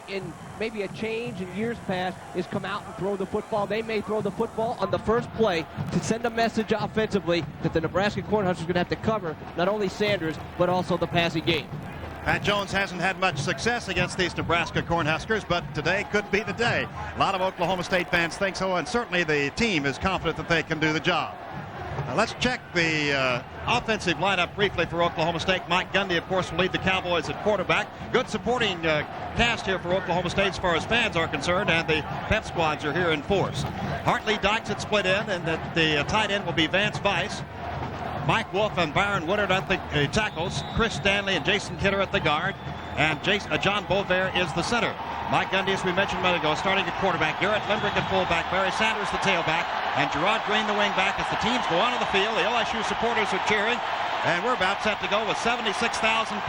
in maybe a change in years past is come out and throw the football. They may throw the football on the first play to send a message offensively that the Nebraska Cornhuskers are going to have to cover not only Sanders but also the passing game. Pat Jones hasn't had much success against these Nebraska Cornhuskers, but today could be the day. A lot of Oklahoma State fans think so, and certainly the team is confident that they can do the job. Now let's check the offensive lineup briefly for Oklahoma State. Mike Gundy, of course, will lead the Cowboys at quarterback. Good supporting cast here for Oklahoma State as far as fans are concerned, and the pep squads are here in force. Hartley Dykes at split end, and the tight end will be Vance Weiss. Mike Wolf and Byron Woodard at the tackles. Chris Stanley and Jason Kidder at the guard. And John Bovair is the center. Mike Gundy, as we mentioned a minute ago, starting at quarterback. Garrett Limbrick at fullback. Barry Sanders the tailback. And Gerard Green the wingback. As the teams go onto the field, the LSU supporters are cheering. And we're about set to go with 76,000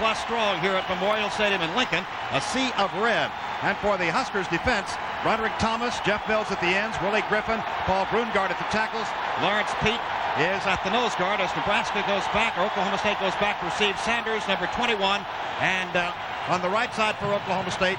plus strong here at Memorial Stadium in Lincoln. A sea of red. And for the Huskers defense, Roderick Thomas, Jeff Mills at the ends, Willie Griffin, Paul Brungard at the tackles, Lawrence Pete is at the nose guard as Nebraska goes back, or Oklahoma State goes back to receive Sanders, number 21. And on the right side for Oklahoma State,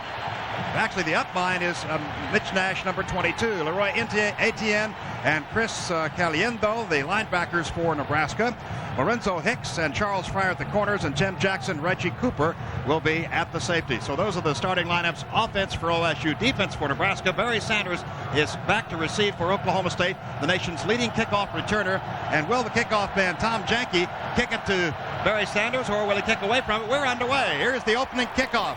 actually the up line is Mitch Nash, number 22. Leroy Etienne and Chris Caliendo, the linebackers for Nebraska. Lorenzo Hicks and Charles Fryer at the corners, and Tim Jackson, Reggie Cooper will be at the safety. So those are the starting lineups. Offense for OSU, defense for Nebraska. Barry Sanders is back to receive for Oklahoma State, the nation's leading kickoff returner. And will the kickoff man, Tom Janke, kick it to Barry Sanders, or will he kick away from it? We're underway. Here's the opening kickoff.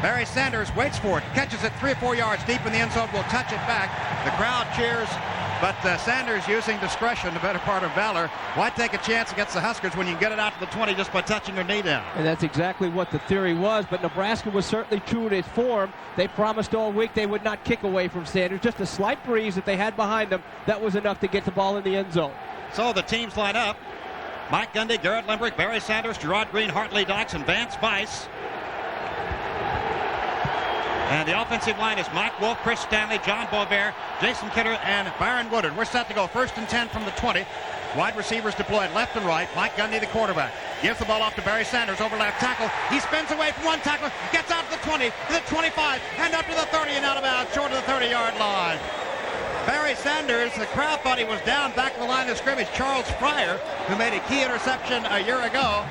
Barry Sanders waits for it, catches it 3 or 4 yards deep in the end zone, will touch it back. The crowd cheers, but Sanders using discretion, the better part of valor. Why take a chance against the Huskers when you can get it out to the 20 just by touching your knee down? And that's exactly what the theory was, but Nebraska was certainly true to its form. They promised all week they would not kick away from Sanders. Just a slight breeze that they had behind them, that was enough to get the ball in the end zone. So the teams line up. Mike Gundy, Garrett Limbrick, Barry Sanders, Gerard Green, Hartley Dykes, and Vance Weiss. And the offensive line is Mike Wolf, Chris Stanley, John Bovair, Jason Kidder, and Byron Woodard. We're set to go 1st and 10 from the 20. Wide receivers deployed left and right. Mike Gundy, the quarterback, gives the ball off to Barry Sanders over left tackle. He spins away from one tackler, gets out to the 20, to the 25, and up to the 30 and out of bounds, short of the 30-yard line. Barry Sanders, the crowd thought he was down back to the line of scrimmage. Charles Fryer, who made a key interception a year ago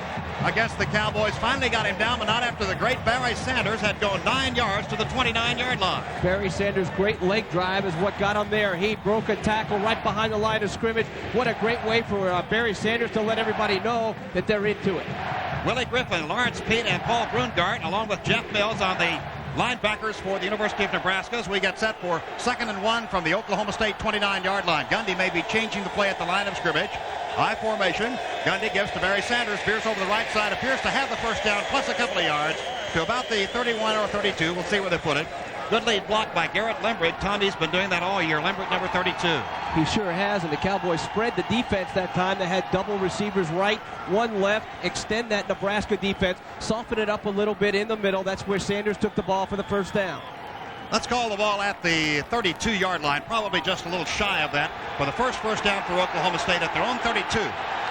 against the Cowboys, finally got him down, but not after the great Barry Sanders had gone 9 yards to the 29-yard line. Barry Sanders' great leg drive is what got him there. He broke a tackle right behind the line of scrimmage. What a great way for Barry Sanders to let everybody know that they're into it. Willie Griffin, Lawrence Pete, and Paul Brungard, along with Jeff Mills on the linebackers for the University of Nebraska, as we get set for 2nd and 1 from the Oklahoma State 29-yard line. Gundy may be changing the play at the line of scrimmage. High formation. Gundy gives to Barry Sanders. Veers over the right side. Appears to have the first down plus a couple of yards to about the 31 or 32. We'll see where they put it. Good lead block by Garrett Limbrick. Tommy's been doing that all year. Limbrick, number 32. He sure has, and the Cowboys spread the defense that time. They had double receivers right, one left, extend that Nebraska defense, soften it up a little bit in the middle. That's where Sanders took the ball for the first down. Let's call the ball at the 32-yard line, probably just a little shy of that, for the first down for Oklahoma State at their own 32.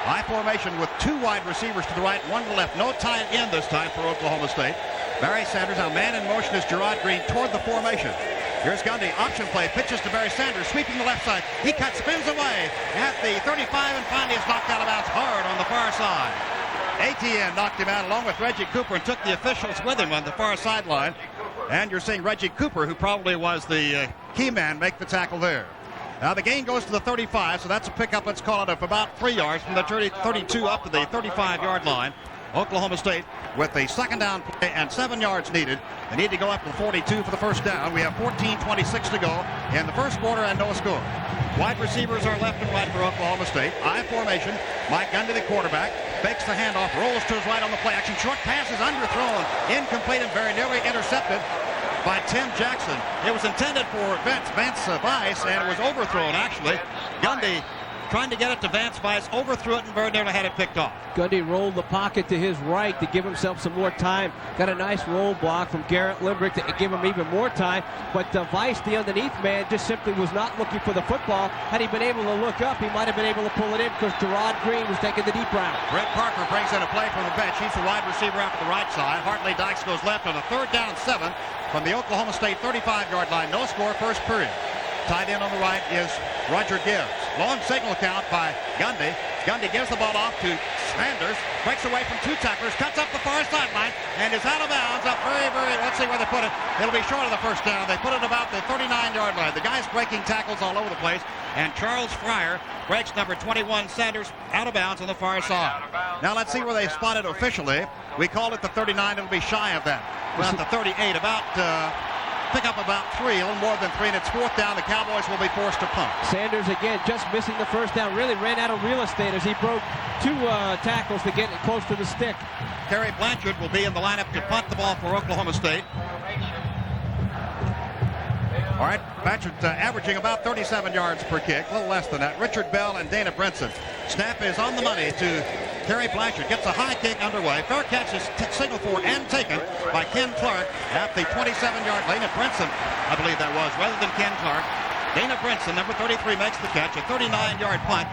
High formation with 2 wide receivers to the right, 1 to the left. No tight end this time for Oklahoma State. Barry Sanders, now man in motion is Gerard Green toward the formation. Here's Gundy, option play, pitches to Barry Sanders, sweeping the left side. He cuts, spins away at the 35, and finally is knocked out of bounds hard on the far side. Etienne knocked him out along with Reggie Cooper and took the officials with him on the far sideline. And you're seeing Reggie Cooper, who probably was the key man, make the tackle there. Now the gain goes to the 35, so that's a pickup, let's call it, of about 3 yards from the 32 up to the 35-yard line. Oklahoma State with the 2nd down play and 7 yards needed. They need to go up to 42 for the first down. We have 14:26 to go in the first quarter and no score. Wide receivers are left and right for Oklahoma State. I formation. Mike Gundy, the quarterback, fakes the handoff, rolls to his right on the play action. Short pass is underthrown, incomplete, and very nearly intercepted by Tim Jackson. It was intended for Vance Weiss, and it was overthrown, actually. Gundy trying to get it to Vance Weiss, overthrew it and very nearly had it picked off. Gundy rolled the pocket to his right to give himself some more time. Got a nice roll block from Garrett Limbrick to give him even more time. But Weiss, the underneath man, just simply was not looking for the football. Had he been able to look up, he might have been able to pull it in because Gerard Green was taking the deep route. Brett Parker brings in a play from the bench. He's the wide receiver out to the right side. Hartley Dykes goes left on a 3rd down and 7 from the Oklahoma State 35-yard line. No score, first period. Tied in on the right is Roger Gibbs. Long signal count by Gundy. Gundy gives the ball off to Sanders. Breaks away from 2 tacklers. Cuts up the far sideline and is out of bounds. Up let's see where they put it. It'll be short of the first down. They put it about the 39-yard line. The guy's breaking tackles all over the place. And Charles Fryer breaks number 21 Sanders out of bounds on the far side. Now let's see where they spot it officially. We called it the 39. It'll be shy of that. About the 38. Pick up about 3, a little more than 3, and it's 4th down. The Cowboys will be forced to punt. Sanders again just missing the first down. Really ran out of real estate as he broke 2 tackles to get it close to the stick. Kerry Blanchard will be in the lineup to punt the ball for Oklahoma State. All right, Blanchard averaging about 37 yards per kick, a little less than that. Richard Bell and Dana Brinson. Snap is on the money to Kerry Blanchard. Gets a high kick underway. Fair catch is signaled for and taken by Ken Clark at the 27-yard line. Dana Brinson, I believe that was, rather than Ken Clark. Dana Brinson, number 33, makes the catch. A 39-yard punt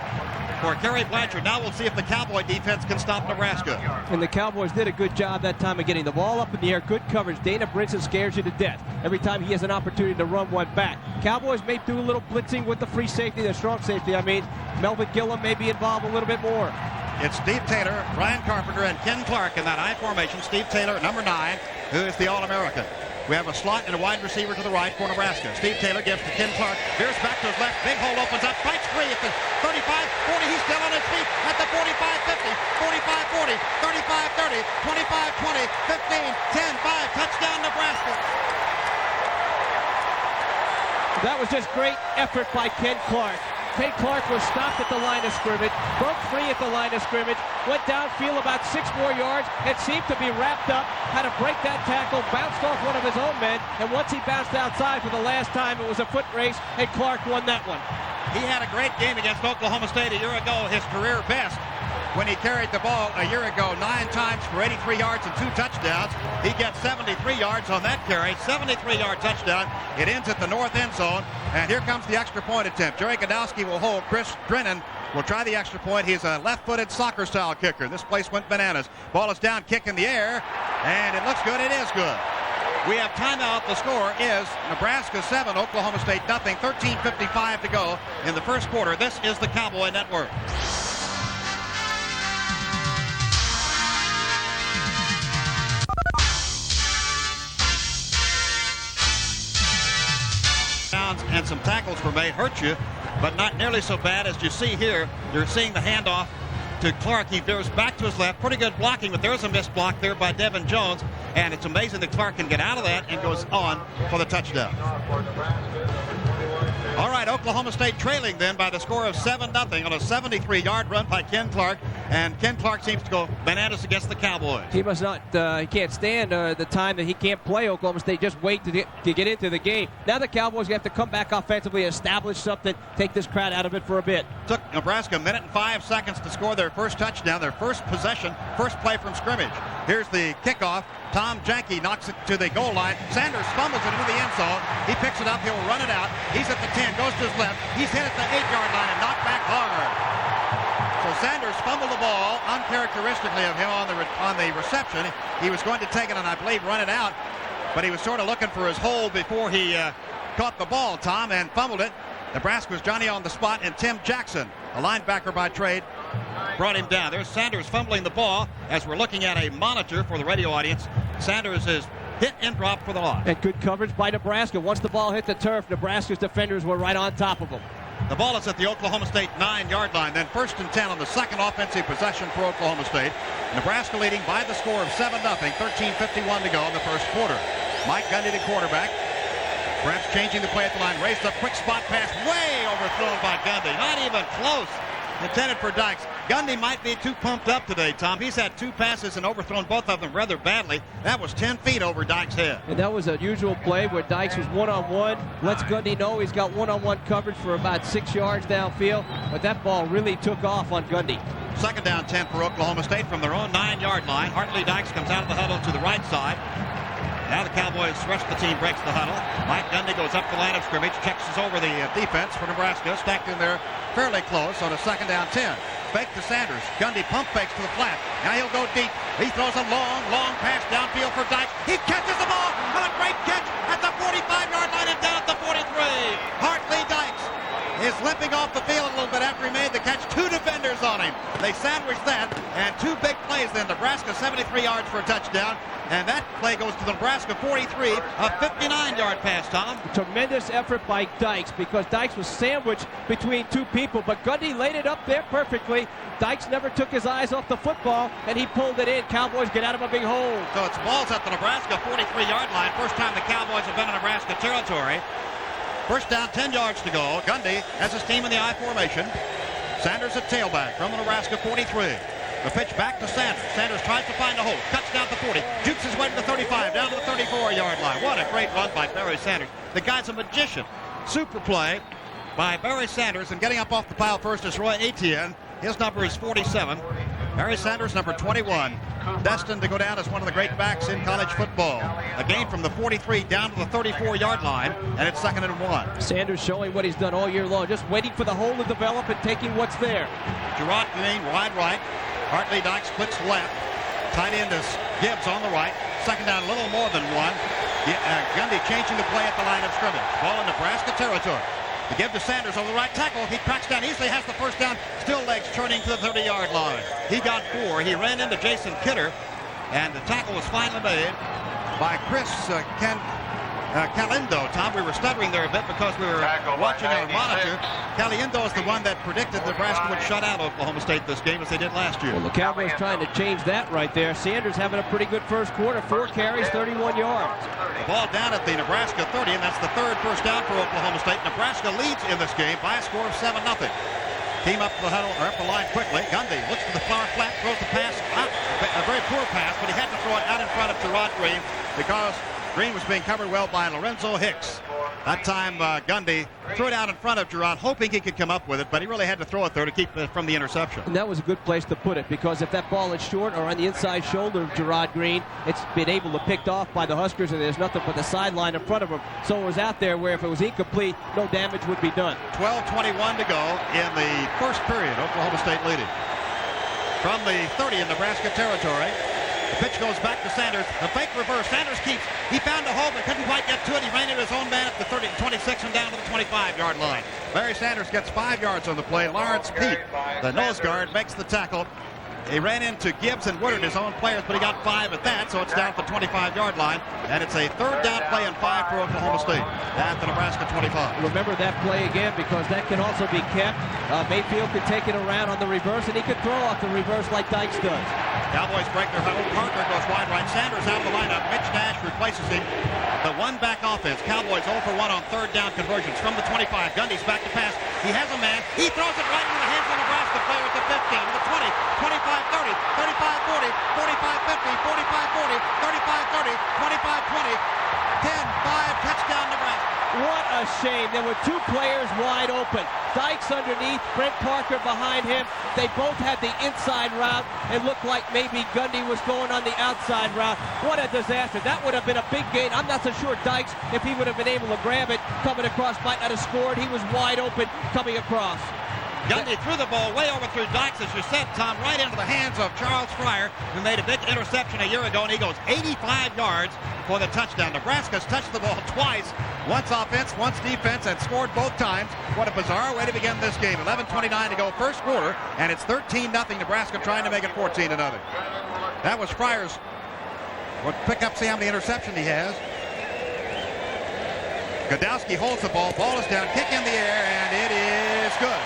for Kerry Blanchard. Now we'll see if the Cowboy defense can stop Nebraska. And the Cowboys did a good job that time of getting the ball up in the air. Good coverage. Dana Brinson scares you to death every time he has an opportunity to run one back. Cowboys may do a little blitzing with the free safety, the strong safety. I mean, Melvin Gillum may be involved a little bit more. It's Steve Taylor, Brian Carpenter, and Ken Clark in that I formation. Steve Taylor, number 9, who is the All-American. We have a slot and a wide receiver to the right for Nebraska. Steve Taylor gives to Ken Clark. Veers back to his left. Big hole opens up. Fights free at the 35, 40. He's still on his feet at the 45, 50, 45, 40, 35, 30, 25, 20, 15, 10, 5. Touchdown, Nebraska. That was just great effort by Ken Clark. Ken Clark was stopped at the line of scrimmage, broke free at the line of scrimmage, went downfield about 6 more yards, and seemed to be wrapped up, had to break that tackle, bounced off one of his own men, and once he bounced outside for the last time, it was a foot race, and Clark won that one. He had a great game against Oklahoma State a year ago, his career best. When he carried the ball a year ago 9 times for 83 yards and 2 touchdowns. He gets 73 yards on that carry, 73-yard touchdown. It ends at the north end zone, and here comes the extra point attempt. Jerry Godowski will hold. Chris Drennan will try the extra point. He's a left-footed soccer-style kicker. This place went bananas. Ball is down, kick in the air, and it looks good. It is good. We have timeout. The score is Nebraska 7, Oklahoma State nothing. 13:55 to go in the first quarter. This is the Cowboy Network. And some tackles were made. Hurt you, but not nearly so bad as you see here. You're seeing the handoff to Clark. He veers back to his left. Pretty good blocking, but there's a missed block there by Devin Jones. And it's amazing that Clark can get out of that and goes on for the touchdown. All right, Oklahoma State trailing then by the score of 7-0 on a 73-yard run by Ken Clark. And Ken Clark seems to go bananas against the Cowboys. He must not, he can't stand the time that he can't play Oklahoma State. Just wait to get into the game. Now the Cowboys have to come back offensively, establish something, take this crowd out of it for a bit. Took Nebraska a minute and 5 seconds to score their first touchdown, their first possession, first play from scrimmage. Here's the kickoff. Tom Janke knocks it to the goal line. Sanders fumbles it into the end zone. He picks it up. He'll run it out. He's at the 10, goes to his left. He's hit at the 8-yard line and knocked back hard. So Sanders fumbled the ball uncharacteristically of him on the reception. He was going to take it and I believe run it out, but he was sort of looking for his hole before he caught the ball, Tom, and fumbled it. Nebraska's Johnny on the spot, and Tim Jackson, a linebacker by trade, brought him down. There's Sanders fumbling the ball as we're looking at a monitor for the radio audience. Sanders is hit and dropped for the loss. And good coverage by Nebraska. Once the ball hit the turf, Nebraska's defenders were right on top of him. The ball is at the Oklahoma State 9-yard line. Then 1st and 10 on the second offensive possession for Oklahoma State. Nebraska leading by the score of 7-0. 13:51 to go in the first quarter. Mike Gundy, the quarterback. Perhaps changing the play at the line. Raced up, quick spot pass, way overthrown by Gundy. Not even close. Intended for Dykes. Gundy might be too pumped up today, Tom. He's had 2 passes and overthrown both of them rather badly. That was 10 feet over Dykes' head. And that was a usual play where Dykes was one-on-one. Lets Gundy know he's got one-on-one coverage for about 6 yards downfield. But that ball really took off on Gundy. Second down 10 for Oklahoma State from their own 9-yard line. Hartley Dykes comes out of the huddle to the right side. Now the Cowboys, the rest of the team breaks the huddle. Mike Gundy goes up the line of scrimmage, checks over the defense for Nebraska, stacked in there fairly close on a second down 10. Fake to Sanders. Gundy pump fakes to the flat. Now he'll go deep. He throws a long pass downfield for Dykes. He catches the ball on a great catch at the 45-yard line and down at the 43. Hartley Dykes is limping off the field a little bit after he made the catch. 2 defenders on him. They sandwiched that, and 2 big plays then. Nebraska 73 yards for a touchdown, and that play goes to the Nebraska 43, a 59-yard pass, Tom. Tremendous effort by Dykes because Dykes was sandwiched between 2 people, but Gundy laid it up there perfectly. Dykes never took his eyes off the football, and he pulled it in. Cowboys get out of a big hole. So it's balls at the Nebraska 43-yard line. First time the Cowboys have been in Nebraska territory. First down, 10 yards to go. Gundy has his team in the I formation. Sanders at tailback from the Nebraska 43. The pitch back to Sanders. Sanders tries to find a hole. Cuts down to 40. Jukes his way to the 35. Down to the 34-yard line. What a great run by Barry Sanders. The guy's a magician. Super play by Barry Sanders. And getting up off the pile first is Roy Etienne. His number is 47. Barry Sanders, number 21. Destined to go down as one of the great backs in college football. A gain from the 43 down to the 34-yard line, and it's 2nd and 1. Sanders showing what he's done all year long, just waiting for the hole to develop and taking what's there. Gerard Green wide right. Hartley Dykes splits left. Tight end is Gibbs on the right. Second down, a little more than 1. Gundy changing the play at the line of scrimmage. Ball in Nebraska territory. To give to Sanders on the right tackle. He cracks down easily, has the first down. Still legs turning to the 30-yard line. He got 4. He ran into Jason Kidder, and the tackle was finally made by Chris Caliendo. Tom, we were stuttering there a bit because we were watching our monitor. Caliendo is the one that predicted Nebraska would shut out Oklahoma State this game as they did last year. Well, the Cowboys trying to change that right there. Sanders having a pretty good first quarter. 4 carries, 31 yards. The ball down at the Nebraska 30, and that's the 3rd first down for Oklahoma State. Nebraska leads in this game by a score of 7-0. Team up the huddle, or up the line quickly. Gundy looks to the far flat, throws the pass out. A very poor pass, but he had to throw it out in front of Gerard Green because Green was being covered well by Lorenzo Hicks. That time, Gundy threw it out in front of Gerard, hoping he could come up with it, but he really had to throw it there to keep it from the interception. And that was a good place to put it, because if that ball is short or on the inside shoulder of Gerard Green, it's been able to picked off by the Huskers, and there's nothing but the sideline in front of him. So it was out there where if it was incomplete, no damage would be done. 12:21 to go in the first period. Oklahoma State leading. From the 30 in Nebraska territory. The pitch goes back to Sanders. The fake reverse. Sanders keeps. He found a hole but couldn't quite get to it. He ran into his own man at the 26 and down to the 25-yard line. Barry Sanders gets 5 yards on the play. Lawrence Pete, the nose guard, makes the tackle. He ran into Gibbs and Woodard, his own players, but he got 5 at that, so it's down at the 25-yard line. And it's a 3rd down play and 5 for Oklahoma State at the Nebraska 25. Remember that play again, because that can also be kept. Mayfield could take it around on the reverse, and he could throw off the reverse like Dykes does. Cowboys break their huddle. Parker goes wide right. Sanders out of the lineup. Mitch Nash replaces him. The one-back offense. Cowboys 0 for 1 on 3rd down conversions from the 25. Gundy's back to pass. He has a man. He throws it right into the hands of the Nebraska player at the 15, to the 20, 25-30, 35-40, 45-50, 45-40, 35-30, 25-20, 10-5, touchdown Nebraska. What a shame. There were 2 players wide open. Dykes underneath, Brent Parker behind him. They both had the inside route. It looked like maybe Gundy was going on the outside route. What a disaster. That would have been a big gain. I'm not so sure Dykes, if he would have been able to grab it coming across, might not have scored. He was wide open coming across. Gundy threw the ball way over through Dykes, as you said, Tom, right into the hands of Charles Fryer, who made a big interception a year ago, and he goes 85 yards for the touchdown. Nebraska's touched the ball twice, once offense, once defense, and scored both times. What a bizarre way to begin this game. 11:29 to go, first quarter, and it's 13-0 Nebraska trying to make it 14-0. That was Fryer's. We'll pick up, see how many interceptions he has. Godowski holds the ball. Ball is down, kick in the air, and it is good.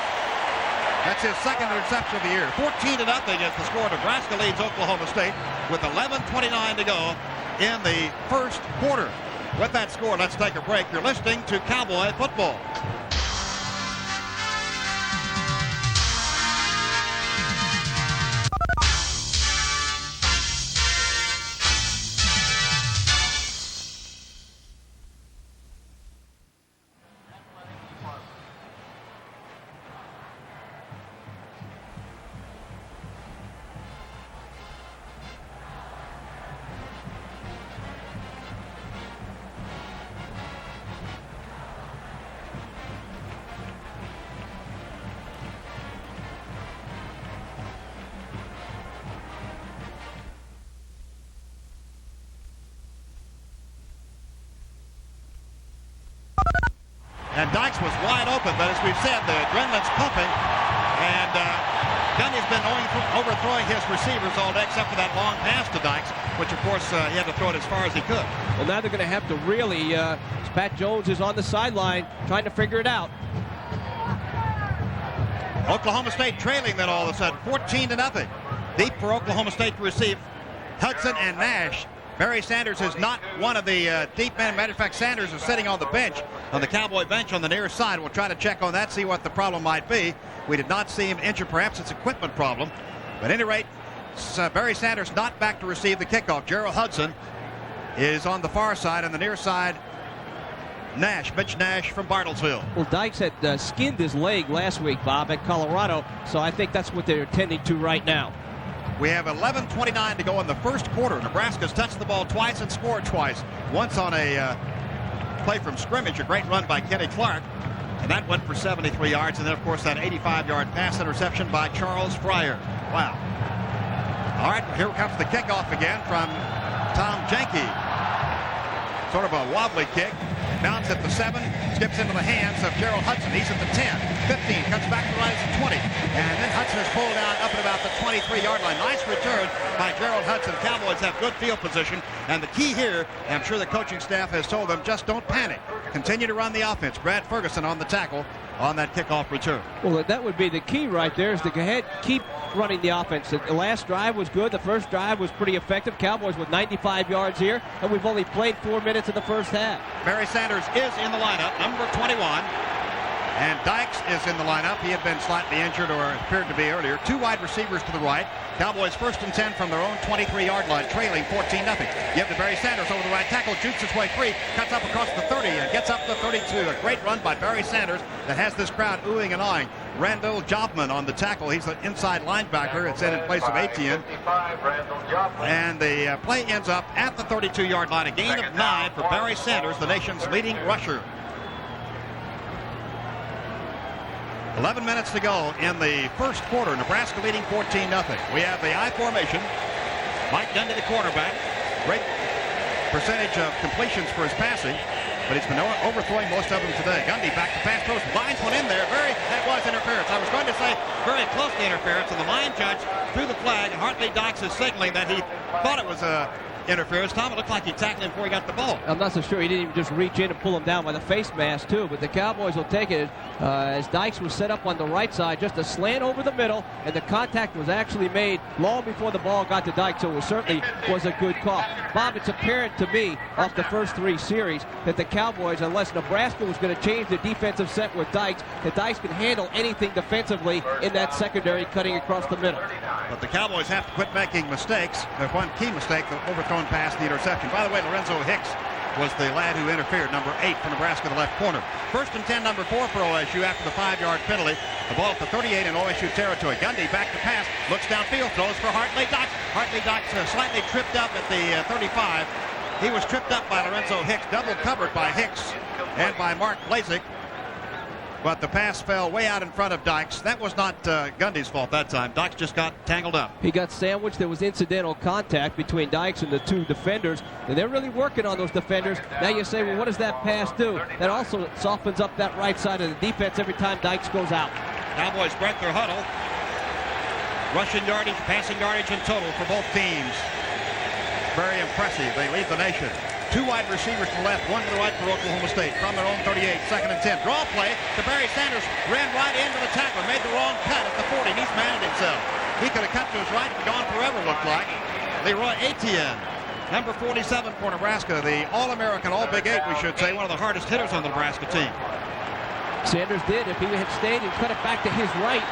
That's his 2nd interception of the year. 14-0 is the score. Nebraska leads Oklahoma State with 11:29 to go in the first quarter. With that score, let's take a break. You're listening to Cowboy Football. and Dykes was wide open. But as we've said, the adrenaline's pumping, and Gundy's been overthrowing his receivers all day, except for that long pass to Dykes, which, of course, he had to throw it as far as he could. Well, now they're going to have to really, Pat Jones is on the sideline trying to figure it out. Oklahoma State trailing then all of a sudden, 14-0. Deep for Oklahoma State to receive. Hudson and Nash. Barry Sanders is not one of the deep men. Matter of fact, Sanders is sitting on the bench, on the Cowboy bench on the near side. We'll try to check on that, see what the problem might be. We did not see him injured. Perhaps it's an equipment problem. But at any rate, Barry Sanders not back to receive the kickoff. Gerald Hudson is on the far side, and the near side, Mitch Nash from Bartlesville. Well, Dykes had skinned his leg last week, Bob, at Colorado, so I think that's what they're attending to right now. We have 11:29 to go in the first quarter. Nebraska's touched the ball twice and scored twice. Once on a play from scrimmage, a great run by Kenny Clark, and that went for 73 yards. And then, of course, that 85-yard pass interception by Charles Fryer. Wow. All right, here comes the kickoff again from Tom Jenke. Sort of a wobbly kick. Bounce at the 7, skips into the hands of Gerald Hudson. He's at the 10, 15, comes back to the right at the 20. And then Hudson is pulled down up at about the 23-yard line. Nice return by Gerald Hudson. Cowboys have good field position. And the key here, and I'm sure the coaching staff has told them, just don't panic. Continue to run the offense. Brad Ferguson on the tackle on that kickoff return. Well, that would be the key right there, is to go ahead, keep running the offense. The last drive was good. The first drive was pretty effective. Cowboys with 95 yards here, and we've only played 4 minutes in the first half. Barry Sanders is in the lineup, number 21. And Dykes is in the lineup. He had been slightly injured, or appeared to be earlier. 2 wide receivers to the right. Cowboys 1st and 10 from their own 23-yard line, trailing 14-0. Give to Barry Sanders over the right tackle, shoots his way free, cuts up across the 30 and gets up to 32. A great run by Barry Sanders that has this crowd oohing and awing. Randall Jobman on the tackle. He's an inside linebacker. It's in place of Etienne. And the play ends up at the 32-yard line. A gain of 9 for Barry Sanders, the nation's leading rusher. 11 minutes to go in the first quarter. Nebraska leading 14-0. We have the I formation. Mike Gundy, the quarterback. Great percentage of completions for his passing, but he's been overthrowing most of them today. Gundy back to pass, throws, lines one in there. That was interference. I was going to say very close to interference, and the line judge threw the flag. Hartley Dykes is signaling that he thought it was interference. Tom, it looked like he tackled him before he got the ball. I'm not so sure. He didn't even just reach in and pull him down by the face mask, too. But the Cowboys will take it as Dykes was set up on the right side, just a slant over the middle, and the contact was actually made long before the ball got to Dykes, so it certainly was a good call. Bob, it's apparent to me off the first 3 series that the Cowboys, unless Nebraska was going to change the defensive set with Dykes, that Dykes can handle anything defensively in that secondary cutting across the middle. But the Cowboys have to quit making mistakes. There's one key mistake, the overthrown pass, the interception. By the way, Lorenzo Hicks was the lad who interfered, number 8 for Nebraska, the left corner. 1st and 10, number 4 for OSU after the 5-yard penalty. The ball at the 38 in OSU territory. Gundy back to pass, looks downfield, throws for Hartley Dykes. Hartley Dykes slightly tripped up at the 35. He was tripped up by Lorenzo Hicks, double covered by Hicks and by Mark Blazik. But the pass fell way out in front of Dykes. That was not Gundy's fault that time. Dykes just got tangled up. He got sandwiched. There was incidental contact between Dykes and the 2 defenders, and they're really working on those defenders. Now you say, well, what does that pass do? That also softens up that right side of the defense every time Dykes goes out. Cowboys break their huddle. Rushing yardage, passing yardage in total for both teams. Very impressive. They lead the nation. 2 wide receivers to the left, 1 to the right for Oklahoma State. From their own 38, 2nd and 10. Draw play to Barry Sanders. Ran right into the tackler. Made the wrong cut at the 40. He's managed himself. He could have cut to his right and gone forever, looked like. Leroy Etienne, number 47 for Nebraska. The All-American, All-Big 8, we should say. One of the hardest hitters on the Nebraska team. Sanders did. If he had stayed and cut it back to his right,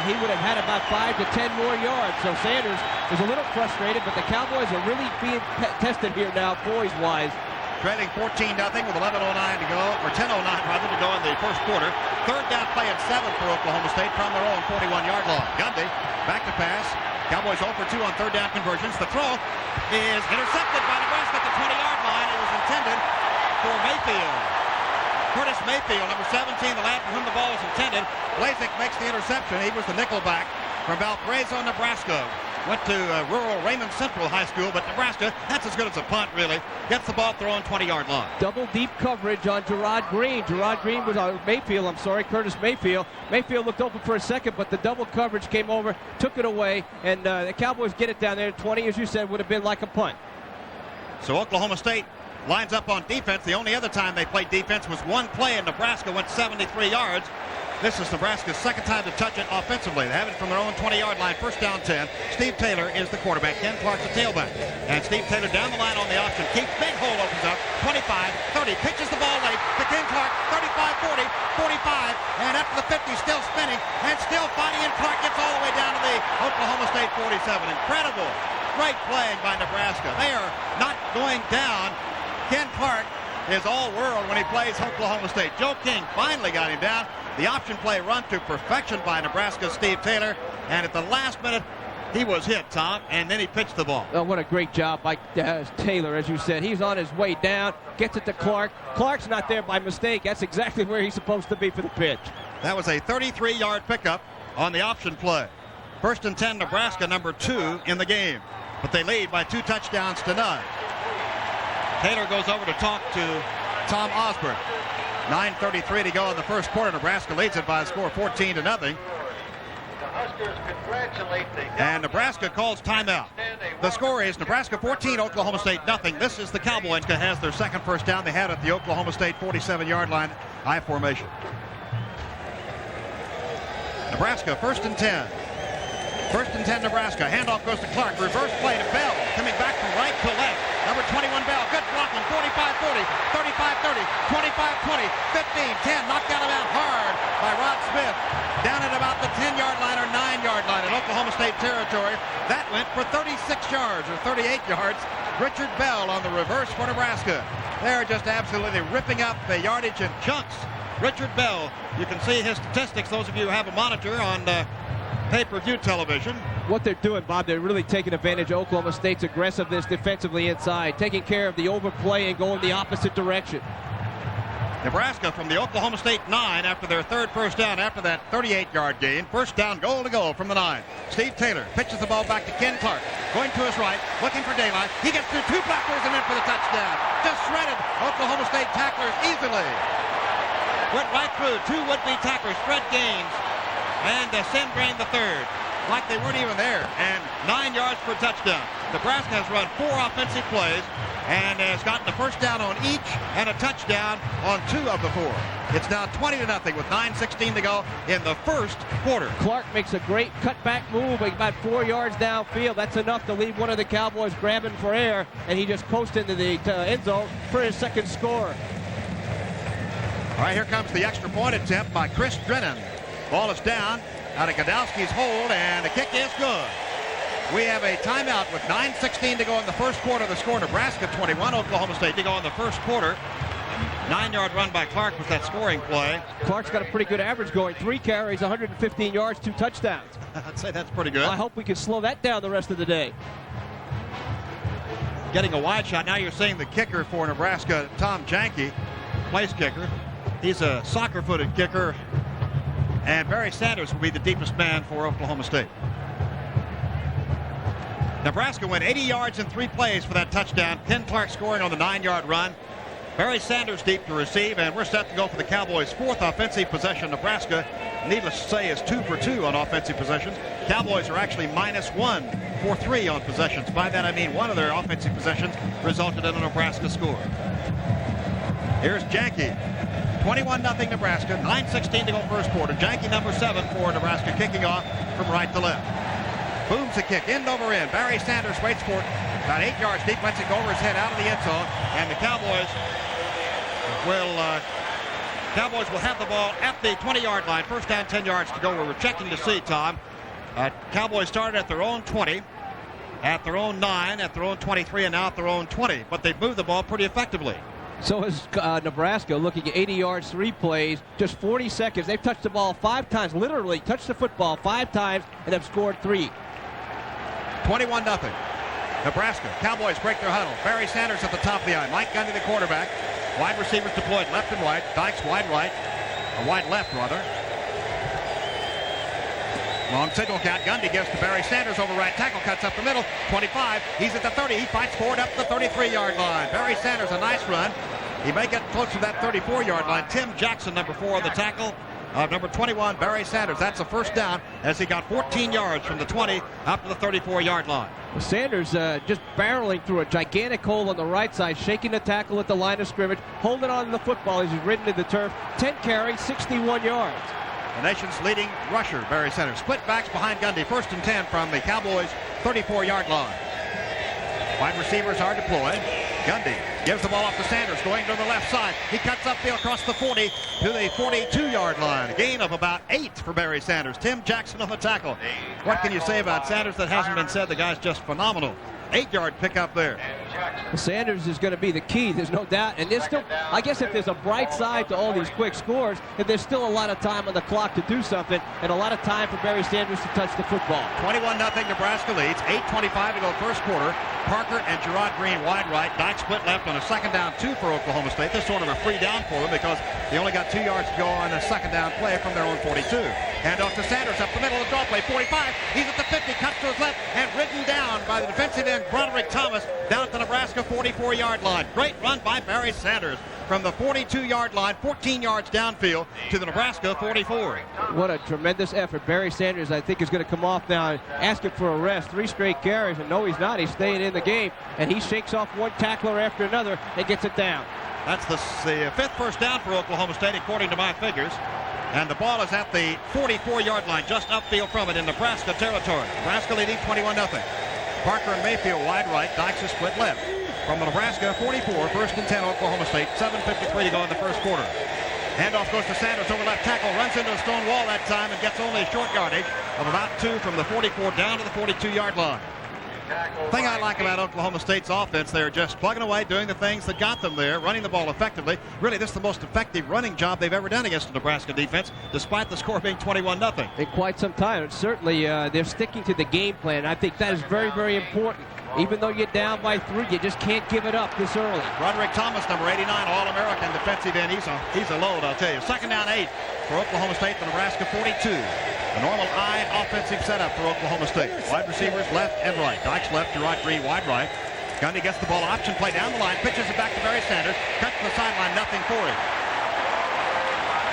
he would have had about 5 to 10 more yards. So Sanders is a little frustrated, but the Cowboys are really being tested here now, poise-wise. Trailing 14-0 with 11:09 to go, or 10:09 rather to go in the first quarter. 3rd down play at 7 for Oklahoma State from their own 41-yard line. Gundy back to pass. Cowboys 0 for 2 on 3rd down conversions. The throw is intercepted by Nebraska at the 20-yard line. It was intended for Mayfield. Curtis Mayfield, number 17, the lad for whom the ball was intended. Blazik makes the interception. He was the nickelback from Valparaiso, Nebraska. went to rural Raymond Central High School, but Nebraska, that's as good as a punt, really. Gets the ball at their own 20-yard line. Double deep coverage on Gerard Green. Gerard Green was on Curtis Mayfield. Mayfield looked open for a second, but the double coverage came over, took it away, and the Cowboys get it down there. 20, as you said, would have been like a punt. So Oklahoma State lines up on defense. The only other time they played defense was one play, and Nebraska went 73 yards. This is Nebraska's second time to touch it offensively. They have it from their own 20-yard line, first down 10. Steve Taylor is the quarterback. Ken Clark's the tailback. And Steve Taylor down the line on the option. Keeps big hole opens up. 25, 30, pitches the ball late to Ken Clark. 35, 40, 45, and up to the 50, still spinning, and still fighting, and Clark gets all the way down to the Oklahoma State 47. Incredible. Great playing by Nebraska. They are not going down. Ken Clark is all-world when he plays Oklahoma State. Joe King finally got him down. The option play run to perfection by Nebraska's Steve Taylor. And at the last minute, he was hit, Tom, and then he pitched the ball. Oh, what a great job by Taylor, as you said. He's on his way down, gets it to Clark. Clark's not there by mistake. That's exactly where he's supposed to be for the pitch. That was a 33-yard pickup on the option play. First and 10, Nebraska, number 2 in the game. But they lead by 2 touchdowns to none. Taylor goes over to talk to Tom Osborne. 9:33 to go in the first quarter. Nebraska leads it by a score of 14-0. And Nebraska calls timeout. The score is Nebraska 14, Oklahoma State nothing. This is the Cowboys that has their second first down. They had it at the Oklahoma State 47-yard line, I formation. Nebraska first and 10. First and 10, Nebraska. Handoff goes to Clark. Reverse play to Bell. Coming back from right to left. Number 21, Bell. Good blocking. 45-40, 35-30, 25-20, 15-10. Knocked out of bounds hard by Rod Smith. Down at about the 10-yard line or 9-yard line in Oklahoma State territory. That went for 36 yards or 38 yards. Richard Bell on the reverse for Nebraska. They're just absolutely ripping up the yardage in chunks. Richard Bell, you can see his statistics, those of you who have a monitor on pay-per-view television. What they're doing, Bob, they're really taking advantage of Oklahoma State's aggressiveness defensively inside, taking care of the overplay and going the opposite direction. Nebraska from the Oklahoma State 9 after their third first down after that 38-yard gain. First down, goal to go from the 9. Steve Taylor pitches the ball back to Ken Clark. Going to his right, looking for daylight. He gets through 2 blockers and in for the touchdown. Just shredded Oklahoma State tacklers easily. Went right through 2 would-be tacklers, Fred Gaines and Sendbrain the third, like they weren't even there, and 9 yards per touchdown. Nebraska has run 4 offensive plays and has gotten a first down on each and a touchdown on 2 of the 4. It's now 20-0 with 9:16 to go in the first quarter. Clark makes a great cutback move, about 4 yards downfield. That's enough to leave one of the Cowboys grabbing for air, and he just coasts into the end zone for his second score. All right, here comes the extra point attempt by Chris Drennan. Ball is down out of Godowski's hold, and the kick is good. We have a timeout with 9:16 to go in the first quarter. The score, Nebraska 21, Oklahoma State to go in the first quarter. 9-yard run by Clark with that scoring play. Clark's got a pretty good average going. 3 carries, 115 yards, 2 touchdowns. I'd say that's pretty good. I hope we can slow that down the rest of the day. Getting a wide shot. Now you're seeing the kicker for Nebraska, Tom Janke, place kicker. He's a soccer-footed kicker. And Barry Sanders will be the deepest man for Oklahoma State. Nebraska went 80 yards in 3 plays for that touchdown. Ken Clark scoring on the 9-yard run. Barry Sanders deep to receive, and we're set to go for the Cowboys' 4th offensive possession. Nebraska, needless to say, is 2 for 2 on offensive possessions. Cowboys are actually -1 for 3 on possessions. By that I mean one of their offensive possessions resulted in a Nebraska score. Here's Janke. 21-0 Nebraska, 9:16 to go first quarter. Janke number 7 for Nebraska, kicking off from right to left. Booms a kick, end over end. Barry Sanders waits for it. About 8 yards deep, lets it go over his head out of the end zone. And the Cowboys will have the ball at the 20-yard line. First down, 10 yards to go. We're checking to see, Tom. Cowboys started at their own 20, at their own 9, at their own 23, and now at their own 20. But they've moved the ball pretty effectively. So is Nebraska, looking at 80 yards, 3 plays, just 40 seconds. They've touched the ball 5 times, literally touched the football 5 times, and have scored 3. 21-0. Nebraska. Cowboys break their huddle. Barry Sanders at the top of the line. Mike Gundy, the quarterback. Wide receivers deployed left and right. Dykes wide right, or wide left rather. Long signal count. Gundy gives to Barry Sanders over right tackle. Cuts up the middle. 25. He's at the 30. He fights forward up the 33-yard line. Barry Sanders, a nice run. He may get close to that 34-yard line. Tim Jackson, number 4 on the tackle. Number 21, Barry Sanders. That's a first down as he got 14 yards from the 20 up to the 34-yard line. Sanders just barreling through a gigantic hole on the right side, shaking the tackle at the line of scrimmage, holding on to the football as he's ridden to the turf. 10 carries, 61 yards. The nation's leading rusher, Barry Sanders. Split backs behind Gundy. 1st and 10 from the Cowboys' 34-yard line. Wide receivers are deployed. Gundy gives the ball off to Sanders, going to the left side. He cuts upfield across the 40 to the 42-yard line. A gain of about 8 for Barry Sanders. Tim Jackson on the tackle. What can you say about Sanders that hasn't been said? The guy's just phenomenal. 8-yard pickup there. Sanders is going to be the key, there's no doubt. And there's still, I guess if there's a bright side to all these quick scores, that there's still a lot of time on the clock to do something and a lot of time for Barry Sanders to touch the football. 21-0 Nebraska leads. 8:25 to go first quarter. Parker and Gerard Green wide right. Dyke split left on a 2nd down 2 for Oklahoma State. This is sort of a free down for them because they only got 2 yards to go on a 2nd down play from their own 42. Hand off to Sanders up the middle of the draw play. 45. He's at the 50. Cuts to his left and ridden down by the defensive end Broderick Thomas down at the Nebraska 44-yard line. Great run by Barry Sanders from the 42-yard line, 14 yards downfield to the Nebraska 44. What a tremendous effort. Barry Sanders, I think, is going to come off now asking for a rest. 3 straight carries, and no, he's not. He's staying in the game, and he shakes off one tackler after another and gets it down. That's the 5th first down for Oklahoma State, according to my figures. And the ball is at the 44-yard line, just upfield from it in Nebraska territory. Nebraska leading 21-0. Parker and Mayfield wide right. Dykes is split left. From the Nebraska 44, 1st and 10 Oklahoma State. 7:53 to go in the first quarter. Handoff goes to Sanders over left tackle. Runs into a stone wall that time and gets only a short yardage of about 2 from the 44 down to the 42-yard line. The thing I like about Oklahoma State's offense, they're just plugging away, doing the things that got them there, running the ball effectively. Really, this is the most effective running job they've ever done against the Nebraska defense, despite the score being 21-0. In quite some time. And certainly, they're sticking to the game plan. I think that is very, very important. Even though you're down by 3, you just can't give it up this early. Broderick Thomas, number 89, All-American defensive end. He's a load, I'll tell you. 2nd down 8 for Oklahoma State, the Nebraska 42. A normal I offensive setup for Oklahoma State. Wide receivers left and right. Dykes left, Gerard Green wide right. Gundy gets the ball, option play down the line, pitches it back to Barry Sanders, cuts to the sideline, nothing for him.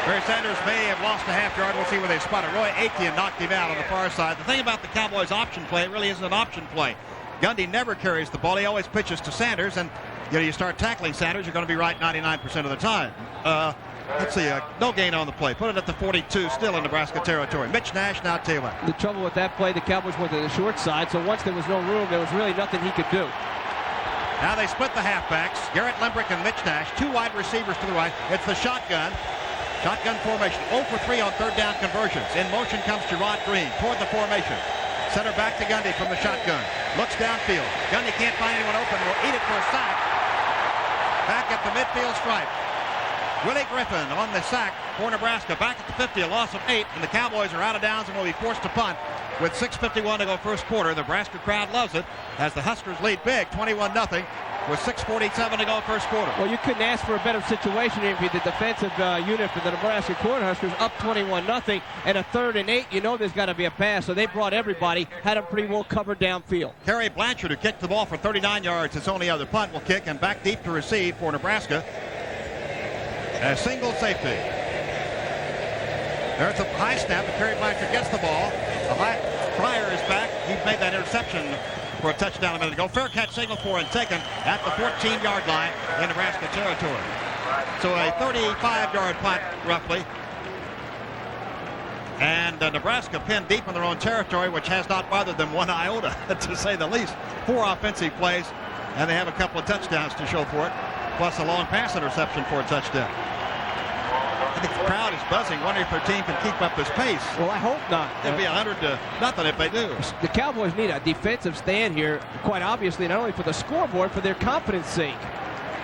Barry Sanders may have lost a half yard. We'll see where they spot it. Roy Aitken knocked him out on the far side. The thing about the Cowboys' option play, it really isn't an option play. Gundy never carries the ball. He always pitches to Sanders, and you start tackling Sanders, you're going to be right 99% of the time. Let's see, no gain on the play. Put it at the 42, still in Nebraska territory. Mitch Nash now tailback. The trouble with that play, the Cowboys went to the short side, so once there was no room, there was really nothing he could do. Now they split the halfbacks. Garrett Limbrick and Mitch Nash, 2 wide receivers to the right. It's the shotgun. Shotgun formation. 0 for 3 on 3rd down conversions. In motion comes Gerard Green toward the formation. Center back to Gundy from the shotgun. Looks downfield. Gundy can't find anyone open. Will eat it for a sack. Back at the midfield stripe. Willie Griffin on the sack for Nebraska. Back at the 50, a loss of 8, and the Cowboys are out of downs and will be forced to punt with 6:51 to go first quarter. The Nebraska crowd loves it as the Huskers lead big, 21-0, with 6:47 to go first quarter. Well, you couldn't ask for a better situation if you're the defensive unit for the Nebraska Cornhuskers, up 21-0, and a 3rd and 8. You know there's got to be a pass, so they brought everybody, had them pretty well covered downfield. Kerry Blanchard, who kicked the ball for 39 yards, his only other punt, will kick, and back deep to receive for Nebraska. A single safety. There's a high snap, and Kerry Blanchard gets the ball. Fryer is back. He made that interception for a touchdown a minute ago. Fair catch signal for and taken at the 14-yard line in Nebraska territory. So a 35-yard punt, roughly. And Nebraska pinned deep in their own territory, which has not bothered them one iota, to say the least. 4 offensive plays, and they have a couple of touchdowns to show for it, plus a long pass interception for a touchdown. I think the crowd is buzzing, wondering if their team can keep up this pace. Well, I hope not. It'll be 100-0 if they do. The Cowboys need a defensive stand here, quite obviously, not only for the scoreboard, for their confidence sake.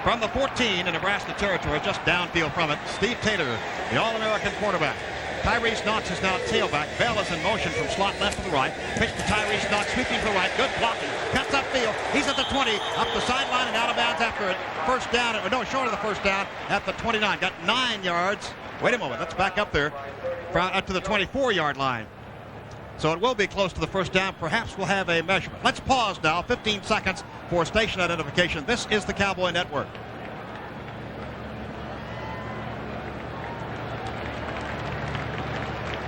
From the 14 in Nebraska territory, just downfield from it, Steve Taylor, the All-American quarterback. Tyrese Knox is now tailback. Bell is in motion from slot left to the right. Pitch to Tyrese Knox, sweeping for right. Good blocking. Cuts upfield. He's at the 20, up the sideline and out of bounds after it. First down, or no, short of the first down at the 29. Got 9 yards. Wait a moment. Let's back up there. Up to the 24-yard line. So it will be close to the first down. Perhaps we'll have a measurement. Let's pause now. 15 seconds for station identification. This is the Cowboy Network.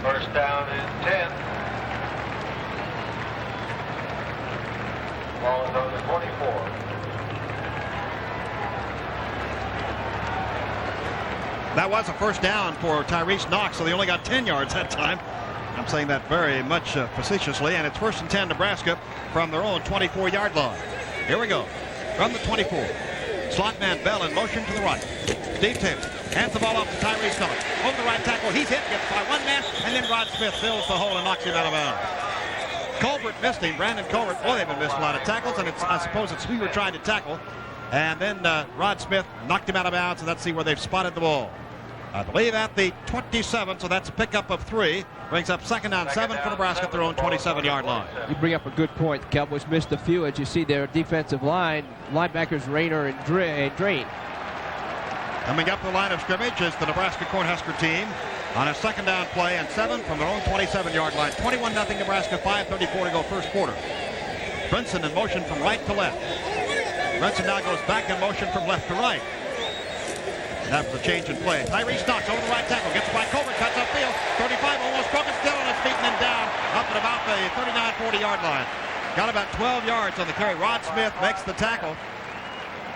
First down is 10. Ball is on the 24. That was a first down for Tyrese Knox, so they only got 10 yards that time. I'm saying that very much facetiously, and it's first and 10 Nebraska from their own 24-yard line. Here we go. From the 24. Slot man Bell in motion to the right. Steve Taylor hands the ball off to Tyrese Knox. Over the right tackle. He's hit, gets by one man, and then Rod Smith fills the hole and knocks him out of bounds. Colbert missed him. Brandon Colbert. Boy, they've been missing a lot of tackles, and I suppose it's who you were trying to tackle. And then Rod Smith knocked him out of bounds, and let's see where they've spotted the ball. I believe at the 27, so that's a pickup of 3. Brings up second down 7 for Nebraska at their own 27-yard line. You bring up a good point. The Cowboys missed a few, as you see their defensive line, linebackers Rayner and Drain. Coming up the line of scrimmage is the Nebraska Cornhusker team on a second down play and 7 from their own 27-yard line. 21-0 Nebraska, 5:34 to go first quarter. Brinson in motion from right to left. Brinson now goes back in motion from left to right. That was a change in play. Tyrese Knox over the right tackle. Gets by Colbert. Cuts upfield. 35 almost broken. Still on his feet and then down. Up at about the 39-40 yard line. Got about 12 yards on the carry. Rod Smith makes the tackle.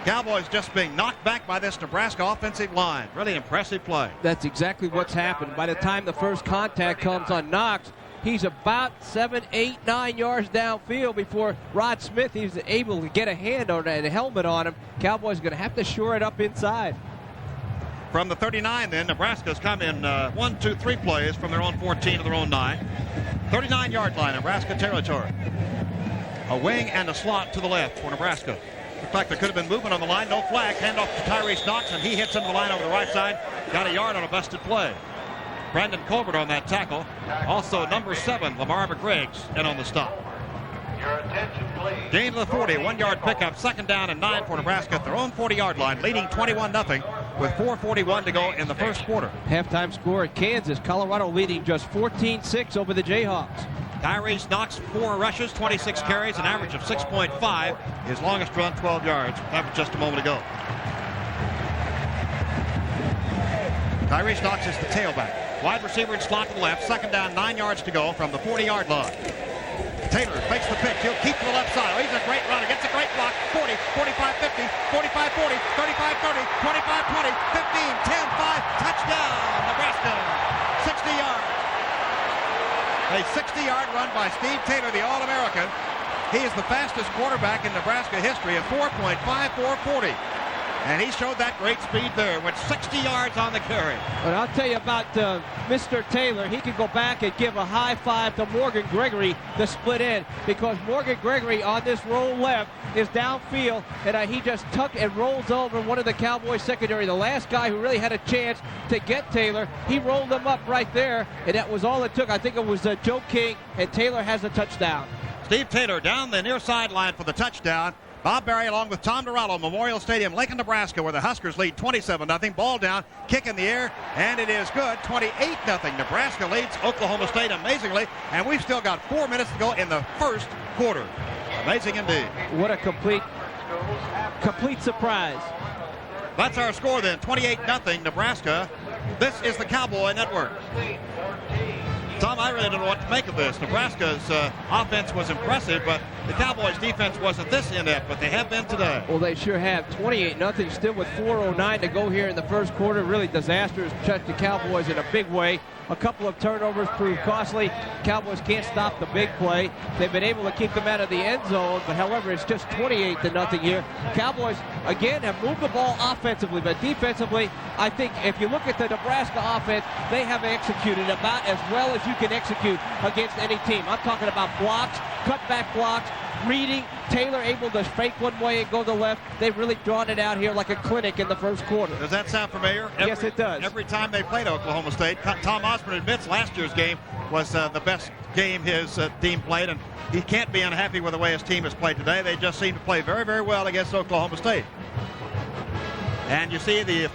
Cowboys just being knocked back by this Nebraska offensive line. Really impressive play. That's exactly what's happened. By the time the first contact comes on Knox, he's about 7, 8, 9 yards downfield before Rod Smith is able to get a hand on that helmet on him. Cowboys going to have to shore it up inside. From the 39 then, Nebraska's come in 1, 2, 3 plays from their own 14 to their own 9. 39-yard line, Nebraska territory. A wing and a slot to the left for Nebraska. Looked like there could have been movement on the line. No flag. Handoff to Tyrese Knox, and he hits into the line over the right side. Got a yard on a busted play. Brandon Colbert on that tackle. Also number 7, Lamar McGriggs, in on the stop. Your attention, please. Gain to the 40, 1-yard pickup, second down and 9 for Nebraska at their own 40-yard line, leading 21-0 with 4:41 to go in the first quarter. Halftime score at Kansas. Colorado leading just 14-6 over the Jayhawks. Tyrese Knox, 4 rushes, 26 carries, an average of 6.5. His longest run, 12 yards. That was just a moment ago. Tyrese Knox is the tailback. Wide receiver and slot to the left. Second down, 9 yards to go from the 40-yard line. Taylor fakes the pitch. He'll keep to the left side. Oh, he's a great runner. Gets a great block. 40, 45, 50, 45, 40, 35, 30, 25, 20, 15, 10, 5. Touchdown, Nebraska. 60 yards. A 60-yard run by Steve Taylor, the All-American. He is the fastest quarterback in Nebraska history at 4.5440. And he showed that great speed there. Went 60 yards on the carry. But I'll tell you about Mr. Taylor. He could go back and give a high five to Morgan Gregory to split in, because Morgan Gregory on this roll left is downfield, and he just tucks and rolls over one of the Cowboys secondary. The last guy who really had a chance to get Taylor, he rolled him up right there, and that was all it took. I think it was Joe King, and Taylor has a touchdown. Steve Taylor down the near sideline for the touchdown. Bob Berry along with Tom Dorello, Memorial Stadium, Lincoln, Nebraska, where the Huskers lead 27-0. Ball down, kick in the air, and it is good. 28-0. Nebraska leads Oklahoma State amazingly, and we've still got 4 minutes to go in the first quarter. Amazing indeed. What a complete surprise. That's our score then, 28-0 Nebraska. This is the Cowboy Network. Tom, I really don't know what to make of this. Nebraska's offense was impressive, but the Cowboys' defense wasn't this inept, but they have been today. Well, they sure have. 28-0, still with 4:09 to go here in the first quarter. Really disastrous. Check the Cowboys in a big way. A couple of turnovers proved costly. Cowboys can't stop the big play. They've been able to keep them out of the end zone, but however, it's just 28-0 here. Cowboys, again, have moved the ball offensively, but defensively, I think if you look at the Nebraska offense, they have executed about as well as you can execute against any team. I'm talking about blocks, cutback blocks, reading. Taylor able to fake one way and go to the left. They've really drawn it out here like a clinic in the first quarter. Does that sound familiar? Yes, it does. Every time they played Oklahoma State, Tom Osborne admits last year's game was the best game his team played, and he can't be unhappy with the way his team has played today. They just seem to play very, very well against Oklahoma State. And you see the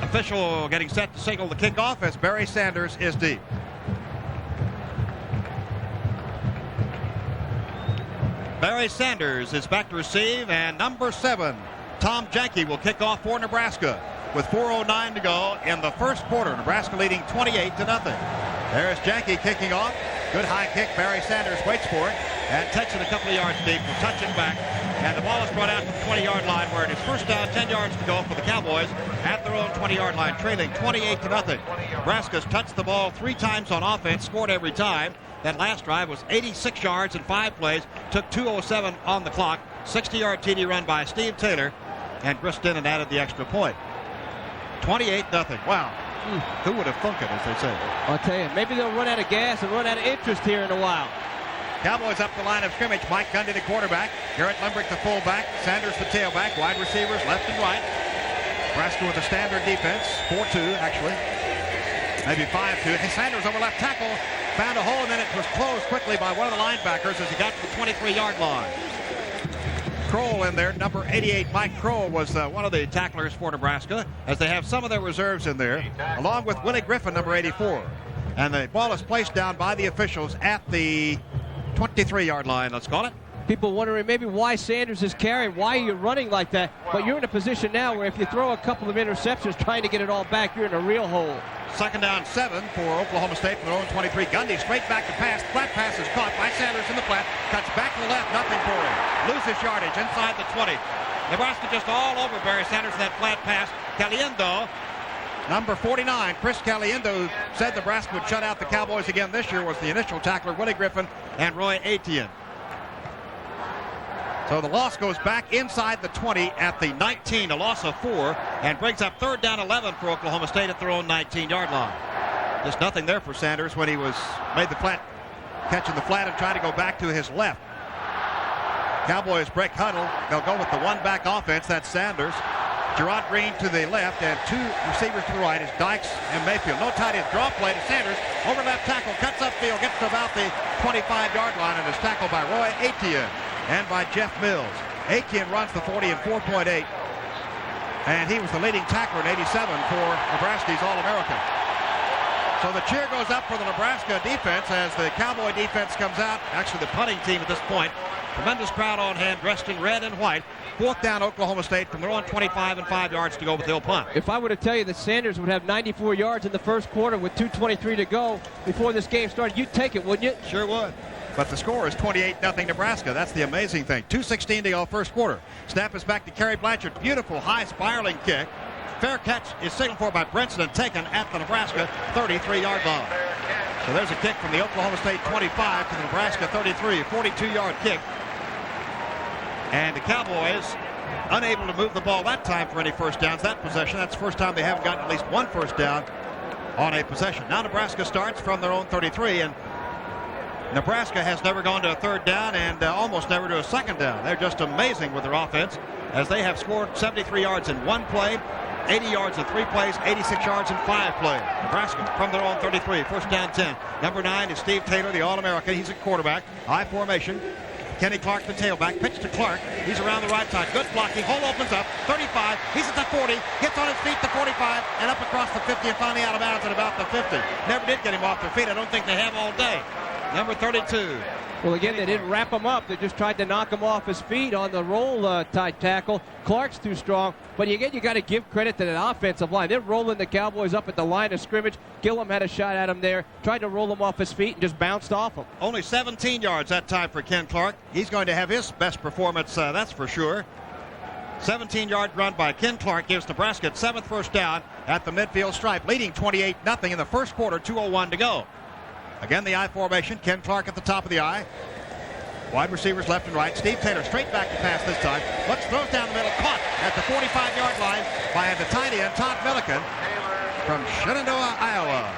official getting set to signal the kickoff as Barry Sanders is deep. Barry Sanders is back to receive, and number 7, Tom Janke, will kick off for Nebraska with 4:09 to go in the first quarter. Nebraska leading 28-0. There's Janke kicking off. Good high kick. Barry Sanders waits for it and takes it a couple of yards deep. Will touch it back. And the ball is brought out to the 20-yard line where it is first down, 10 yards to go for the Cowboys at their own 20-yard line, trailing 28-0. Nebraska's touched the ball 3 times on offense, scored every time. That last drive was 86 yards in 5 plays, took 2:07 on the clock. 60-yard TD run by Steve Taylor, and grist in and added the extra point. 28-0. Wow. Who would have thunk it, as they say. I'll tell you, maybe they'll run out of gas and run out of interest here in a while. Cowboys up the line of scrimmage. Mike Gundy, the quarterback. Garrett Limbrick, the fullback. Sanders, the tailback. Wide receivers left and right. Nebraska with a standard defense. 4-2, actually. Maybe 5-2. Sanders over left tackle. Found a hole, and then it was closed quickly by one of the linebackers as he got to the 23-yard line. Kroll in there, number 88. Mike Kroll was one of the tacklers for Nebraska, as they have some of their reserves in there, along with Willie Griffin, number 84. And the ball is placed down by the officials at the 23-yard line, let's call it. People wondering maybe why Sanders is carrying, why you're running like that. But you're in a position now where if you throw a couple of interceptions trying to get it all back, you're in a real hole. Second down 7 for Oklahoma State from their own 23. Gundy straight back to pass. Flat pass is caught by Sanders in the flat. Cuts back to the left. Nothing for him. Loses yardage inside the 20. Nebraska just all over Barry Sanders in that flat pass. Caliendo, number 49, Chris Caliendo, said Nebraska would shut out the Cowboys again this year, was the initial tackler. Willie Griffin and Roy Etienne. So the loss goes back inside the 20 at the 19, a loss of 4, and brings up third down 11 for Oklahoma State at their own 19-yard line. Just nothing there for Sanders when he made the flat, catching the flat and trying to go back to his left. Cowboys break huddle. They'll go with the one-back offense. That's Sanders. Gerard Green to the left, and 2 receivers to the right is Dykes and Mayfield. No tight end. Draw play to Sanders. Over left tackle. Cuts upfield. Gets to about the 25-yard line and is tackled by Roy Etienne and by Jeff Mills. Etienne runs the 40 in 4.8, and he was the leading tackler in 87 for Nebraska's All-American. So the cheer goes up for the Nebraska defense as the Cowboy defense comes out. Actually, the punting team at this point. Tremendous crowd on hand, dressed in red and white. Fourth down, Oklahoma State from their own 25 and 5 yards to go with the punt. If I were to tell you that Sanders would have 94 yards in the first quarter with 2:23 to go before this game started, you'd take it, wouldn't you? Sure would. But the score is 28-0 Nebraska. That's the amazing thing. 2:16 to go first quarter. Snap is back to Kerry Blanchard. Beautiful high spiraling kick. Fair catch is signaled for by Brinson and taken at the Nebraska 33-yard line. So there's a kick from the Oklahoma State 25 to the Nebraska 33, a 42-yard kick. And the Cowboys unable to move the ball that time for any first downs. That possession, that's the first time they haven't gotten at least one first down on a possession. Now Nebraska starts from their own 33, and Nebraska has never gone to a third down and almost never to a second down. They're just amazing with their offense, as they have scored 73 yards in 1 play, 80 yards in 3 plays, 86 yards in 5 plays. Nebraska from their own 33, first down 10. Number 9 is Steve Taylor, the All-American. He's a quarterback, high formation. Kenny Clark, the tailback, pitch to Clark. He's around the right side. Good blocking. Hole opens up. 35. He's at the 40. Gets on his feet to 45 and up across the 50 and finally out of bounds at about the 50. Never did get him off their feet. I don't think they have all day. Number 32. Well, again, they didn't wrap him up. They just tried to knock him off his feet on the roll tight tackle. Clark's too strong. But again, you got to give credit to that offensive line. They're rolling the Cowboys up at the line of scrimmage. Gillum had a shot at him there. Tried to roll him off his feet and just bounced off him. Only 17 yards that time for Ken Clark. He's going to have his best performance, that's for sure. 17-yard run by Ken Clark gives Nebraska its 7th first down at the midfield stripe, leading 28-0 in the first quarter, 2:01 to go. Again, the I formation. Ken Clark at the top of the I. Wide receivers left and right. Steve Taylor straight back to pass this time. Looks, throws down the middle. Caught at the 45-yard line by the tight end, Todd Milliken from Shenandoah, Iowa.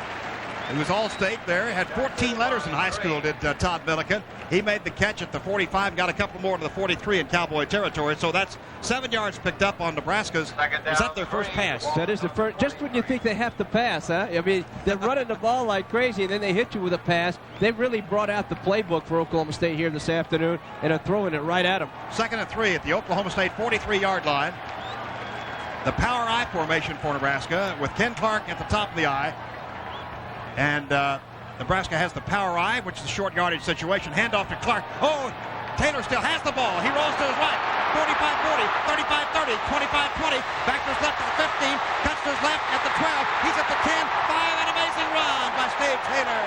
He was All-State there. Had 14 letters in high school, did Todd Milliken. He made the catch at the 45 and got a couple more to the 43 in Cowboy territory. So that's 7 yards picked up on Nebraska's. Is that their first pass? That is the first. Just when you think they have to pass, huh? I mean, they're running the ball like crazy, and then they hit you with a pass. They really brought out the playbook for Oklahoma State here this afternoon, and are throwing it right at them. 2nd and 3 at the Oklahoma State 43-yard line. The power I formation for Nebraska with Ken Clark at the top of the I. And Nebraska has the power I, which is a short yardage situation. Handoff to Clark. Oh, Taylor still has the ball. He rolls to his right. 45-40, 35-30, 25-20. Back to his left at the 15. Cuts to his left at the 12. He's at the 10. 5, an amazing run by Steve Taylor.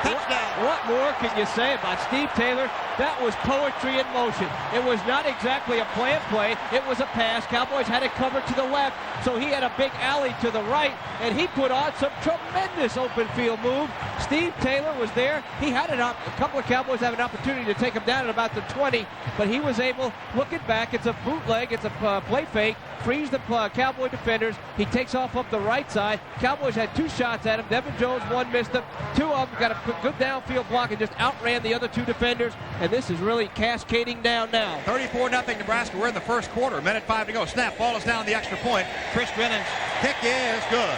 Touchdown. What more can you say about Steve Taylor? That was poetry in motion. It was not exactly a planned play. It was a pass. Cowboys had it covered to the left, so he had a big alley to the right, and he put on some tremendous open field move. Steve Taylor was there. He had a couple of Cowboys have an opportunity to take him down at about the 20, but he was able, looking back, it's a bootleg, it's a play fake, frees the Cowboy defenders. He takes off up the right side. Cowboys had 2 shots at him. Devin Jones, 1 missed him. 2 of them got a good downfield block and just outran the other 2 defenders. And this is really cascading down now. 34-0 Nebraska. We're in the first quarter. Minute 5 to go. Snap. Ball is down the extra point. Chris Brennan's kick is good.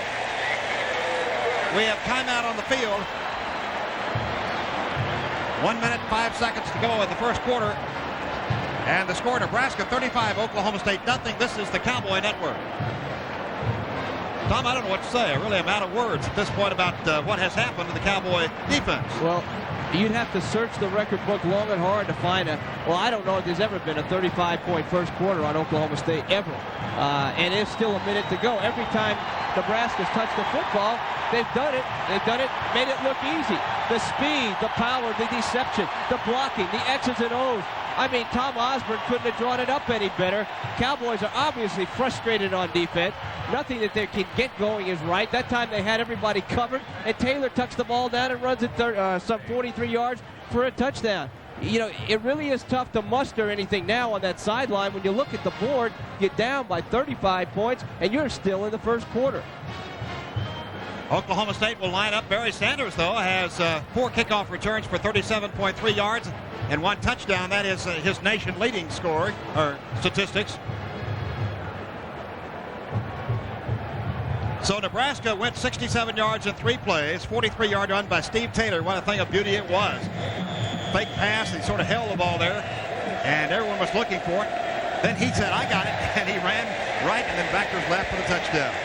We have timeout on the field. 1 minute, 5 seconds to go in the first quarter. And the score, Nebraska 35, Oklahoma State nothing. This is the Cowboy Network. Tom, I don't know what to say. I really am out of words at this point about what has happened to the Cowboy defense. Well, you'd have to search the record book long and hard to find I don't know if there's ever been a 35-point first quarter on Oklahoma State, ever. And it's still a minute to go. Every time Nebraska's touched the football, they've done it. They've done it, made it look easy. The speed, the power, the deception, the blocking, the X's and O's. I mean, Tom Osborne couldn't have drawn it up any better. Cowboys are obviously frustrated on defense. Nothing that they can get going is right. That time they had everybody covered, and Taylor tucks the ball down and runs it some 43 yards for a touchdown. You know, it really is tough to muster anything now on that sideline. When you look at the board, you're down by 35 points, and you're still in the first quarter. Oklahoma State will line up. Barry Sanders, though, has 4 kickoff returns for 37.3 yards and 1 touchdown. That is his nation-leading score, or statistics. So Nebraska went 67 yards in 3 plays, 43-yard run by Steve Taylor. What a thing of beauty it was. Fake pass, he sort of held the ball there, and everyone was looking for it. Then he said, I got it, and he ran right and then back to his left for the touchdown.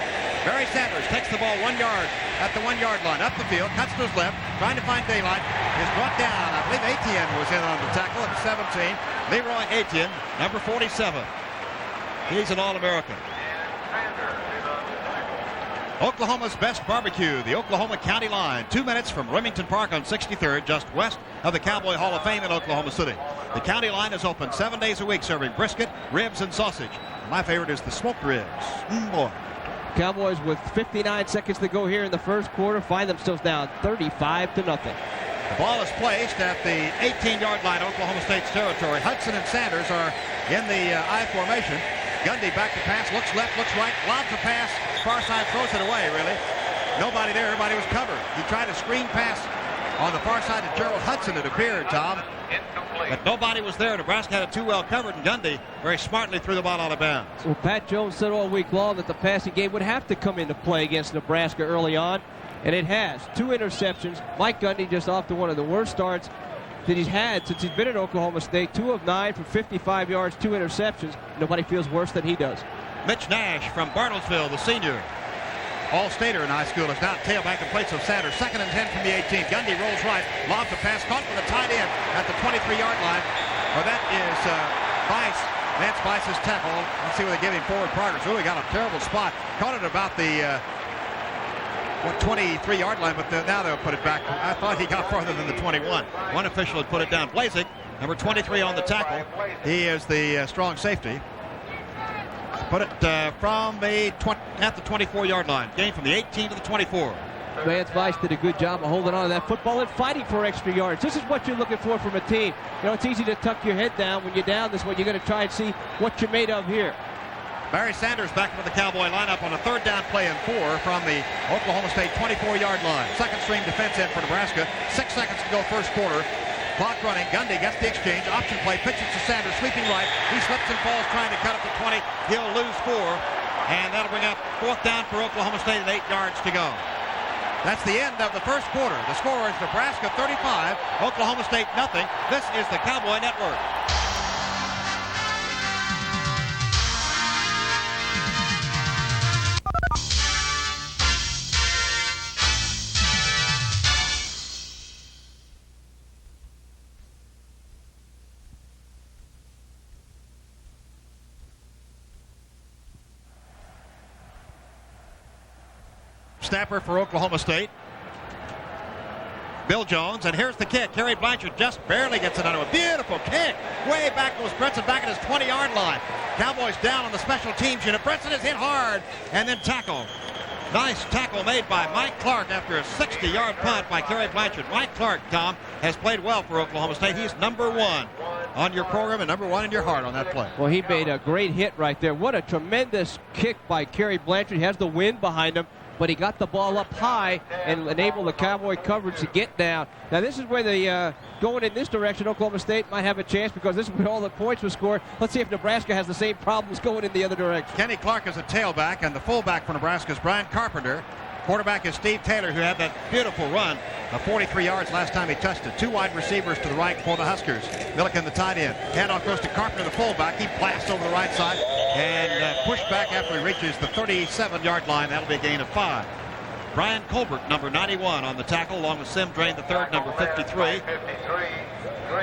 Barry Sanders takes the ball 1 yard at the 1-yard line, up the field, cuts to his left, trying to find daylight, is brought down. I believe Etienne was in on the tackle at 17. Leroy Etienne, number 47. He's an All-American. Oklahoma's best barbecue, the Oklahoma County line, 2 minutes from Remington Park on 63rd, just west of the Cowboy Hall of Fame in Oklahoma City. The county line is open 7 days a week, serving brisket, ribs, and sausage. My favorite is the smoked ribs. Boy. Cowboys with 59 seconds to go here in the first quarter find themselves down 35-0. The ball is placed at the 18-yard line, Oklahoma State's territory. Hudson and Sanders are in the I formation. Gundy back to pass, looks left, looks right, lobs a pass, far side, throws it away, really. Nobody there, everybody was covered. He tried a screen pass on the far side to Gerald Hudson, it appeared, Tom. But nobody was there. Nebraska had it too well covered, and Gundy very smartly threw the ball out of bounds. Well, Pat Jones said all week long that the passing game would have to come into play against Nebraska early on, and it has. 2 interceptions. Mike Gundy just off to one of the worst starts that he's had since he's been at Oklahoma State. 2 of 9 for 55 yards, 2 interceptions. Nobody feels worse than he does. Mitch Nash from Bartlesville, the senior. All-Stater in high school is now tailback in place of Sanders. 2nd and 10 from the 18. Gundy rolls right, lobs a pass, caught with a tight end at the 23-yard line. Or that is Bice. Lance Bice's tackle. Let's see where they give him forward progress. Oh, he got a terrible spot. Caught it about the 23-yard line, but now they'll put it back. I thought he got farther than the 21. One official had put it down. Blazek, number 23 on the tackle. He is the strong safety. Put it from the at the 24-yard line. Game from the 18 to the 24. Lance Bice did a good job of holding on to that football and fighting for extra yards. This is what you're looking for from a team. You know, it's easy to tuck your head down when you're down this way. You're going to try and see what you're made of here. Barry Sanders back into the Cowboy lineup on a 3rd down play and 4 from the Oklahoma State 24-yard line. 2nd string defense end for Nebraska. 6 seconds to go first quarter. Clock running. Gundy gets the exchange. Option play. Pitches to Sanders. Sweeping right. He slips and falls trying to cut up to 20. He'll lose 4. And that'll bring up 4th down for Oklahoma State and 8 yards to go. That's the end of the first quarter. The score is Nebraska 35, Oklahoma State nothing. This is the Cowboy Network. snapper for Oklahoma State. Bill Jones, and here's the kick. Kerry Blanchard just barely gets it under a beautiful kick. Way back goes Brinson back at his 20-yard line. Cowboys down on the special teams unit. Brinson is hit hard and then tackled. Nice tackle made by Mike Clark after a 60-yard punt by Kerry Blanchard. Mike Clark, Tom, has played well for Oklahoma State. He's number 1 on your program and number 1 in your heart on that play. Well, he made a great hit right there. What a tremendous kick by Kerry Blanchard. He has the wind behind him, but he got the ball up high and enabled the Cowboy coverage to get down. Now, this is where the going in this direction, Oklahoma State might have a chance because this is where all the points were scored. Let's see if Nebraska has the same problems going in the other direction. Kenny Clark is a tailback, and the fullback for Nebraska is Brian Carpenter. Quarterback is Steve Taylor, who had that beautiful run of 43 yards last time he touched it. 2 wide receivers to the right for the Huskers. Milliken, the tight end. Handoff goes to Carpenter, the fullback. He blasts over the right side and pushed back after he reaches the 37-yard line. That'll be a gain of 5. Brian Colbert, number 91 on the tackle, along with Sim Drain, the third, number 53.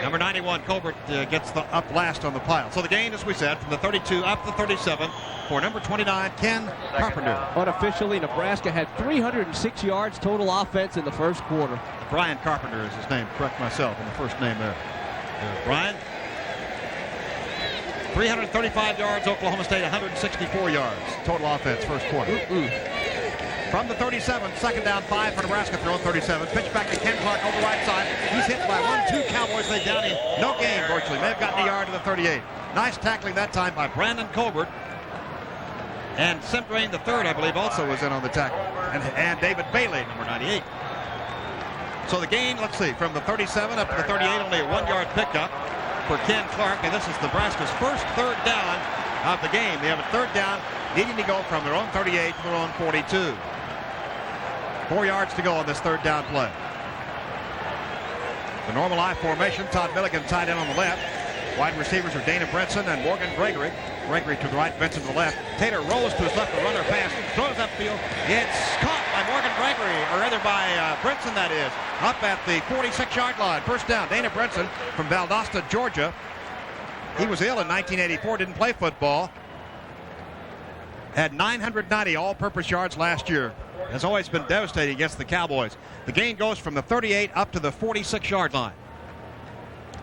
Number 91, Colbert gets the up last on the pile. So the gain, as we said, from the 32 up to 37 for number 29, Ken Carpenter. Unofficially, Nebraska had 306 yards total offense in the first quarter. Brian Carpenter is his name. Correct myself on the first name there. Brian. 335 yards, Oklahoma State 164 yards total offense first quarter. From the 37, second down 5 for Nebraska, throwing 37. Pitch back to Ken Clark over the right side. He's hit by 1-2 Cowboys. They down him. No gain virtually. May have gotten a yard to the 38. Nice tackling that time by Brandon Colbert. And Sim Drain, the third, I believe, also was in on the tackle. And David Bailey, number 98. So the gain, let's see, from the 37 up to the 38, only a 1-yard pickup for Ken Clark. And this is Nebraska's first third down of the game. They have a third down, needing to go from their own 38 to their own 42. 4 yards to go on this third down play. The normal I formation. Todd Milliken tight end on the left. Wide receivers are Dana Brinson and Morgan Gregory. Gregory to the right, Brinson to the left. Taylor rolls to his left, a runner pass, throws upfield. It's caught by Morgan Gregory, or rather by Brinson, that is, up at the 46-yard line. First down. Dana Brinson from Valdosta, Georgia. He was ill in 1984, didn't play football. Had 990 all-purpose yards last year. Has always been devastating against the Cowboys. The gain goes from the 38 up to the 46-yard line.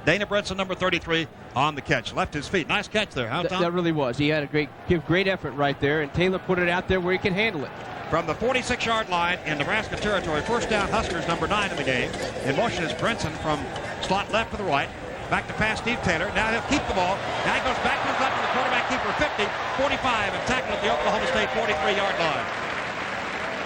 Dana Brinson, number 33, on the catch. Left his feet. Nice catch there, huh, Tom? That really was. He had a great effort right there, and Taylor put it out there where he could handle it. From the 46-yard line in Nebraska territory, first down Huskers, number 9 in the game. In motion is Brinson from slot left to the right. Back to pass Steve Taylor. Now he'll keep the ball. Now he goes back to his left to the quarterback keeper, 50, 45, and tackled at the Oklahoma State 43-yard line.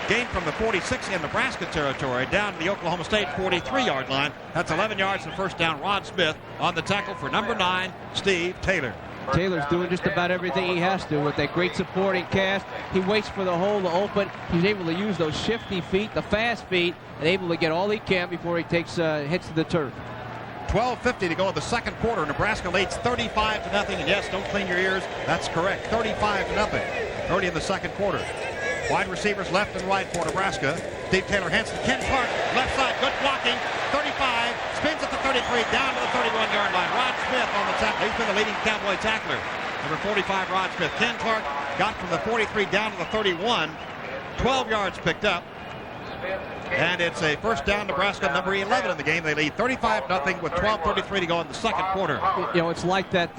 Gain from the 46 in Nebraska territory down to the Oklahoma State 43-yard line. That's 11 yards and first down. Rod Smith on the tackle for number 9, Steve Taylor. Taylor's doing just about everything he has to with that great supporting cast. He waits for the hole to open. He's able to use those shifty feet, the fast feet, and able to get all he can before he takes hits to the turf. 12:50 to go in the second quarter. Nebraska leads 35-0. And yes, don't clean your ears. That's correct. 35-0. Early in the second quarter. Wide receivers left and right for Nebraska. Steve Taylor hands to Ken Clark. Left side, good blocking. 35, spins at the 33, down to the 31-yard line. Rod Smith on the tackle. He's been the leading Cowboy tackler. Number 45, Rod Smith. Ken Clark got from the 43 down to the 31. 12 yards picked up. And it's a first down, Nebraska, number 11 in the game. They lead 35-0 with 12:33 to go in the second quarter. You know, it's like that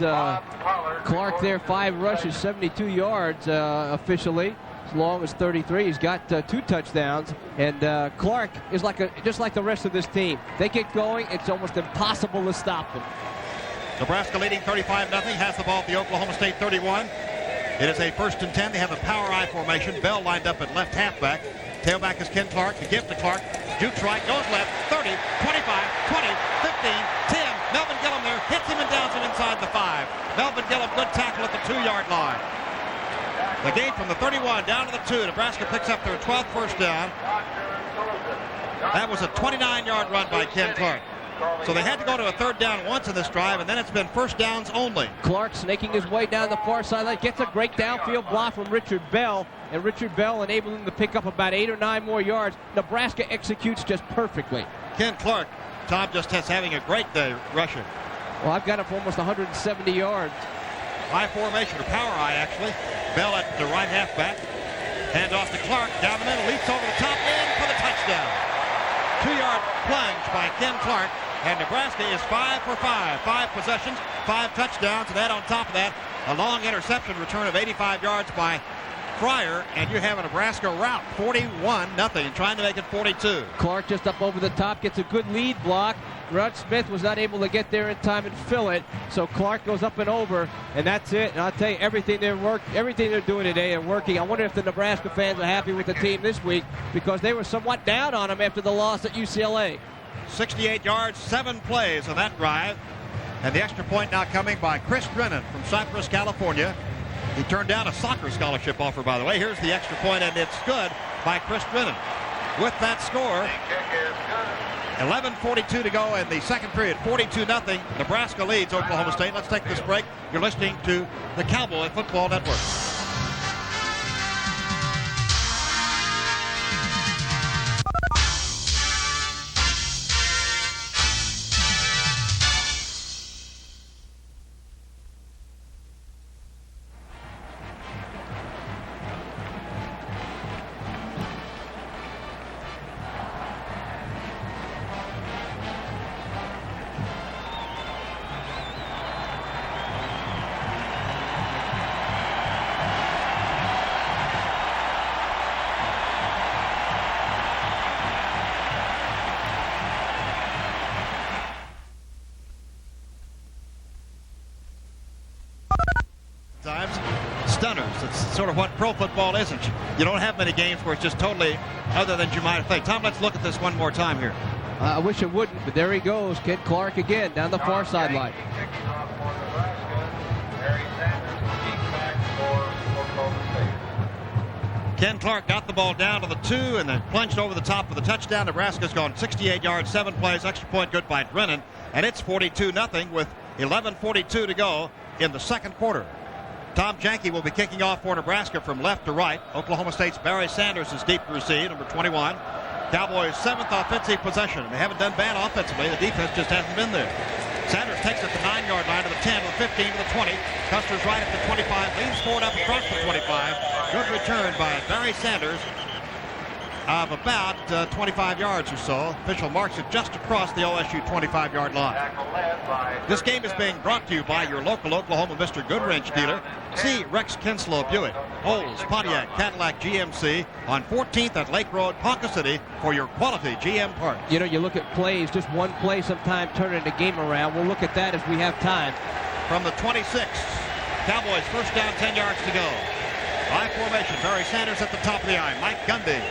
Clark there, 5 rushes, 72 yards officially. As long as 33. He's got 2 touchdowns, and Clark is just like the rest of this team. They get going, it's almost impossible to stop them. Nebraska leading 35-0, has the ball at the Oklahoma State 31. It is a 1st and 10. They have a power I formation. Bell lined up at left halfback. Tailback is Ken Clark. The gift to Clark. Jukes right, goes left. 30, 25, 20, 15, 10. Melvin Gillum there hits him and downs him inside the 5. Melvin Gillum, good tackle at the 2-yard line. The gain from the 31 down to the 2. Nebraska picks up their 12th first down. That was a 29-yard run by Ken Clark. So they had to go to a third down once in this drive, and then it's been first downs only. Clark snaking his way down the far sideline, gets a great downfield block from Richard Bell, and Richard Bell enabled him to pick up about 8 or 9 more yards. Nebraska executes just perfectly. Ken Clark, Tom, just having a great day rushing. Well, I've got him for almost 170 yards. I formation, or power I actually. Bell at the right halfback. Hands off to Clark. Down the middle. Leaps over the top. In for the touchdown. 2-yard plunge by Ken Clark. And Nebraska is 5 for 5. 5 possessions, 5 touchdowns. And that on top of that, a long interception return of 85 yards by Fryer, and you have a Nebraska rout, 41-0, trying to make it 42. Clark just up over the top, gets a good lead block. Rod Smith was not able to get there in time and fill it, so Clark goes up and over, and that's it. And I'll tell you, everything they're doing today are working. I wonder if the Nebraska fans are happy with the team this week, because they were somewhat down on them after the loss at UCLA. 68 yards, 7 plays on that drive, and the extra point now coming by Chris Drennan from Cypress, California. He turned down a soccer scholarship offer, by the way. Here's the extra point, and it's good by Chris Drennan. With that score, 11:42 to go in the second period, 42-0. Nebraska leads Oklahoma State. Let's take this break. You're listening to the Cowboy Football Network. Stunners. It's sort of what pro football isn't. You don't have many games where it's just totally other than you might think. Tom, let's look at this one more time here. I wish it wouldn't, but there he goes. Ken Clark again down the far sideline. Ken Clark got the ball down to the 2 and then plunged over the top for the touchdown. Nebraska's gone 68 yards, 7 plays, extra point good by Drennan, and it's 42-0 with 11:42 to go in the second quarter. Tom Janke will be kicking off for Nebraska from left to right. Oklahoma State's Barry Sanders is deep to receive, number 21. Cowboys' 7th offensive possession. They haven't done bad offensively. The defense just hasn't been there. Sanders takes it to the 9-yard line, to the 10, to the 15, to the 20. Custer's right at the 25, leans forward up across the 25. Good return by Barry Sanders of about 25 yards or so. Official marks it just across the OSU 25-yard line. This game is being brought to you by your local Oklahoma Mr. Goodwrench dealer. See Rex Kinslow Buick, Olds, Pontiac, Cadillac, GMC on 14th at Lake Road, Ponca City for your quality GM parts. You know, you look at plays, just one play sometime turning the game around. We'll look at that as we have time. From the 26, Cowboys first down, 10 yards to go. I formation, Barry Sanders at the top of the eye. Mike Gundy,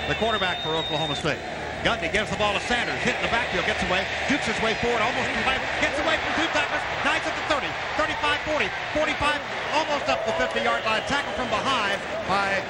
the quarterback for Oklahoma State. Gundy gives the ball to Sanders, hit in the backfield, gets away, jukes his way forward, almost to the gets away from 2 tacklers, nice at the 30, 35, 40, 45, almost up the 50-yard line, tackle from behind by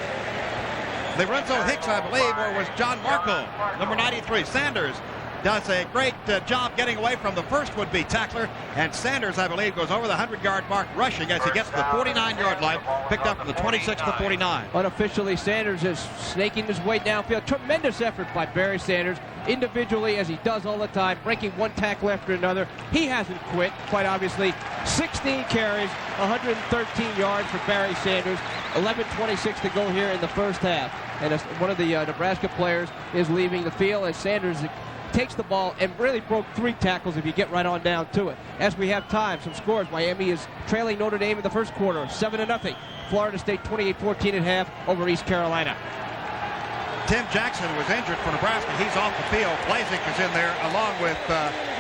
Lorenzo Hicks, I believe, or was John Marco, number 93. Sanders does a great job getting away from the first would-be tackler, and Sanders, I believe, goes over the 100-yard mark rushing as he gets to the 49-yard line, picked up from the 26 to 49. Unofficially, Sanders is snaking his way downfield. Tremendous effort by Barry Sanders, individually, as he does all the time, breaking one tackle after another. He hasn't quit, quite obviously. 16 carries, 113 yards for Barry Sanders, 11:26 to go here in the first half. And one of the Nebraska players is leaving the field as Sanders takes the ball and really broke 3 tackles if you get right on down to it. As we have time, some scores. Miami is trailing Notre Dame in the first quarter, 7-0. Florida State 28-14 at half over East Carolina. Tim Jackson was injured for Nebraska. He's off the field. Blazek is in there along with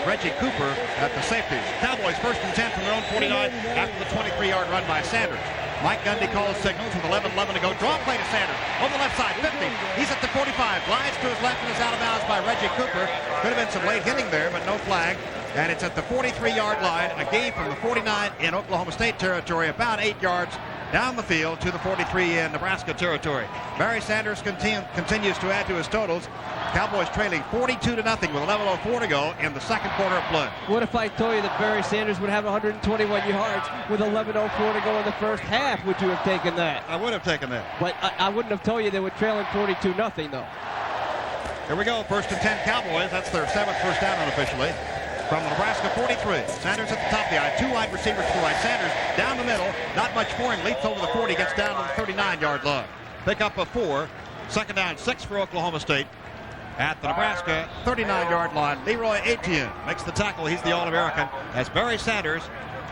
Reggie Cooper at the safeties. Cowboys first and 10 from their own 49 after the 23-yard run by Sanders. Mike Gundy calls signals with 11:11 to go. Draw play to Sanders. On the left side, 50. He's at the 45. Glides to his left and is out of bounds by Reggie Cooper. Could have been some late hitting there, but no flag. And it's at the 43-yard line. A gain from the 49 in Oklahoma State territory, about 8 yards down the field to the 43 in Nebraska territory. Barry Sanders continues to add to his totals. Cowboys trailing 42-0 with 11:04 to go in the second quarter of play. What if I told you that Barry Sanders would have 121 yards with 11:04 to go in the first half? Would you have taken that? I would have taken that. But I wouldn't have told you they were trailing 42-0 though. Here we go, first and 10 Cowboys. That's their 7th first down unofficially. From the Nebraska 43. Sanders at the top of the eye. 2 wide receivers to the right. Sanders down the middle. Not much for him. Leaps over the 40. Gets down to the 39-yard line. pick up a 4. Second down, 6 for Oklahoma State. At the Nebraska 39-yard line, Leroy Etienne makes the tackle. He's the All-American. As Barry Sanders,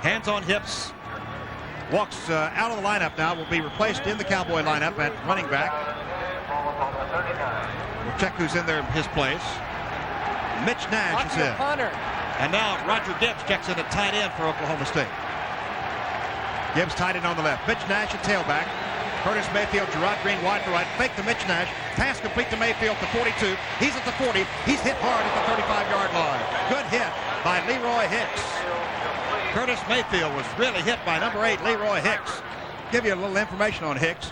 hands on hips, walks out of the lineup now, will be replaced in the Cowboy lineup at running back. We'll check who's in there in his place. Mitch Nash is in. And now Roger Gibbs checks in at tight end for Oklahoma State. Gibbs tight end on the left. Mitch Nash at tailback. Curtis Mayfield, Gerard Green wide to right. Fake to Mitch Nash. Pass complete to Mayfield to 42. He's at the 40. He's hit hard at the 35-yard line. Good hit by Leroy Hicks. Curtis Mayfield was really hit by number 8, Leroy Hicks. Give you a little information on Hicks.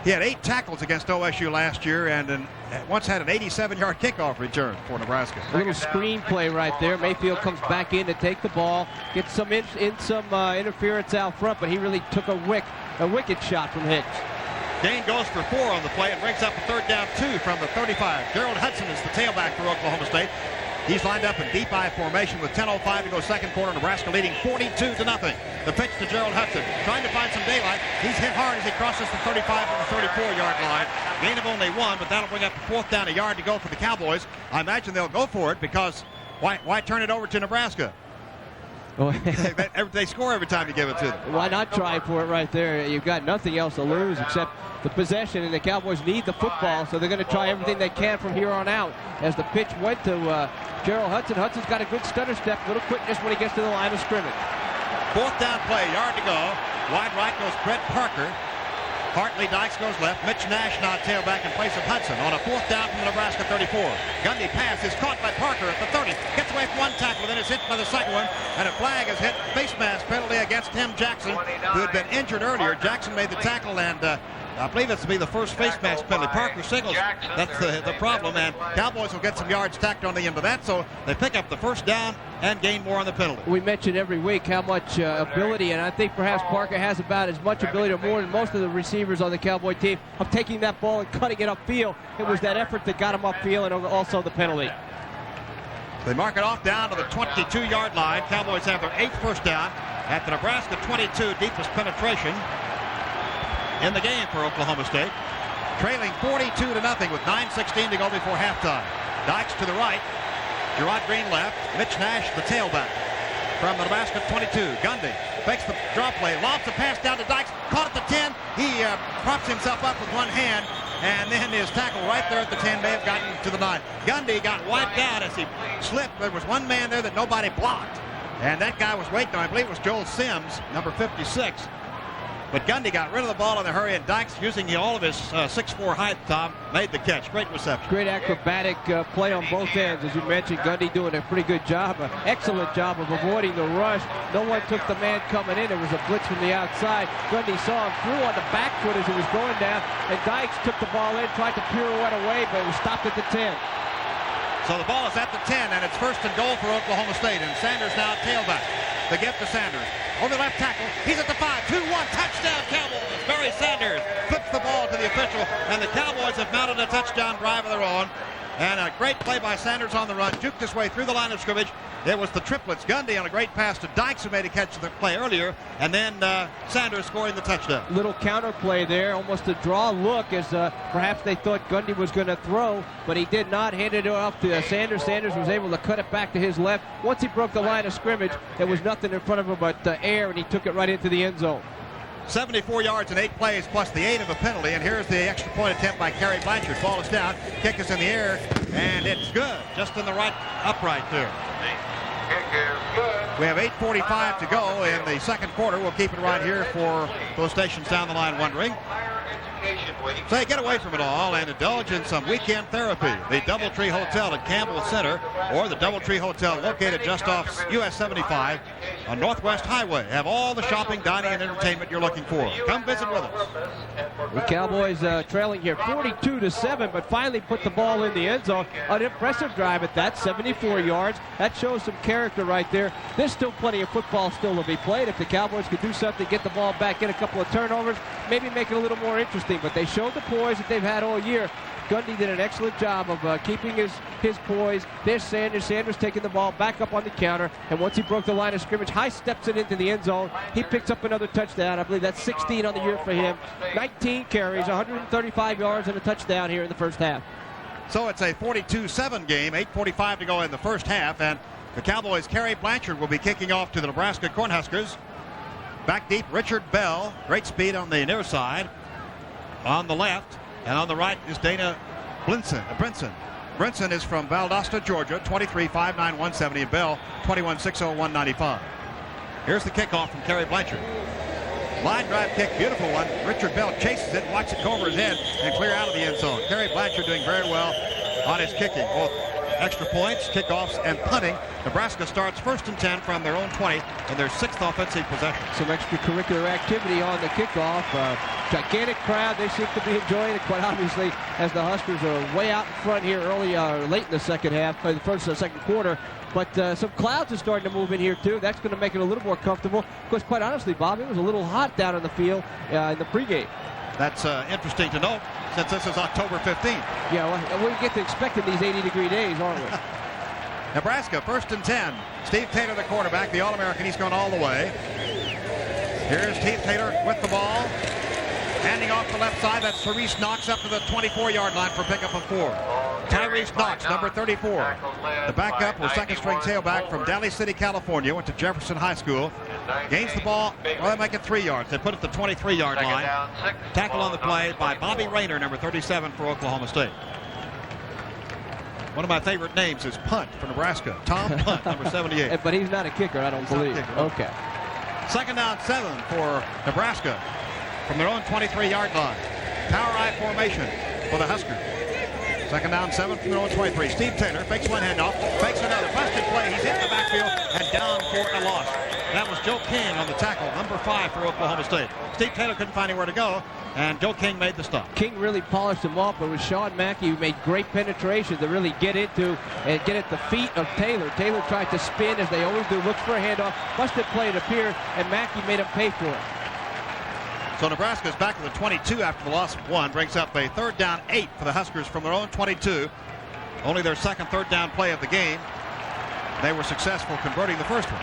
He had 8 tackles against OSU last year and once had an 87-yard kickoff return for Nebraska. A little screenplay right there. Mayfield comes back in to take the ball, gets some interference out front, but he really took a wicked shot from Hicks. Gain goes for 4 on the play and brings up a third down 2 from the 35. Gerald Hudson is the tailback for Oklahoma State. He's lined up in deep I formation with 10:05 to go second quarter. Nebraska leading 42-0. The pitch to Gerald Hudson, trying to find some daylight. He's hit hard as he crosses the 35 to the 34-yard line. Gain of only 1, but that'll bring up the 4th down, a yard to go for the Cowboys. I imagine they'll go for it because why turn it over to Nebraska? They score every time you give it to them. Why not try for it right there? You've got nothing else to lose except the possession, and the Cowboys need the football, so they're going to try everything they can from here on out. As the pitch went to Gerald Hudson. Hudson's got a good stutter step, a little quickness when he gets to the line of scrimmage. 4th down play, yard to go. Wide right goes Brett Parker. Hartley Dykes goes left. Mitch Nash now tailback in place of Hudson on a 4th down from the Nebraska 34. Gundy pass is caught by Parker at the 30. Gets away from one tackle, then is hit by the second one, and a flag is hit. Face mask penalty against Tim Jackson, who had been injured earlier. Jackson made the tackle, and I believe this will be the first face mask penalty. Parker signals that's the problem, and Cowboys will get some yards tacked on the end of that, so they pick up the first down and gain more on the penalty. We mention every week how much ability, and I think perhaps Parker has about as much ability or more than most of the receivers on the Cowboy team of taking that ball and cutting it upfield. It was that effort that got him upfield and also the penalty. They mark it off down to the 22-yard line. Cowboys have their 8th first down at the Nebraska 22, deepest penetration in the game for Oklahoma State. Trailing 42-0 with 9:16 to go before halftime. Dykes to the right. Gerard Green left. Mitch Nash, the tailback from the Nebraska 22. Gundy fakes the draw play. Lobs the pass down to Dykes. Caught at the 10. He props himself up with one hand. And then his tackle right there at the 10 may have gotten to the 9. Gundy got wiped out as he slipped. There was one man there that nobody blocked. And that guy was waiting on, I believe it was Joel Sims, number 56. But Gundy got rid of the ball in a hurry, and Dykes, using all of his 6'4" height, Tom, made the catch. Great reception. Great acrobatic play on both ends. As you mentioned, Gundy doing a pretty good job, an excellent job of avoiding the rush. No one took the man coming in. It was a blitz from the outside. Gundy saw him, threw on the back foot as he was going down, and Dykes took the ball in, tried to pirouette away, but it was stopped at the 10. So the ball is at the 10, and it's 1st and goal for Oklahoma State, and Sanders now tailback. The gift to Sanders. Over the left tackle. He's at the 5. 2-1. Touchdown Cowboys. Barry Sanders flips the ball to the official, and the Cowboys have mounted a touchdown drive of their own. And a great play by Sanders on the run. Juked his way through the line of scrimmage. It was the triplets. Gundy on a great pass to Dykes, who made a catch of the play earlier. And then Sanders scoring the touchdown. Little counter play there. Almost a draw look as perhaps they thought Gundy was going to throw, but he did not. Handed it off to Sanders. Sanders was able to cut it back to his left. Once he broke the line of scrimmage, there was nothing in front of him but air, and he took it right into the end zone. 74 yards in 8 plays plus the 8 of the penalty, and here's the extra point attempt by Kerry Blanchard. Ball is down, kick is in the air, and it's good, just in the right upright there. Kick is good. We have 8:45 to go in the second quarter. We'll keep it right here for those stations down the line wondering. Higher Education Week. Say, get away from it all and indulge in some weekend therapy. The Doubletree Hotel at Campbell Center, or the Doubletree Hotel located just off US 75 on Northwest Highway. Have all the shopping, dining, and entertainment you're looking for. Come visit with us. The Cowboys trailing here 42-7, but finally put the ball in the end zone. An impressive drive at that, 74 yards. That shows some character right there. There's still plenty of football still to be played. If the Cowboys could do something, get the ball back, get a couple of turnovers, maybe make it a little more interesting. But they showed the poise that they've had all year. Gundy did an excellent job of keeping his poise. There's Sanders. Sanders taking the ball back up on the counter, and once he broke the line of scrimmage, high steps it into the end zone. He picks up another touchdown. I believe that's 16 on the year for him. 19 carries, 135 yards, and a touchdown here in the first half. So it's a 42-7 game, 8:45 to go in the first half, and the Cowboys' Kerry Blanchard will be kicking off to the Nebraska Cornhuskers. Back deep, Richard Bell, great speed on the near side. On the left, and on the right is Dana Brinson. Brinson is from Valdosta, Georgia, 23, 5'9", 170, and Bell, 21, 6'0", 195. Here's the kickoff from Kerry Blanchard. Line drive kick, beautiful one. Richard Bell chases it, watches it go over his head, and clear out of the end zone. Kerry Blanchard doing very well on his kicking, both extra points, kickoffs, and punting. Nebraska starts 1st and 10 from their own 20 in their 6th offensive possession. Some extracurricular activity on the kickoff. Gigantic crowd. They seem to be enjoying it, quite obviously, as the Huskers are way out in front here late in the second half, the first and second quarter. But some clouds are starting to move in here, too. That's going to make it a little more comfortable. Of course, quite honestly, Bob, it was a little hot down on the field in the pregame. That's interesting to note, since this is October 15th. Yeah, well, we get to expect in these 80-degree days, aren't we? Nebraska, 1st and 10. Steve Taylor, the quarterback, the All-American. He's gone all the way. Here's Steve Taylor with the ball. Handing off the left side. That's Tyrese Knox up to the 24-yard line for pickup of 4. Tyrese Knox, number 34. The backup was second-string tailback from Daly City, California. Went to Jefferson High School. Gains the ball. Well, they make it 3 yards. They put it at the 23-yard line. Tackle on the play by Bobby Rayner, number 37 for Oklahoma State. One of my favorite names is Punt for Nebraska. Tom Punt, number 78. But he's not a kicker, I don't believe. Okay. 2nd down 7 for Nebraska from their own 23-yard line. Power I formation for the Huskers. 2nd down 7 from their own 23. Steve Taylor fakes one handoff, fakes another. Busted play. He's hit the backfield and down for a loss. That was Joe King on the tackle, number 5 for Oklahoma State. Steve Taylor couldn't find anywhere to go, and Joe King made the stop. King really polished him off, but with Sean Mackey, who made great penetration to really get into and get at the feet of Taylor. Taylor tried to spin, as they always do, looks for a handoff. Busted play, it appeared, and Mackey made him pay for it. So Nebraska's back to the 22 after the loss of 1. Brings up a 3rd down 8 for the Huskers from their own 22. Only their second 3rd down play of the game. They were successful converting the first one.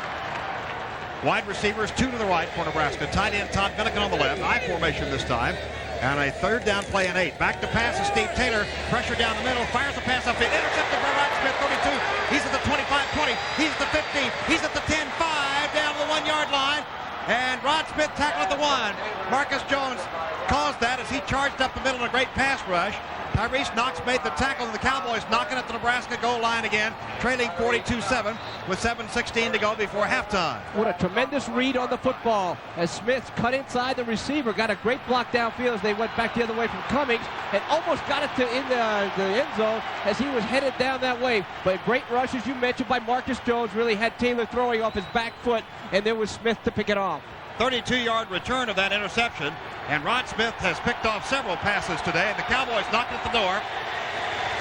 Wide receivers, 2 to the right for Nebraska. Tight end Todd Milliken on the left. I formation this time. And a 3rd down play and 8. Back to pass is Steve Taylor. Pressure down the middle. Fires the pass upfield. Intercepted by Rod Smith, 32. He's at the 25-20. He's at the 15. He's at the 10-5 down to the 1-yard line. And Rod Smith tackled at the 1. Marcus Jones caused that as he charged up the middle in a great pass rush. Tyrese Knox made the tackle, and the Cowboys knocking at the Nebraska goal line again, trailing 42-7 with 7:16 to go before halftime. What a tremendous read on the football as Smith cut inside the receiver, got a great block downfield as they went back the other way from Cummings, and almost got it in the end zone as he was headed down that way. But great rush, as you mentioned, by Marcus Jones, really had Taylor throwing off his back foot, and there was Smith to pick it off. 32-yard return of that interception, and Rod Smith has picked off several passes today, and the Cowboys knocked at the door.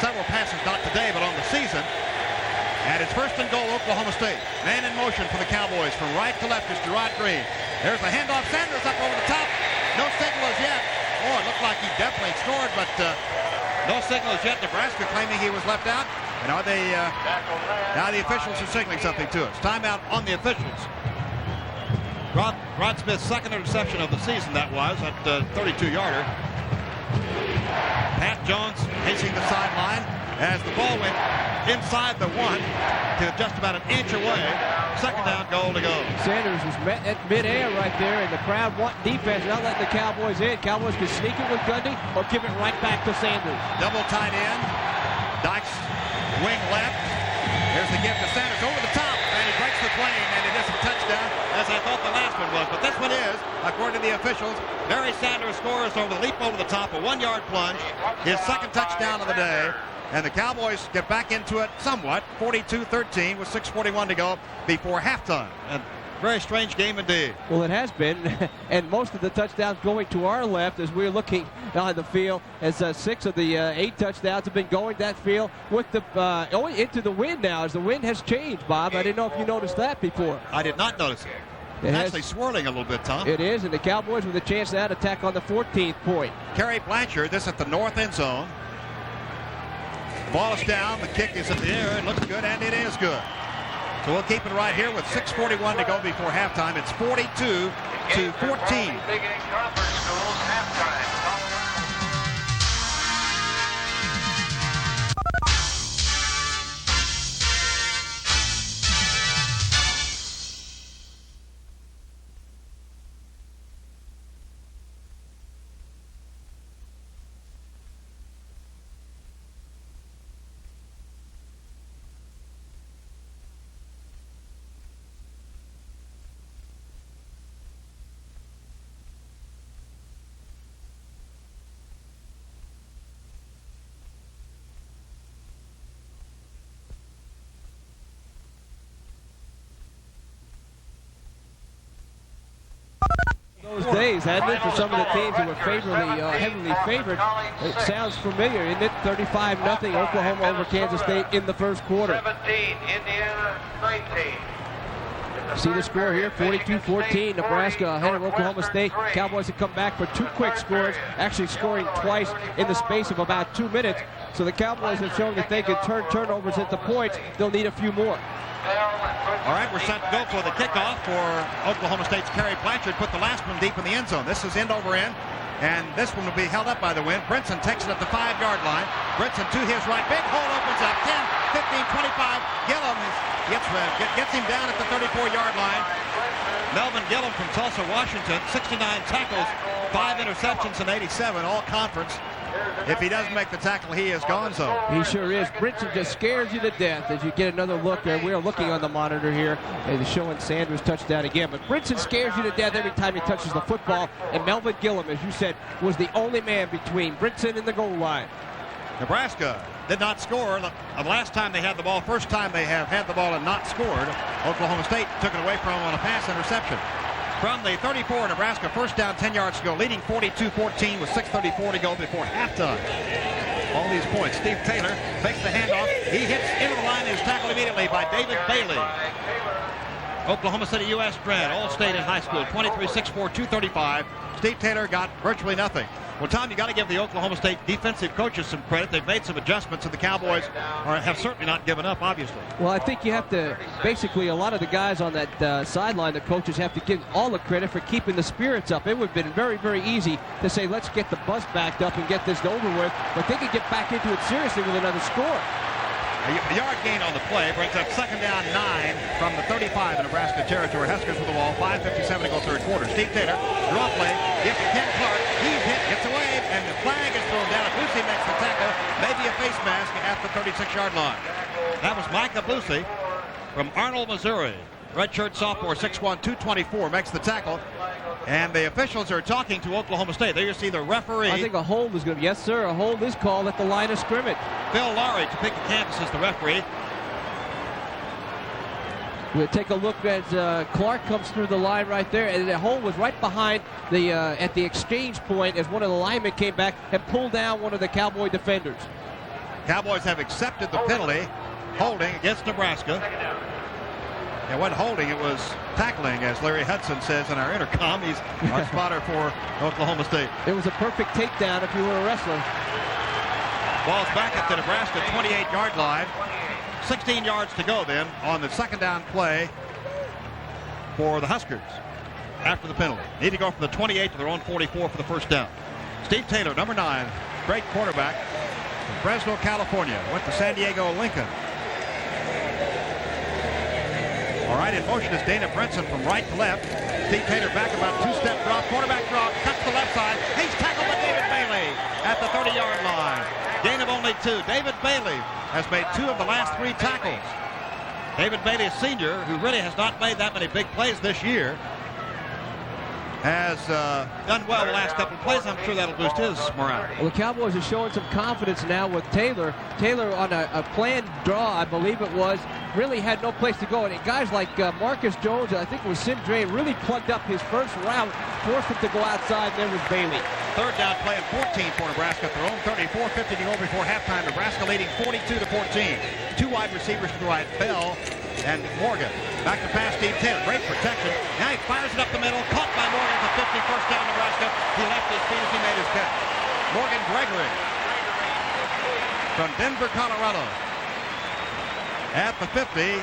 Several passes, not today, but on the season. And it's 1st and goal, Oklahoma State. Man in motion for the Cowboys. From right to left is Gerard Green. There's the handoff. Sanders up over the top. No signal as yet. Oh, it looked like he definitely scored, but no signal as yet. Nebraska claiming he was left out. And are they, now the officials are signaling something to us. Timeout on the officials. Rod Smith's second interception of the season, that was, at 32-yarder. Pat Jones pacing the sideline as the ball went inside the 1 to just about an inch away. 2nd down, goal to go. Sanders was met at midair right there, and the crowd wanting defense, not letting the Cowboys in. Cowboys could sneak it with Gundy or give it right back to Sanders. Double tight end. Dykes wing left. Here's the give to Sanders over the top, and he breaks the plane, and it is a touchdown, as I thought the last one was. But this one is, according to the officials. Barry Sanders scores over the leap over the top, a 1-yard plunge, his second touchdown of the day. And the Cowboys get back into it somewhat, 42-13 with 6:41 to go before halftime. And very strange game indeed. Well, it has been, and most of the touchdowns going to our left as we're looking on the field, as 6 of the 8 touchdowns have been going that field with the into the wind now, as the wind has changed, Bob. I didn't know if you noticed that before. I did not notice it. It's actually swirling a little bit, Tom. It is, and the Cowboys with a chance now to attack on the 14th point. Kerry Blanchard, this at the north end zone. The ball is down. The kick is in the air. It looks good, and it is good. So we'll keep it right here with 6:41 to go before halftime. It's 42-14. Big Eight Conference Schools halftime. Those days, hadn't it, for some of the teams that were heavily favored? It sounds familiar, isn't it? 35-0 Oklahoma over Kansas State in the first quarter. 17, Indiana 19. See the score here, 42-14. Nebraska ahead of Oklahoma State. Cowboys have come back for two quick scores, actually scoring twice in the space of about 2 minutes. So the Cowboys have shown that they can turn turnovers into points. They'll need a few more. All right, we're set to go for the kickoff for Oklahoma State's Kerry Blanchard. Put the last one deep in the end zone. This is end over end, and this one will be held up by the wind. Brinson takes it at the 5-yard line. Brinson to his right. Big hole opens up. 10, 15, 25. Gillum gets him down at the 34-yard line. Melvin Gillum from Tulsa, Washington. 69 tackles, 5 interceptions, and 87 all conference. If he doesn't make the tackle, he is gonzo. He sure is. Brinson just scares you to death as you get another look there. We are looking on the monitor here and showing Sanders' touchdown again. But Brinson scares you to death every time he touches the football. And Melvin Gillum, as you said, was the only man between Brinson and the goal line. Nebraska did not score the last time they had the ball. First time they have had the ball and not scored. Oklahoma State took it away from them on a pass interception. From the 34, Nebraska first down, 10 yards to go, leading 42-14 with 6:34 to go before halftime. All these points. Steve Taylor fakes the handoff. He hits into the line and is tackled immediately by David Bailey. Oklahoma City U.S. grad, all-state in high school, 23-6'4", 235. Steve Taylor got virtually nothing. Well, Tom, you got to give the Oklahoma State defensive coaches some credit. They've made some adjustments, and the Cowboys have certainly not given up, obviously. Well, I think you have to, basically, a lot of the guys on that sideline, the coaches have to give all the credit for keeping the spirits up. It would have been very, very easy to say, let's get the bus backed up and get this over with, but they could get back into it seriously with another score. A yard gain on the play brings up second down 9 from the 35 in Nebraska territory. Huskers with the ball, 5:57 to go third quarter. Steve Taylor, draw play, gives to Ken Clark. He's hit, gets away, and the flag is thrown down. Blucy makes the tackle, maybe a face mask at the 36-yard line. That was Micah Blucy from Arnold, Missouri. Redshirt sophomore, 6'1", 224, makes the tackle. And the officials are talking to Oklahoma State. There you see the referee. I think a hold is going to be, yes, sir, a hold is called at the line of scrimmage. Phil Laurie to pick the canvas as the referee. We'll take a look as Clark comes through the line right there, and the hold was right behind the at the exchange point as one of the linemen came back and pulled down one of the Cowboy defenders. Cowboys have accepted the penalty, holding against Nebraska. It wasn't holding, it was tackling, as Larry Hudson says in our intercom. He's our spotter for Oklahoma State. It was a perfect takedown if you were a wrestler. Ball's back at the Nebraska 28-yard line. 16 yards to go then on the second down play for the Huskers after the penalty. Need to go from the 28 to their own 44 for the first down. Steve Taylor, number 9, great quarterback from Fresno, California. Went to San Diego Lincoln. All right, in motion is Dana Brinson from right to left. Steve Taylor back about 2-step drop, quarterback drop, cuts the left side. He's tackled by David Bailey at the 30-yard line. Gain of only 2. David Bailey has made 2 of the last 3 tackles. David Bailey, a senior, who really has not made that many big plays this year, has done well the last couple of plays. I'm sure that'll boost his morale. Well, the Cowboys are showing some confidence now with Taylor. Taylor on a planned draw, I believe it was, really had no place to go. And guys like Marcus Jones, I think it was Sim Drain, really plugged up his first route, forced him to go outside, and there was Bailey. Third down play and 14 for Nebraska at their own 34, 50 to go before halftime. Nebraska leading 42-14. 2 wide receivers to the right, Bell and Morgan. Back to pass, Steve Taylor. Great protection. Now he fires it up the middle. Caught by Morgan at the 50. First down, Nebraska. He left his feet as he made his catch. Morgan Gregory from Denver, Colorado. At the 50,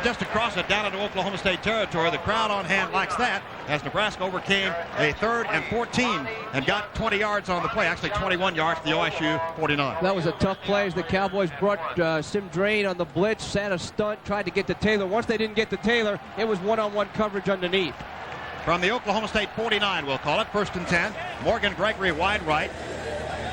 just across it down into Oklahoma State territory. The crowd on hand likes that as Nebraska overcame a 3rd and 14 and got 20 yards on the play, actually 21 yards to the OSU 49. That was a tough play as the Cowboys brought Sim Drain on the blitz, sat a stunt, tried to get to Taylor. Once they didn't get to Taylor, it was one-on-one coverage underneath. From the Oklahoma State 49, we'll call it, 1st and 10. Morgan Gregory wide right.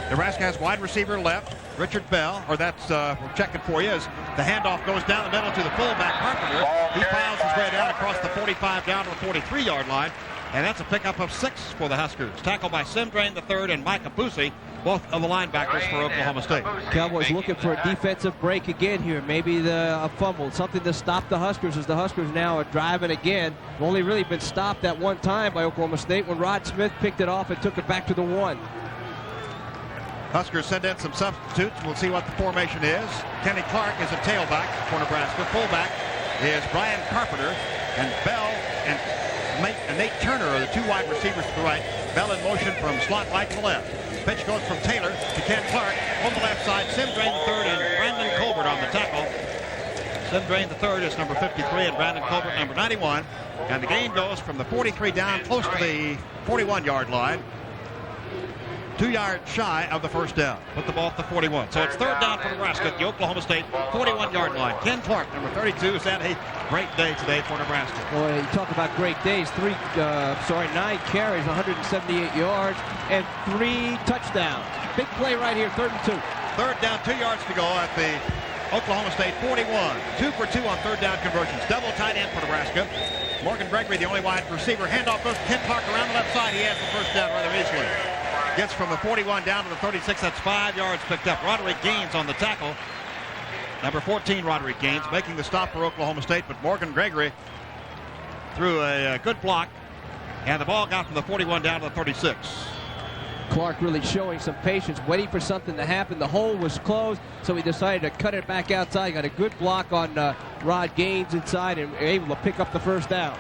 Nebraska has wide receiver left. Richard Bell, or that's, we're checking for you, as the handoff goes down the middle to the fullback Carpenter. He files his way down across the 45 down to the 43-yard line, and that's a pickup of 6 for the Huskers. Tackled by Sim Drain III and Micah Pusey, both of the linebackers for Oklahoma State. Cowboys looking for a defensive break again here. Maybe a fumble, something to stop the Huskers, as the Huskers now are driving again. Only really been stopped that one time by Oklahoma State when Rod Smith picked it off and took it back to the 1. Huskers send in some substitutes. We'll see what the formation is. Kenny Clark is a tailback for Nebraska. Fullback is Brian Carpenter, and Bell and Nate Turner are the 2 wide receivers to the right. Bell in motion from slot right to left. Pitch goes from Taylor to Ken Clark. On the left side, Sim Drain III and Brandon Colbert on the tackle. Sim Drain III is number 53 and Brandon Colbert number 91. And the gain goes from the 43 down close to the 41-yard line. 2 yards shy of the first down. Put the ball at the 41. So it's 3rd down for Nebraska at the Oklahoma State 41-yard line. Ken Clark, number 32, has had a great day today for Nebraska. Boy, you talk about great days. 9 carries, 178 yards, and 3 touchdowns. Big play right here, 3rd and 2. 3rd down, 2 yards to go at the Oklahoma State 41. 2 for 2 on 3rd down conversions. Double tight end for Nebraska. Morgan Gregory, the only wide receiver. Handoff goes to Ken Clark around the left side. He has the first down rather easily. Gets from the 41 down to the 36. That's 5 yards picked up. Roderick Gaines on the tackle. Number 14, Roderick Gaines, making the stop for Oklahoma State, but Morgan Gregory threw a good block, and the ball got from the 41 down to the 36. Clark really showing some patience, waiting for something to happen. The hole was closed, so he decided to cut it back outside. Got a good block on Rod Gaines inside and able to pick up the first down.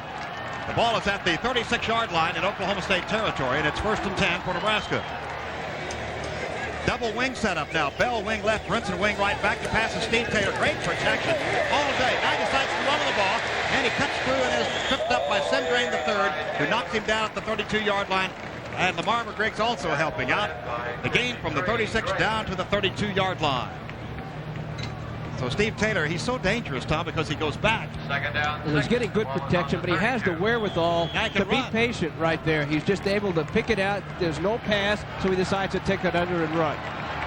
The ball is at the 36-yard line in Oklahoma State territory, and it's 1st and 10 for Nebraska. Double wing setup now. Bell wing left, Brinson wing right, back to pass to Steve Taylor. Great protection all day. Now he decides to run the ball, and he cuts through and is tripped up by Sim Drain III, who knocks him down at the 32-yard line. And Lamar McGriggs also helping out. The gain from the 36 down to the 32-yard line. So Steve Taylor, he's so dangerous, Tom, because he goes back. 2nd down. Well, he's getting good protection, but he has the wherewithal to be patient right there. He's just able to pick it out. There's no pass, so he decides to take it under and run.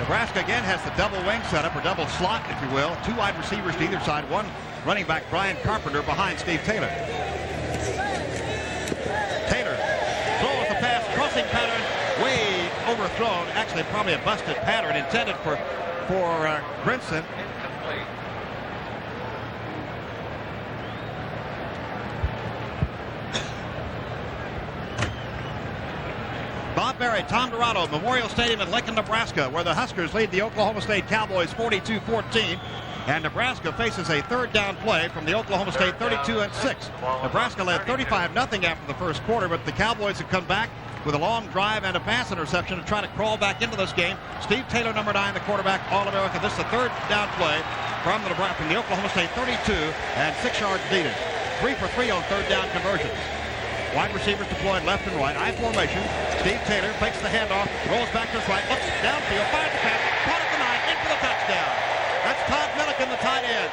Nebraska again has the double wing setup, or double slot, if you will. 2 wide receivers to either side. 1 running back, Brian Carpenter, behind Steve Taylor. Taylor throws the pass, crossing pattern, way overthrown. Actually, probably a busted pattern intended for Brinson. Bob Berry, Tom Dorado, Memorial Stadium in Lincoln, Nebraska, where the Huskers lead the Oklahoma State Cowboys 42-14. And Nebraska faces a 3rd down play from the Oklahoma State 32-6. Nebraska led 35-0 after the first quarter, but the Cowboys have come back with a long drive and a pass interception to try to crawl back into this game. Steve Taylor, number 9, the quarterback, All-America. This is a 3rd down play from the Oklahoma State 32, and 6 yards needed. 3 for 3 on 3rd down conversions. Wide receivers deployed left and right. I formation. Steve Taylor fakes the handoff, rolls back to his right, looks downfield, fires the pass, caught at the 9, in for the touchdown. That's Todd Milliken, the tight end.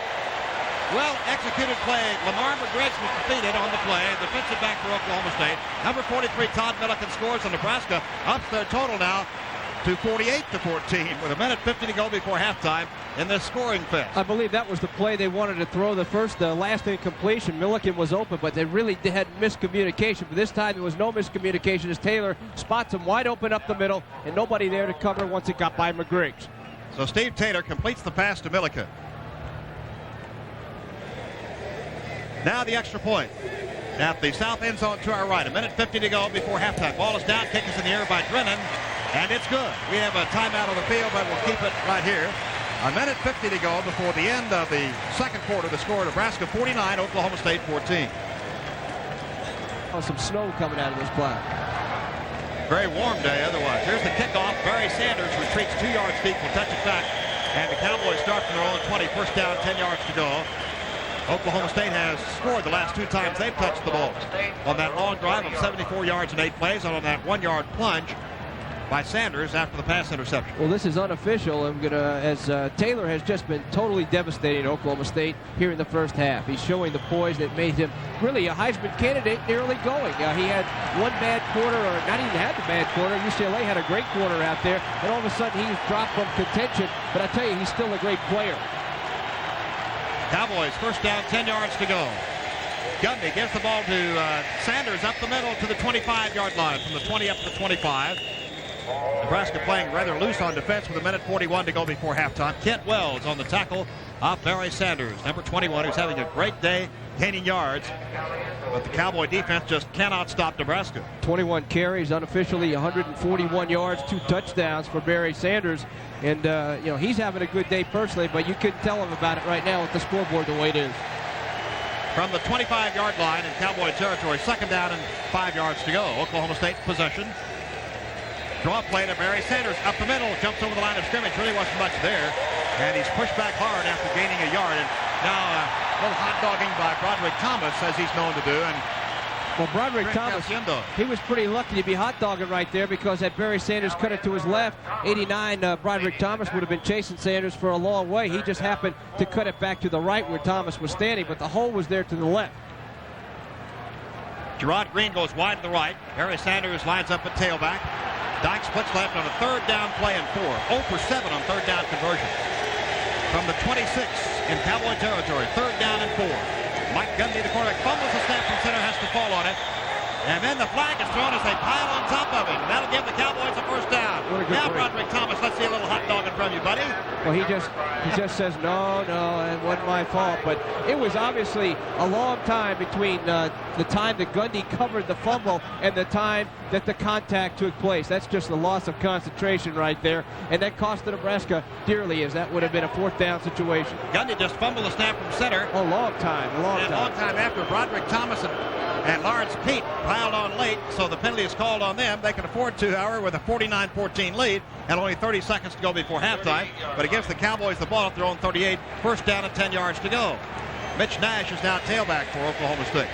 Well executed play. Lamar McGriggs was defeated on the play. Defensive back for Oklahoma State. Number 43, Todd Milliken, scores, and Nebraska ups their total now to 48-14 with 1:50 to go before halftime in this scoring fest. I believe that was the play they wanted to throw. The last incompletion, Milliken was open, but they really had miscommunication. But this time there was no miscommunication as Taylor spots him wide open up the middle and nobody there to cover once it got by McGriggs. So Steve Taylor completes the pass to Milliken. Now the extra point at the south end zone to our right. 1:50 to go before halftime. Ball is down, kick is in the air by Drennan, and it's good. We have a timeout on the field, but we'll keep it right here. 1:50 to go before the end of the second quarter. The score, Nebraska 49, Oklahoma State 14. Oh, some snow coming out of this cloud. Very warm day otherwise. Here's the kickoff. Barry Sanders retreats 2 yards deep, will touch it back And the Cowboys start from their own 20, first down, 10 yards to go. Oklahoma State has scored the last 2 times they've touched the ball. On that long drive of 74 yards and 8 plays, and on that 1-yard plunge by Sanders after the pass interception. Well, this is unofficial. As Taylor has just been totally devastating Oklahoma State here in the first half. He's showing the poise that made him really a Heisman candidate nearly going. He had one bad quarter, or not even had the bad quarter. UCLA had a great quarter out there, and all of a sudden he's dropped from contention. But I tell you, he's still a great player. Cowboys first down, 10 yards to go. Gundy gives the ball to Sanders up the middle to the 25-yard line, from the 20 up to the 25. Nebraska playing rather loose on defense with 1:41 to go before halftime. Kent Wells on the tackle off Barry Sanders, number 21, who's having a great day gaining yards. But the Cowboy defense just cannot stop Nebraska. 21 carries, unofficially 141 yards, 2 touchdowns for Barry Sanders. And, he's having a good day personally, but you couldn't tell him about it right now with the scoreboard the way it is. From the 25-yard line in Cowboy territory, second down and 5 yards to go. Oklahoma State possession. Draw play to Barry Sanders up the middle, jumps over the line of scrimmage, really wasn't much there. And he's pushed back hard after gaining a yard. And now a little hot dogging by Broderick Thomas, as he's known to do. And well, Broderick Thomas, he was pretty lucky to be hot dogging right there, because had Barry Sanders cut it to his left, 89, Broderick Thomas would have been chasing Sanders for a long way. He just happened to cut it back to the right where Thomas was standing, but the hole was there to the left. Gerard Green goes wide to the right. Barry Sanders lines up at tailback. Dyke splits left on a third down play and 4. 0 for 7 on third down conversion. From the 26 in Cowboy territory, third down and 4. Mike Gundy, the quarterback, fumbles the snap from center, has to fall on it. And then the flag is thrown as they pile on top of it. That'll give the Cowboys a first down. Now Broderick Thomas, let's see a little hot dogging from you, buddy. Well, he just says, no, it wasn't my fault. But it was obviously a long time between the time that Gundy covered the fumble and the time that the contact took place. That's just a loss of concentration right there. And that cost the Nebraska dearly, as that would have been a fourth down situation. Gundy just fumbled the snap from center. A long time after Broderick Thomas and Lawrence Pete piled on late, so the penalty is called on them. They can afford to, however, with a 49-14 lead and only 30 seconds to go before halftime. But it gives the Cowboys the ball at their own 38, first down and 10 yards to go. Mitch Nash is now tailback for Oklahoma State.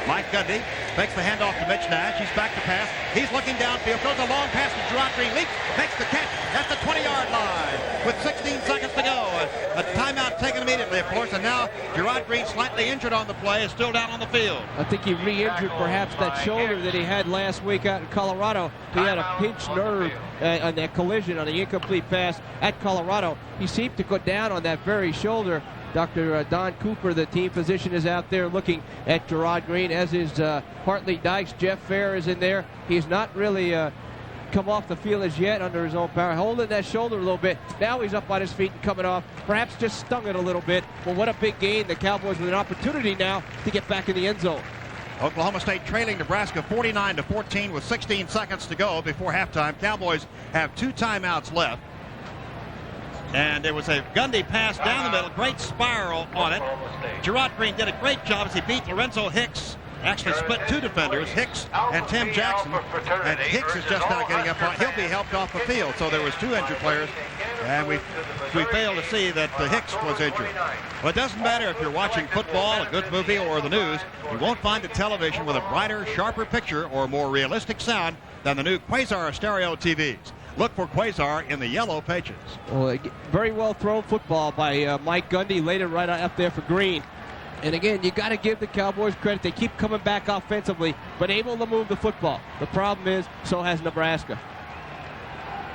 Mike Gundy makes the handoff to Mitch Nash. He's back to pass. He's looking downfield. Throws a long pass to Gerard Green. Leaps, makes the catch at the 20-yard line with 16 seconds to go. A timeout taken immediately, of course, and now Gerard Green, slightly injured on the play, is still down on the field. I think he re-injured perhaps that shoulder that he had last week out in Colorado. He had a pinched nerve on that collision on the incomplete pass at Colorado. He seemed to go down on that very shoulder. Dr. Don Cooper, the team physician, is out there looking at Gerard Green, as is Hartley Dykes. Jeff Fair is in there. He's not really come off the field as yet under his own power, holding that shoulder a little bit. Now he's up on his feet and coming off. Perhaps just stung it a little bit. Well, what a big gain. The Cowboys with an opportunity now to get back in the end zone. Oklahoma State trailing Nebraska 49-14 with 16 seconds to go before halftime. Cowboys have 2 timeouts left. And there was a Gundy pass down the middle, great spiral on it. Gerard Green did a great job as he beat Lorenzo Hicks. Actually split 2 defenders, Hicks and Tim Jackson. And Hicks is just now getting up. He'll be helped off the field. So there was 2 injured players. And we failed to see that Hicks was injured. Well, it doesn't matter if you're watching football, a good movie, or the news. You won't find a television with a brighter, sharper picture or more realistic sound than the new Quasar stereo TVs. Look for Quasar in the yellow pages. Well, very well thrown football by Mike Gundy, laid it right up there for Green. And again, you got to give the Cowboys credit. They keep coming back offensively, but able to move the football. The problem is, so has Nebraska.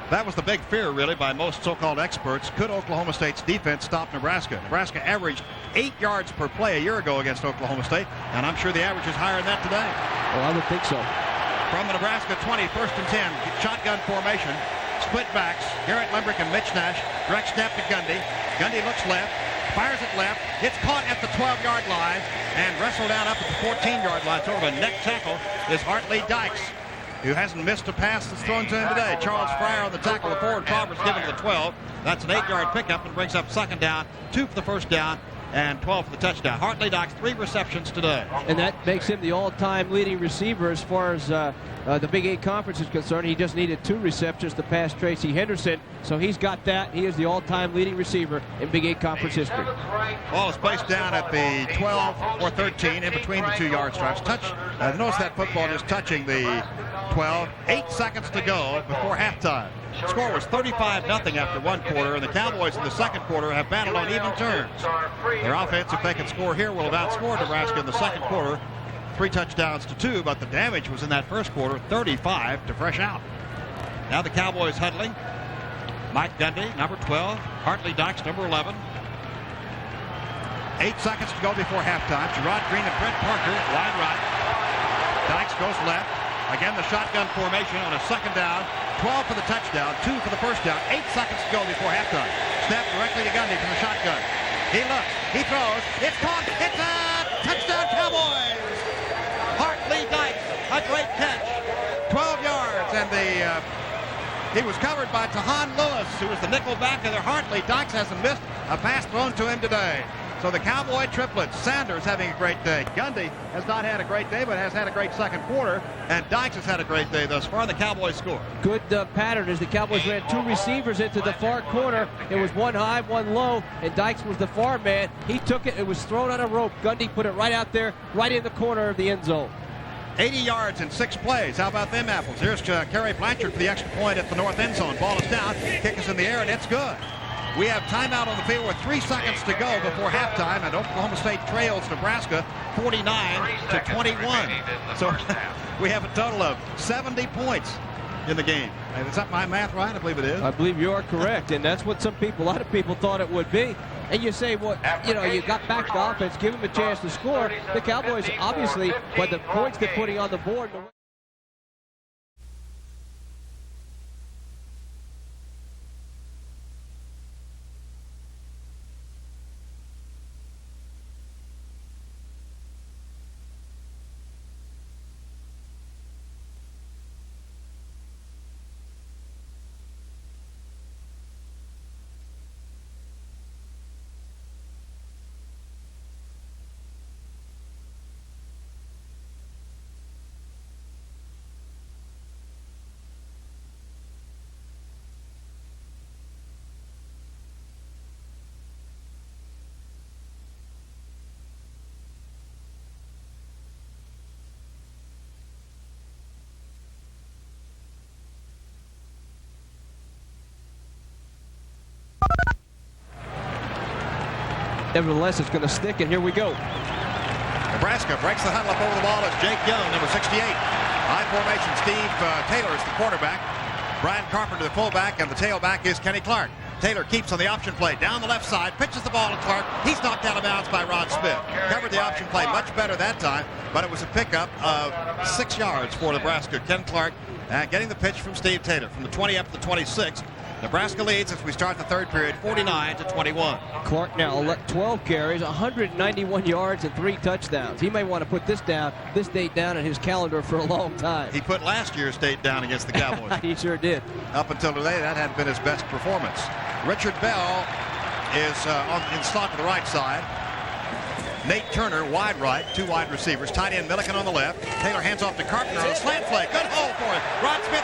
That was the big fear, really, by most so-called experts. Could Oklahoma State's defense stop Nebraska? Nebraska averaged 8 yards per play a year ago against Oklahoma State, and I'm sure the average is higher than that today. Well, I would think so. From the Nebraska 20, first and 10, shotgun formation, split backs, Garrett Lembrick and Mitch Nash, direct snap to Gundy. Gundy looks left, fires it left, gets caught at the 12-yard line, and wrestled down up at the 14-yard line. Sort of a neck tackle is Hartley Dykes, who hasn't missed a pass that's thrown to him today. Charles Fryer on the tackle, the forward Proverbs given to the 12. That's an 8-yard pickup and brings up second down, 2 for the first down, and 12 for the touchdown. Hartley Dykes 3 receptions today. And that makes him the all-time leading receiver as far as the Big 8 Conference is concerned. He just needed 2 receptions to pass Tracy Henderson, so he's got that. He is the all-time leading receiver in Big 8 Conference history. Ball is placed down at the 12 or 13 in between the 2-yard stripes. Notice that football just touching the 12. 8 seconds to go before halftime. The score was 35-0 after one quarter, and the Cowboys in the second quarter have battled on even terms. Their offense, if they can score here, will have outscored Nebraska in the second quarter, 3 touchdowns to 2, but the damage was in that first quarter, 35 to fresh out. Now the Cowboys huddling. Mike Gundy, number 12. Hartley Dykes, number 11. 8 seconds to go before halftime. Gerard Green and Brent Parker wide right. Dykes goes left. Again, the shotgun formation on a second down. 12 for the touchdown, 2 for the first down. 8 seconds to go before halftime. Snap directly to Gundy from the shotgun. He looks. He throws. It's caught. It's a touchdown, Cowboys! Hartley Dykes, a great catch. 12 yards, and he was covered by Tahan Lewis, who was the nickel back of their Hartley. Dykes hasn't missed a pass thrown to him today. So the Cowboy triplets, Sanders having a great day. Gundy has not had a great day, but has had a great second quarter. And Dykes has had a great day thus far. The Cowboys score. Good pattern as the Cowboys ran 2 receivers into the far corner. It was one high, one low, and Dykes was the far man. He took it. It was thrown on a rope. Gundy put it right out there, right in the corner of the end zone. 80 yards in 6 plays. How about them apples? Here's Kerry Blanchard for the extra point at the north end zone. Ball is down. Kick is in the air, and it's good. We have timeout on the field with 3 seconds to go before halftime, and Oklahoma State trails Nebraska 49-21. So we have a total of 70 points in the game. Is that my math right? I believe it is. I believe you are correct, and that's what a lot of people thought it would be. And you say, well, you got back to the offense, give them a chance to score. The Cowboys, obviously, by the points they're putting on the board. Nevertheless, it's going to stick, and here we go. Nebraska breaks the huddle up over the ball as Jake Young, number 68. High formation, Steve Taylor is the quarterback. Brian Carpenter, the fullback, and the tailback is Kenny Clark. Taylor keeps on the option play down the left side, pitches the ball to Clark. He's knocked out of bounds by Ron Smith. Covered the option play much better that time, but it was a pickup of 6 yards for Nebraska. Ken Clark getting the pitch from Steve Taylor from the 20 up to the 26. Nebraska leads as we start the third period, 49-21. Clark now 12 carries, 191 yards, and 3 touchdowns. He may want to put this date down in his calendar for a long time. He put last year's date down against the Cowboys. He sure did. Up until today, that hadn't been his best performance. Richard Bell is in slot to the right side. Nate Turner, wide right, 2 wide receivers. Tight end Milliken on the left. Taylor hands off to Carpenter on a slant play. Good hole for it. Ron Smith,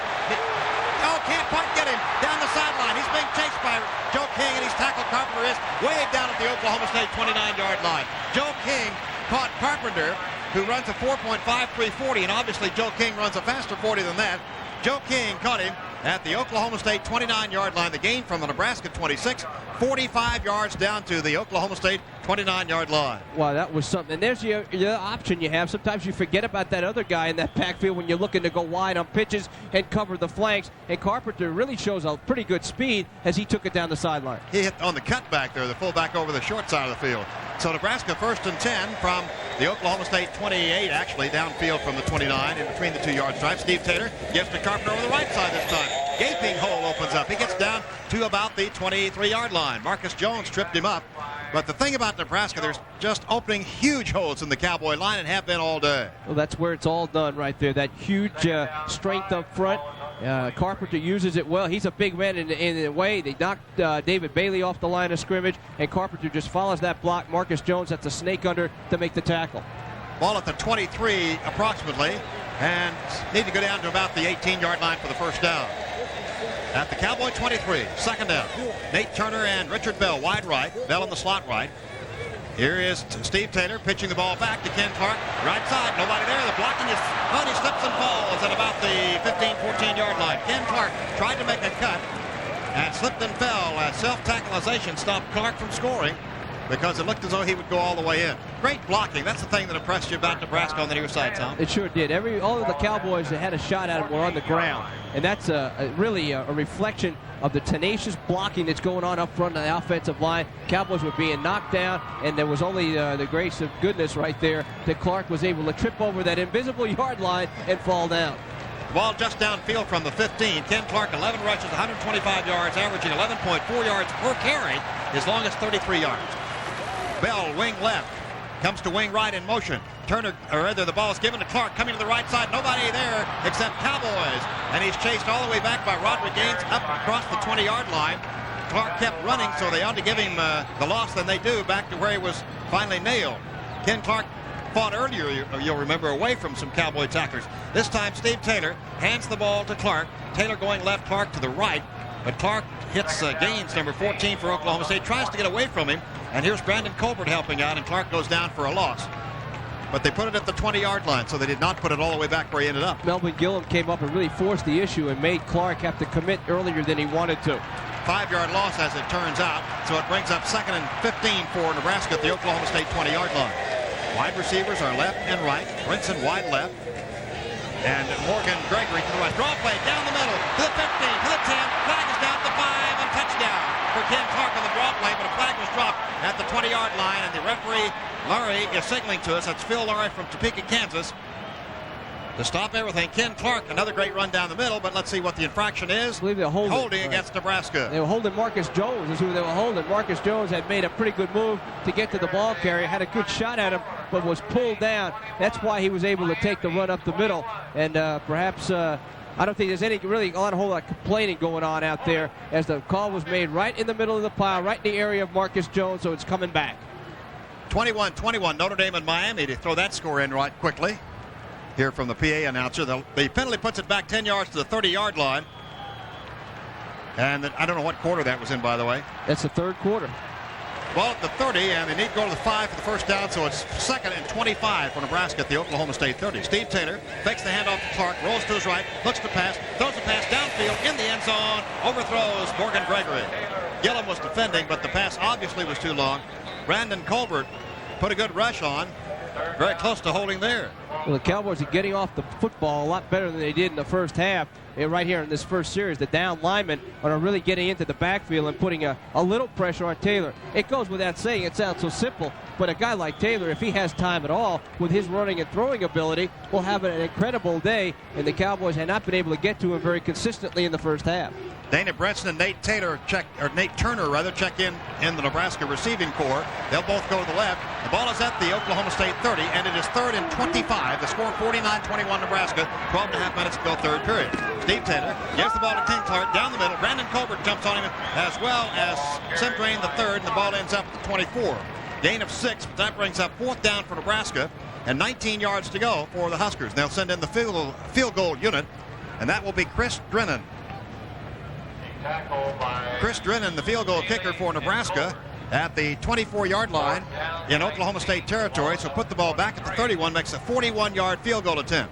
can't quite get him down the sideline. He's being chased by Joe King, and he's tackled. Carpenter is way down at the Oklahoma State 29-yard line. Joe King caught Carpenter, who runs a 4.5340, and obviously Joe King runs a faster 40 than that. Joe King caught him at the Oklahoma State 29-yard line. The gain from the Nebraska 26, 45 yards down to the Oklahoma State 29-yard line. Wow, that was something. And there's your option you have. Sometimes you forget about that other guy in that backfield when you're looking to go wide on pitches and cover the flanks. And Carpenter really shows a pretty good speed as he took it down the sideline. He hit on the cutback there, the fullback over the short side of the field. So Nebraska 1st and 10 from the Oklahoma State 28, actually, downfield from the 29 in between the 2-yard stripes. Steve Taylor gives to Carpenter over the right side this time. Gaping hole opens up. He gets down to about the 23-yard line. Marcus Jones tripped him up. But the thing about Nebraska, there's just opening huge holes in the Cowboy line and have been all day. Well, that's where it's all done right there. That huge strength up front. Carpenter uses it well. He's a big man in the way. They knocked David Bailey off the line of scrimmage, and Carpenter just follows that block. Marcus Jones, that's a snake under to make the tackle. Ball at the 23 approximately, and need to go down to about the 18-yard line for the first down. At the Cowboy 23, second down. Nate Turner and Richard Bell wide right. Bell in the slot right. Here is Steve Taylor pitching the ball back to Ken Clark. Right side, nobody there. The blocking is, he slips and falls at about the 15, 14-yard line. Ken Clark tried to make a cut and slipped and fell. Self-tackleization stopped Clark from scoring because it looked as though he would go all the way in. Great blocking. That's the thing that impressed you about Nebraska on the near side, Tom. It sure did. All of the Cowboys that had a shot at him were on the ground, and that's really a reflection of the tenacious blocking that's going on up front of the offensive line. Cowboys were being knocked down, and there was only the grace of goodness right there that Clark was able to trip over that invisible yard line and fall down. Ball just downfield from the 15. Ken Clark, 11 rushes, 125 yards, averaging 11.4 yards per carry, his longest 33 yards. Bell, wing left, comes to wing right in motion. Turner, or rather the ball is given to Clark, coming to the right side. Nobody there except Cowboys. And he's chased all the way back by Roderick Gaines up across the 20-yard line. Clark kept running, so they ought to give him the loss than they do back to where he was finally nailed. Ken Clark fought earlier, you'll remember, away from some Cowboy tacklers. This time Steve Taylor hands the ball to Clark. Taylor going left, Clark to the right. But Clark hits Gaines, number 14 for Oklahoma State, tries to get away from him. And here's Brandon Colbert helping out, and Clark goes down for a loss. But they put it at the 20-yard line, so they did not put it all the way back where he ended up. Melvin Gillum came up and really forced the issue and made Clark have to commit earlier than he wanted to. 5-yard loss as it turns out, so it brings up 2nd and 15 for Nebraska at the Oklahoma State 20-yard line. Wide receivers are left and right. Brinson wide left. And Morgan Gregory to the right. Draw play down the middle to the 15, to the 10. Flag is down to the 5, and touchdown for Ken Clark on the draw play, but a flag was dropped at the 20-yard line, and the referee, Lurie, is signaling to us. That's Phil Lurie from Topeka, Kansas, to stop everything. Ken Clark, another great run down the middle, but let's see what the infraction is. I believe they're holding against Nebraska. They were holding Marcus Jones is who they were holding. Marcus Jones had made a pretty good move to get to the ball carrier, had a good shot at him, but was pulled down. That's why he was able to take the run up the middle, and perhaps I don't think there's a whole lot of complaining going on out there, as the call was made right in the middle of the pile, right in the area of Marcus Jones, so it's coming back. 21-21, Notre Dame and Miami to throw that score in right quickly. Here from the PA announcer. The penalty puts it back 10 yards to the 30-yard line. And I don't know what quarter that was in, by the way. That's the third quarter. Ball at the 30, and they need to go to the 5 for the first down, so it's 2nd and 25 for Nebraska at the Oklahoma State 30. Steve Taylor fakes the handoff to Clark, rolls to his right, looks to pass, throws the pass downfield in the end zone, overthrows Morgan Gregory. Gillum was defending, but the pass obviously was too long. Brandon Colbert put a good rush on, very close to holding there. Well, the Cowboys are getting off the football a lot better than they did in the first half. And right here in this first series, the down linemen are really getting into the backfield and putting a little pressure on Taylor. It goes without saying, it sounds so simple, but a guy like Taylor, if he has time at all, with his running and throwing ability, will have an incredible day, and the Cowboys have not been able to get to him very consistently in the first half. Dana Brenson and Nate Turner check in the Nebraska receiving corps. They'll both go to the left. The ball is at the Oklahoma State 30, and it is 3rd and 25. The score 49-21 Nebraska, 12 and a half minutes to go, third period. Steve Taylor gives the ball to Ken Clark down the middle. Brandon Colbert jumps on him, as well as Sim Drain the third, and the ball ends up at the 24. Gain of 6, but that brings up 4th down for Nebraska, and 19 yards to go for the Huskers. They'll send in the field goal unit, and that will be Chris Drennan. Chris Drennan, the field goal kicker for Nebraska, at the 24-yard line in Oklahoma State territory. So put the ball back at the 31, makes a 41-yard field goal attempt.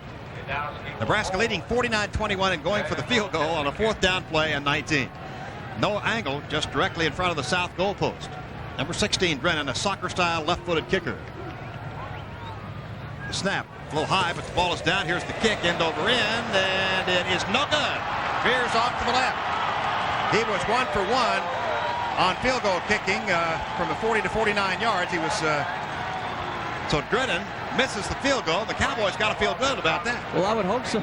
Nebraska leading 49-21 and going for the field goal on a 4th down play and 19. No angle, just directly in front of the south goal post. Number 16, Drennan, a soccer-style left-footed kicker. The snap, a little high, but the ball is down. Here's the kick, end over end, and it is no good. Veers off to the left. He was 1 for 1 on field goal kicking from the 40 to 49 yards. He was so Drennan misses the field goal. The Cowboys got to feel good about that. Well, I would hope so.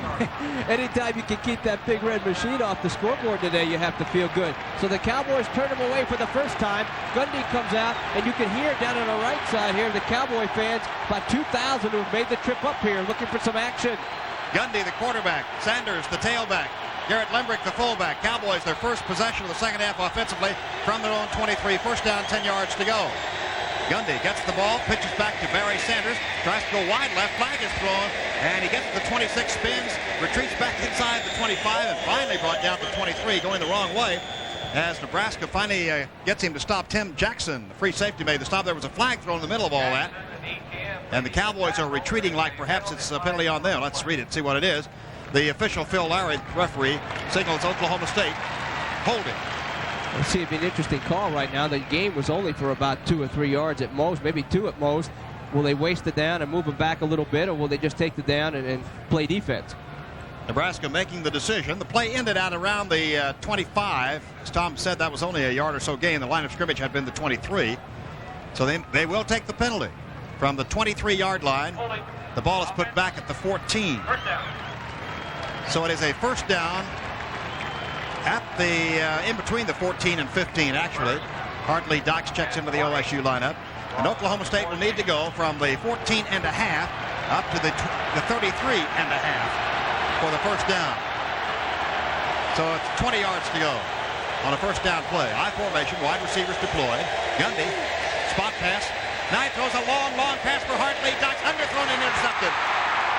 Anytime you can keep that big red machine off the scoreboard today, you have to feel good. So the Cowboys turn him away for the first time. Gundy comes out, and you can hear down on the right side here the Cowboy fans, about 2,000 who have made the trip up here looking for some action. Gundy, the quarterback. Sanders, the tailback. Garrett Limbrick, the fullback. Cowboys, their first possession of the second half offensively from their own 23. First down, 10 yards to go. Gundy gets the ball, pitches back to Barry Sanders, tries to go wide left, flag is thrown, and he gets to the 26, spins, retreats back inside the 25, and finally brought down to 23, going the wrong way. As Nebraska finally gets him to stop. Tim Jackson, the free safety, made the stop. There was a flag thrown in the middle of all that. And the Cowboys are retreating like perhaps it's a penalty on them. Let's read it, see what it is. The official, Phil Larry, referee, signals Oklahoma State holding. Let's see, it'd be an interesting call right now. The game was only for about 2 or 3 yards at most, maybe 2 at most. Will they waste the down and move them back a little bit, or will they just take the down and play defense? Nebraska making the decision. The play ended out around the 25. As Tom said, that was only a yard or so gain. The line of scrimmage had been the 23. So they will take the penalty. From the 23-yard line, the ball is put back at the 14. So it is a first down at the in between the 14 and 15, actually. Hartley Dykes checks into the OSU lineup. And Oklahoma State will need to go from the 14 and a half up to the 33 and a half for the first down. So it's 20 yards to go on a first down play. I formation, wide receivers deployed. Gundy, spot pass. Now he throws a long pass for Hartley. Dykes underthrown and intercepted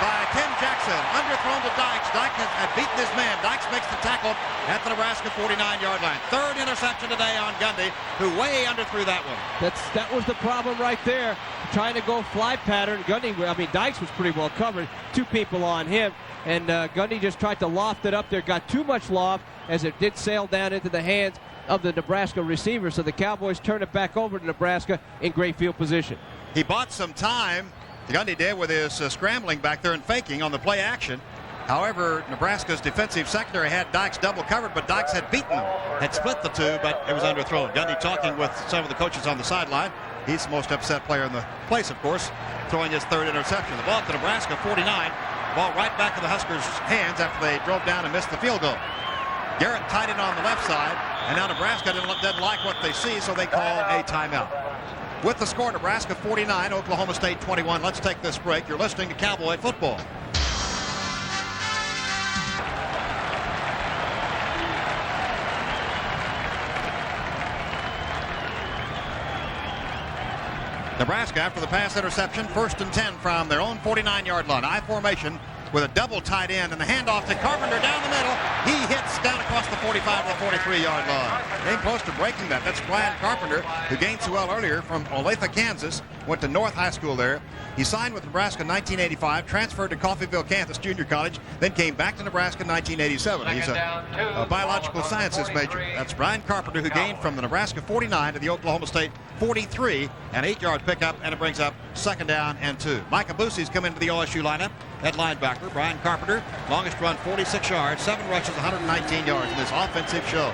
by Tim Jackson. Underthrown to Dykes. Dykes had beaten his man. Dykes makes the tackle at the Nebraska 49-yard line. Third interception today on Gundy, who way underthrew that one. That was the problem right there. Trying to go fly pattern. Dykes was pretty well covered. 2 people on him. And Gundy just tried to loft it up there. Got too much loft as it did sail down into the hands of the Nebraska receiver. So the Cowboys turn it back over to Nebraska in great field position. He bought some time, Gundy did, with his scrambling back there and faking on the play action. However, Nebraska's defensive secondary had Dykes double covered, but Dykes had beaten them, had split the two, but it was underthrown. Gundy talking with some of the coaches on the sideline. He's the most upset player in the place, of course, throwing his third interception. The ball at the Nebraska 49. Ball right back to the Huskers' hands after they drove down and missed the field goal. Garrett tied it on the left side, and now Nebraska doesn't like what they see, so they call a timeout. With the score, Nebraska 49, Oklahoma State 21. Let's take this break. You're listening to Cowboy Football. Nebraska, after the pass interception, 1st and 10 from their own 49-yard line. I formation with a double tight end, and the handoff to Carpenter down the middle. He hits down across the 45 to the 43-yard line. Came close to breaking that. That's Brian Carpenter, who gained so well earlier from Olathe, Kansas. Went to North High School there. He signed with Nebraska in 1985, transferred to Coffeyville, Kansas Junior College, then came back to Nebraska in 1987. He's a biological sciences major. That's Brian Carpenter, who gained from the Nebraska 49 to the Oklahoma State 43, an 8-yard pickup, and it brings up 2nd down and 2. Micah Boosie's come into the OSU lineup at linebacker. Brian Carpenter, longest run 46 yards, 7 rushes, 119 yards in this offensive show.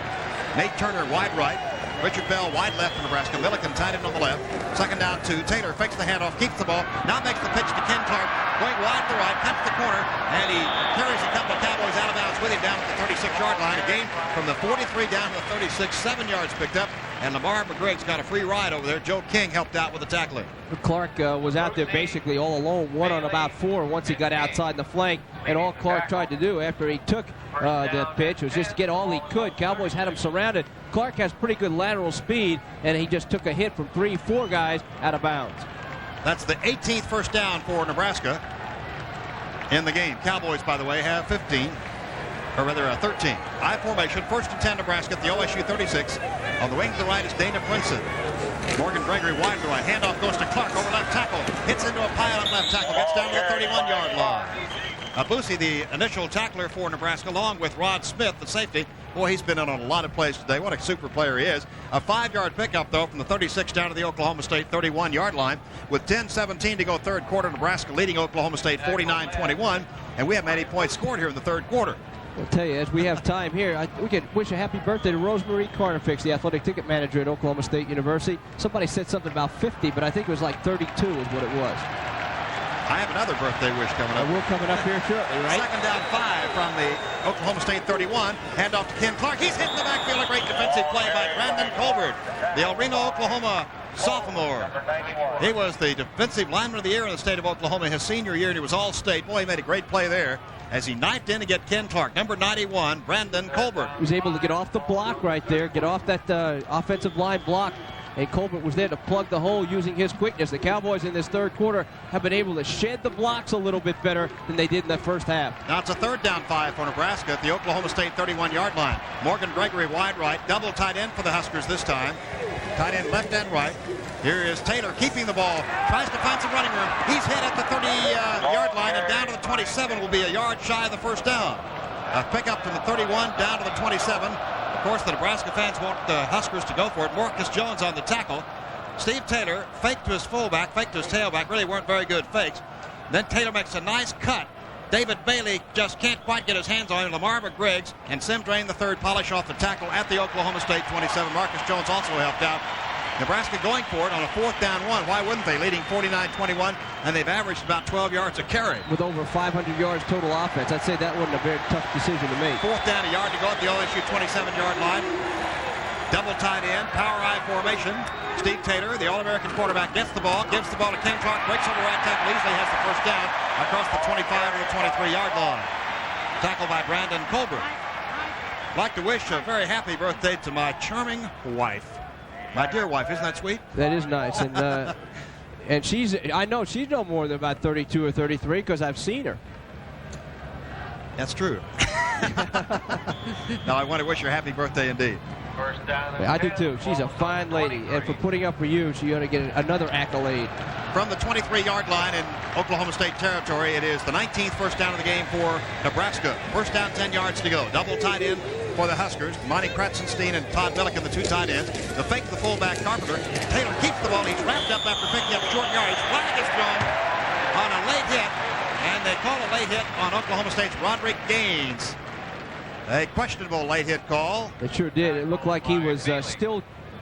Nate Turner, wide right. Richard Bell, wide left for Nebraska. Milliken tied in on the left. 2nd down 2. Taylor fakes the handoff, keeps the ball. Now makes the pitch to Ken Clark. Going wide to the right, cuts the corner, and he carries a couple of Cowboys out of bounds with him down at the 36-yard line. A gain from the 43 down to the 36. 7 yards picked up. And Lamar McGreg's got a free ride over there. Joe King helped out with the tackling. Clark was out there basically all alone, 1 on about 4 once he got outside the flank. And all Clark tried to do after he took the pitch was just get all he could. Cowboys had him surrounded. Clark has pretty good lateral speed, and he just took a hit from 3-4 guys out of bounds. That's the 18th first down for Nebraska in the game. Cowboys, by the way, have 15. Or rather 13. I formation, 1st and 10 Nebraska at the OSU 36. On the wing to the right is Dana Princeton. Morgan Gregory wide to the right. Handoff goes to Clark over left tackle. Hits into a pile on left tackle. Gets down to the 31-yard line. Boosie, the initial tackler for Nebraska, along with Rod Smith, the safety. Boy, he's been in on a lot of plays today. What a super player he is. A 5-yard pickup, though, from the 36 down to the Oklahoma State 31-yard line. With 10:17 to go third quarter, Nebraska leading Oklahoma State 49-21. And we haven't had any points scored here in the third quarter. I'll tell you, as we have time here, we can wish a happy birthday to Rosemarie Carnifix, the athletic ticket manager at Oklahoma State University. Somebody said something about 50, but I think it was like 32 is what it was. I have another birthday wish coming up. We're coming up here shortly, right? 2nd down 5 from the Oklahoma State 31. Handoff to Ken Clark. He's hit in the backfield. A great defensive play by Brandon Colbert, the El Reno, Oklahoma sophomore. He was the defensive lineman of the year in the state of Oklahoma his senior year, and he was all-state. Boy, he made a great play there. as he knifed in to get Ken Clark. Number 91, Brandon Colbert. He was able to get off the block right there, get off that offensive line block, and Colbert was there to plug the hole using his quickness. The Cowboys in this third quarter have been able to shed the blocks a little bit better than they did in the first half. Now it's a 3rd down 5 for Nebraska at the Oklahoma State 31-yard line. Morgan Gregory wide right, double tight end for the Huskers this time. Tight end left and right. Here is Taylor keeping the ball, tries to find some running room. He's hit at the 30-yard line, and down to the 27 will be a yard shy of the first down. A pickup from the 31 down to the 27. Of course, the Nebraska fans want the Huskers to go for it. Marcus Jones on the tackle. Steve Taylor faked to his fullback, faked to his tailback. Really weren't very good fakes. Then Taylor makes a nice cut. David Bailey just can't quite get his hands on him. Lamar McGriggs and Sim Drain the third polish off the tackle at the Oklahoma State 27. Marcus Jones also helped out. Nebraska going for it on a 4th down 1. Why wouldn't they? Leading 49-21, and they've averaged about 12 yards a carry. With over 500 yards total offense, I'd say that wasn't a very tough decision to make. 4th down, a yard to go at the OSU 27-yard line. Double tight end, power I formation. Steve Taylor, the All-American quarterback, gets the ball, gives the ball to Ken Clark, breaks over right tackle, easily has the first down across the 25 to the 23-yard line. Tackled by Brandon Colbert. I'd like to wish a very happy birthday to my charming wife. My dear wife, isn't that sweet? That is nice, and I know she's no more than about 32 or 33 because I've seen her. That's true. Now I want to wish her a happy birthday indeed. First down. I do too. She's a fine lady, and for putting up with you, she ought to get another accolade. From the 23-yard line in Oklahoma State territory, it is the 19th first down of the game for Nebraska. First down, 10 yards to go. Double tight end for the Huskers. Monty Kratzenstein and Todd Milliken, the 2 tight ends. The fake to the fullback, Carpenter. Taylor keeps the ball. He's wrapped up after picking up short yardage. Flag is thrown on a late hit, and they call a late hit on Oklahoma State's Roderick Gaines. A questionable late hit call. It sure did. It looked like he was still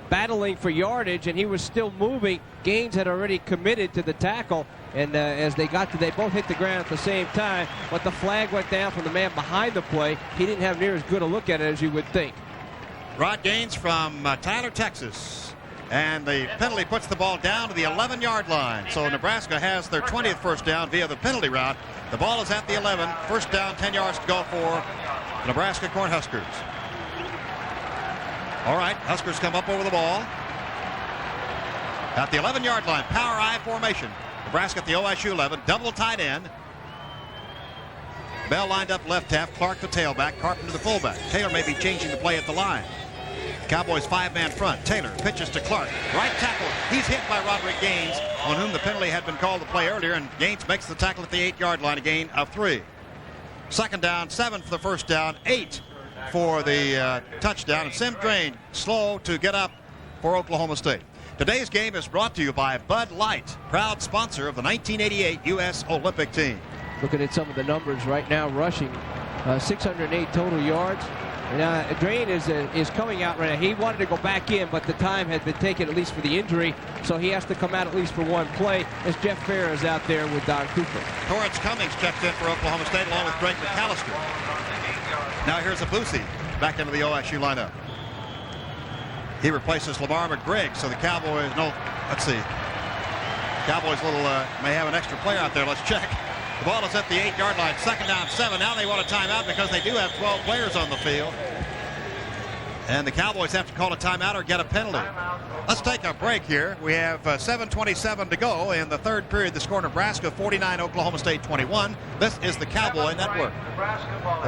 battling for yardage, and he was still moving. Gaines had already committed to the tackle, and as they both hit the ground at the same time, but the flag went down from the man behind the play. He didn't have near as good a look at it as you would think. Rod Gaines from Tyler, Texas. And the penalty puts the ball down to the 11-yard line. So Nebraska has their 20th first down via the penalty route. The ball is at the 11. First down, 10 yards to go for Nebraska Cornhuskers. All right, Huskers come up over the ball. At the 11-yard line, power I formation. Nebraska at the OSU 11, double tight end. Bell lined up left half, Clark the tailback, Carpenter the fullback. Taylor may be changing the play at the line. Cowboys 5-man front. Taylor pitches to Clark. Right tackle. He's hit by Roderick Gaines, on whom the penalty had been called to play earlier, and Gaines makes the tackle at the 8-yard line, a gain of 3. Second down, 7 for the first down, 8 for the touchdown. And Sim Drain slow to get up for Oklahoma State. Today's game is brought to you by Bud Light, proud sponsor of the 1988 U.S. Olympic team. Looking at some of the numbers right now, rushing 608 total yards. And Drain is coming out right now. He wanted to go back in, but the time had been taken, at least for the injury, so he has to come out at least for one play, as Jeff Fair is out there with Don Cooper. Torrance Cummings checked in for Oklahoma State along with Greg McAllister. Now here's Abusi back into the OSU lineup. He replaces Lamar McGriggs, so the Cowboys, let's see. Cowboys may have an extra player out there. Let's check. The ball is at the 8-yard line. Second down, 7. Now they want a timeout because they do have 12 players on the field. And the Cowboys have to call a timeout or get a penalty. Let's take a break here. We have 7:27 to go in the third period. The score, Nebraska 49, Oklahoma State 21. This is the Cowboy Network.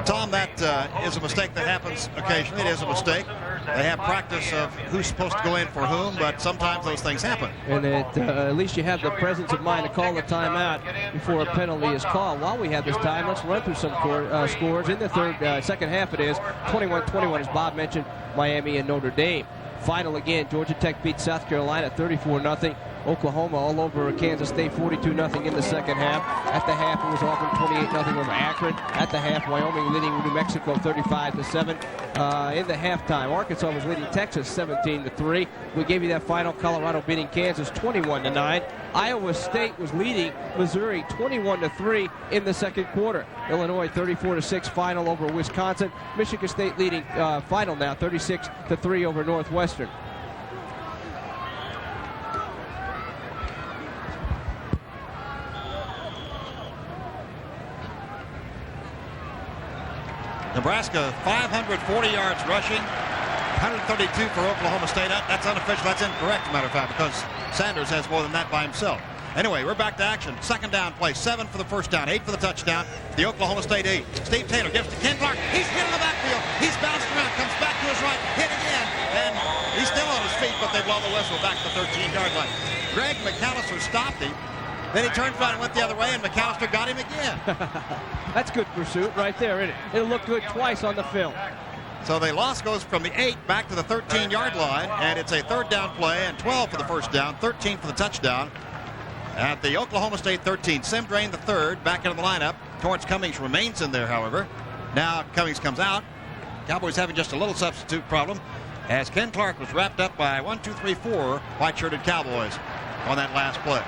Tom, that is a mistake that happens occasionally. It is a mistake. They have practice of who's supposed to go in for whom, but sometimes those things happen. And at least you have the presence of mind to call the timeout before a penalty is called. While we have this time, let's run through some scores. In the second half, it is 21-21, as Bob mentioned, Miami and Notre Dame. Final again, Georgia Tech beats South Carolina 34-0. Oklahoma all over Kansas State 42-0 in the second half. At the half, it was Auburn 28-0 over Akron. At the half, Wyoming leading New Mexico 35-7. In the halftime, Arkansas was leading Texas 17-3. We gave you that final. Colorado beating Kansas 21-9. Iowa State was leading Missouri 21-3 in the second quarter. Illinois 34-6 final over Wisconsin. Michigan State leading final now 36-3 over Northwestern. Nebraska 540 yards rushing, 132 for Oklahoma State. That's unofficial. That's incorrect, as a matter of fact, because Sanders has more than that by himself. Anyway, we're back to action. Second down play. 7 for the first down, 8 for the touchdown. The Oklahoma State 8. Steve Taylor gives to Ken Clark. He's hit in the backfield. He's bounced around, comes back to his right, hit again, and he's still on his feet, but they blow the whistle back to the 13-yard line. Greg McAllister stopped him. Then he turned around and went the other way, and McAllister got him again. That's good pursuit right there, isn't it? It'll look good twice on the film. So the loss goes from the 8 back to the 13-yard line, and it's a third down play, and 12 for the first down, 13 for the touchdown. At the Oklahoma State 13, Sim Drain the third back into the lineup. Torrance Cummings remains in there, however. Now Cummings comes out. Cowboys having just a little substitute problem as Ken Clark was wrapped up by 4 white-shirted Cowboys on that last play.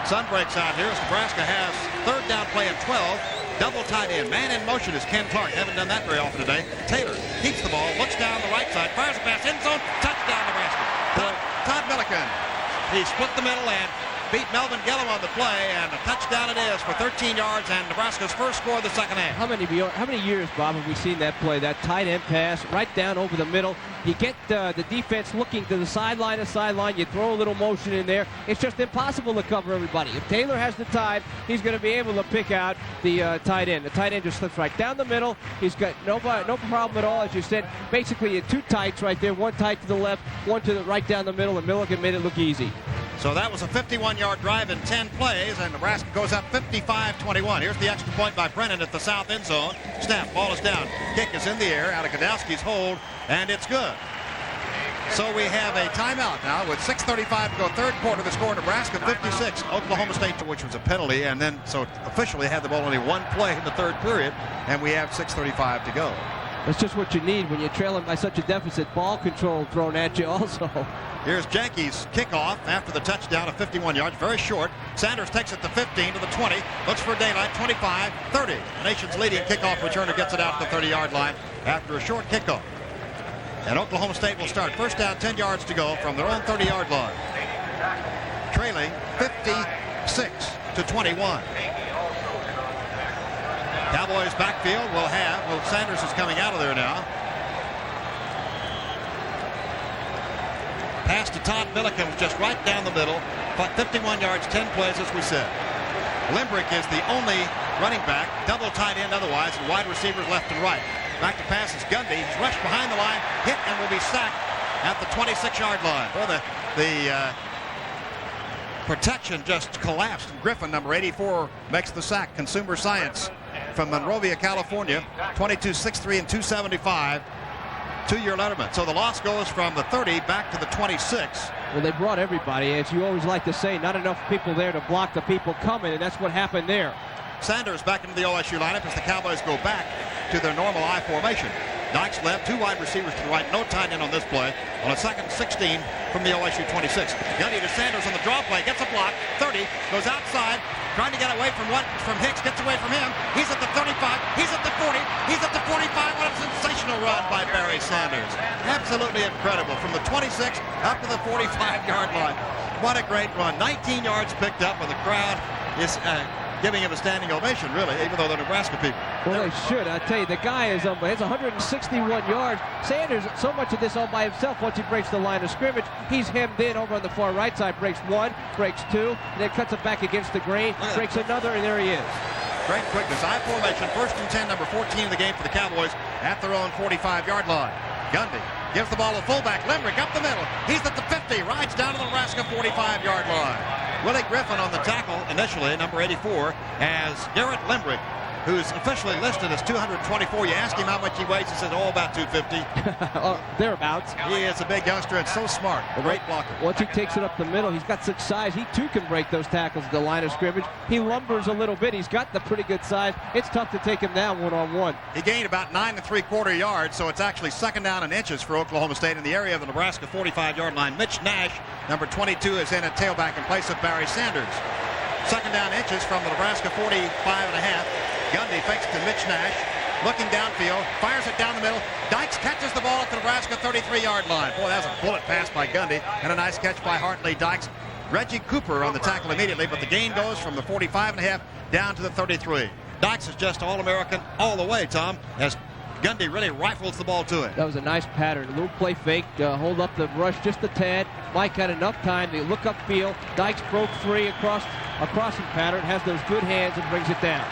Sun breaks out here as Nebraska has third down play at 12. Double tight end. Man in motion is Ken Clark. Haven't done that very often today. Taylor keeps the ball, looks down the right side, fires a pass, end zone, touchdown Nebraska. Todd Milliken. He split the middle and beat Melvin Gillum on the play, and a touchdown it is for 13 yards and Nebraska's first score of the second half. How many years, Bob, have we seen that play, that tight end pass right down over the middle? You get the defense looking to the sideline to sideline. You throw a little motion in there. It's just impossible to cover everybody. If Taylor has the time, he's going to be able to pick out the tight end. The tight end just slips right down the middle. He's got no problem at all, as you said. Basically, two tights right there. One tight to the left, one to the right down the middle, and Milliken made it look easy. So that was a 51-yard drive in 10 plays, and Nebraska goes up 55-21. Here's the extra point by Brennan at the south end zone. Snap, ball is down. Kick is in the air out of Godowski's hold, and it's good. So we have a timeout now with 6:35 to go, third quarter. The score, Nebraska 56, Oklahoma State, which was a penalty, and then so officially had the ball only one play in the third period, and we have 6:35 to go. That's just what you need when you're trailing by such a deficit. Ball control thrown at you also. Here's Janke's kickoff after the touchdown of 51 yards, very short. Sanders takes it to 15 to the 20, looks for daylight, 25, 30. The nation's leading kickoff returner gets it out to the 30-yard line after a short kickoff. And Oklahoma State will start first down, 10 yards to go from their own 30-yard line. Trailing 56-21. Cowboys backfield Sanders is coming out of there now. Pass to Todd Milliken was just right down the middle. 51 yards, 10 plays, as we said. Limbrick is the only running back, double tight end otherwise, and wide receivers left and right. Back to pass is Gundy. He's rushed behind the line, hit, and will be sacked at the 26-yard line. Well, the protection just collapsed. Griffin, number 84, makes the sack. Consumer Science from Monrovia, California, 22, 6'3", and 275. Two-year letterman. So the loss goes from the 30 back to the 26. Well, they brought everybody, as you always like to say, not enough people there to block the people coming, and that's what happened there. Sanders back into the OSU lineup as the Cowboys go back to their normal I formation. Dykes left, two wide receivers to the right, no tight end on this play. On a second 16 from the OSU 26. Gundy to Sanders on the draw play, gets a block, 30, goes outside, trying to get away from Hicks, gets away from him. He's at the 35, he's at the 40, he's at the 45. What a sensational run by Barry Sanders. Absolutely incredible. From the 26 up to the 45-yard line. What a great run. 19 yards picked up, and the crowd is giving him a standing ovation, really, even though they're Nebraska people. Well, they should. I tell you, the guy is has 161 yards. Sanders, so much of this all by himself. Once he breaks the line of scrimmage, he's hemmed in over on the far right side. Breaks one, breaks two, and then cuts it back against the grain. Breaks another, and there he is. Great quickness. I formation, first and 10, number 14 in the game for the Cowboys at their own 45-yard line. Gundy gives the ball to fullback. Limbrick up the middle. He's at the 50, rides down to the Nebraska 45-yard line. Willie Griffin on the tackle initially, number 84, as Garrett Limbrick, who's officially listed as 224. You ask him how much he weighs, he says, about 250. Thereabouts. He is a big youngster and so smart. A great blocker. Once he takes it up the middle, he's got such size. He, too, can break those tackles at the line of scrimmage. He lumbers a little bit. He's got the pretty good size. It's tough to take him down one-on-one. He gained about 9 3/4 yards, so it's actually second down and inches for Oklahoma State in the area of the Nebraska 45-yard line. Mitch Nash, number 22, is in at tailback in place of Barry Sanders. Second down inches from the Nebraska 45.5. Gundy fakes to Mitch Nash, looking downfield, fires it down the middle. Dykes catches the ball at the Nebraska 33-yard line. Boy, that was a bullet pass by Gundy, and a nice catch by Hartley. Dykes, Reggie Cooper on the tackle immediately, but the gain goes from the 45.5 down to the 33. Dykes is just All-American all the way, Tom, as Gundy really rifles the ball to it. That was a nice pattern. A little play fake, hold up the rush just a tad. Mike had enough time to look upfield. Dykes broke free across a crossing pattern, has those good hands and brings it down.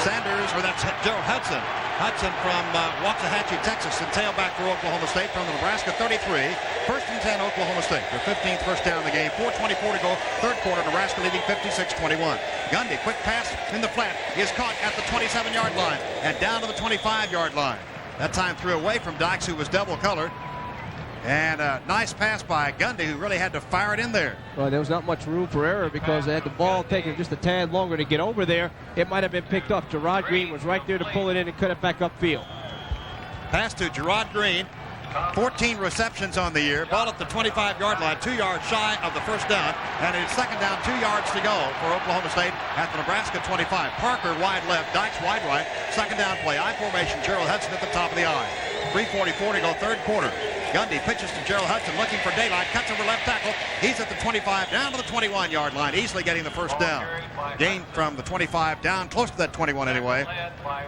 Sanders, or that's Gerald Hudson. Hudson from Waxahachie, Texas, and tailback for Oklahoma State from the Nebraska 33. First and 10, Oklahoma State. Their 15th first down in the game. 4:24 to go, third quarter. Nebraska leading 56-21. Gundy, quick pass in the flat. He is caught at the 27-yard line and down to the 25-yard line. That time threw away from Dykes, who was double colored. And a nice pass by Gundy, who really had to fire it in there. Well, there was not much room for error because they had the ball taking just a tad longer to get over there. It might have been picked up. Gerard Green was right there to pull it in and cut it back upfield. Pass to Gerard Green. 14 receptions on the year. Ball at the 25-yard line, 2 yards shy of the first down. And it's second down, 2 yards to go for Oklahoma State at the Nebraska 25. Parker wide left, Dykes wide right. Second down play, I formation, Gerald Hudson at the top of the I. 3:44 to go, third quarter. Gundy pitches to Gerald Hudson, looking for daylight, cuts over left tackle. He's at the 25, down to the 21-yard line, easily getting the first down. Gain from the 25 down, close to that 21 anyway.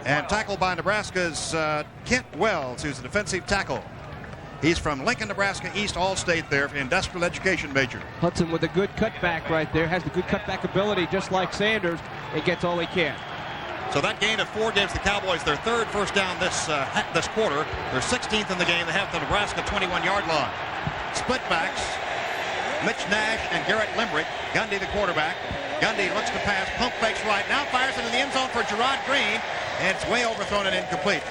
And tackled by Nebraska's Kent Wells, who's a defensive tackle. He's from Lincoln, Nebraska, East All-State there, industrial education major. Hudson with a good cutback right there, has the good cutback ability just like Sanders, and gets all he can. So that gain of 4 gives the Cowboys their third first down this quarter. They're 16th in the game. They have the Nebraska 21-yard line. Split backs, Mitch Nash and Garrett Limerick. Gundy the quarterback. Gundy looks to pass, pump fakes right, now fires into the end zone for Gerard Green, and it's way overthrown and incomplete.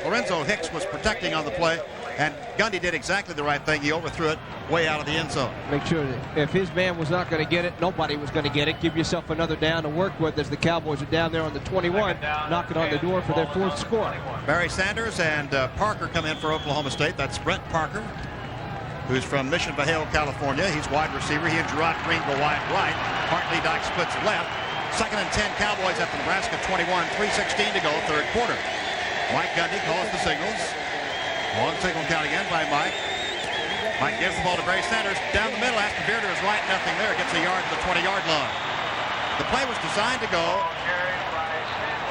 Lorenzo Hicks was protecting on the play, and Gundy did exactly the right thing. He overthrew it way out of the end zone. Make sure that if his man was not going to get it, nobody was going to get it. Give yourself another down to work with as the Cowboys are down there on the 21, knocking on the door for their fourth score. Barry Sanders and Parker come in for Oklahoma State. That's Brent Parker, who's from Mission Viejo, California. He's wide receiver. He and Gerard Green go wide right. Hartley Dyke splits left. Second and 10, Cowboys at the Nebraska 21, 3:16 to go, third quarter. Mike Gundy calls the signals. On signal count again by Mike. Mike gives the ball to Barry Sanders. Down the middle, Aston Bearder is right, nothing there. Gets a yard to the 20-yard line. The play was designed to go,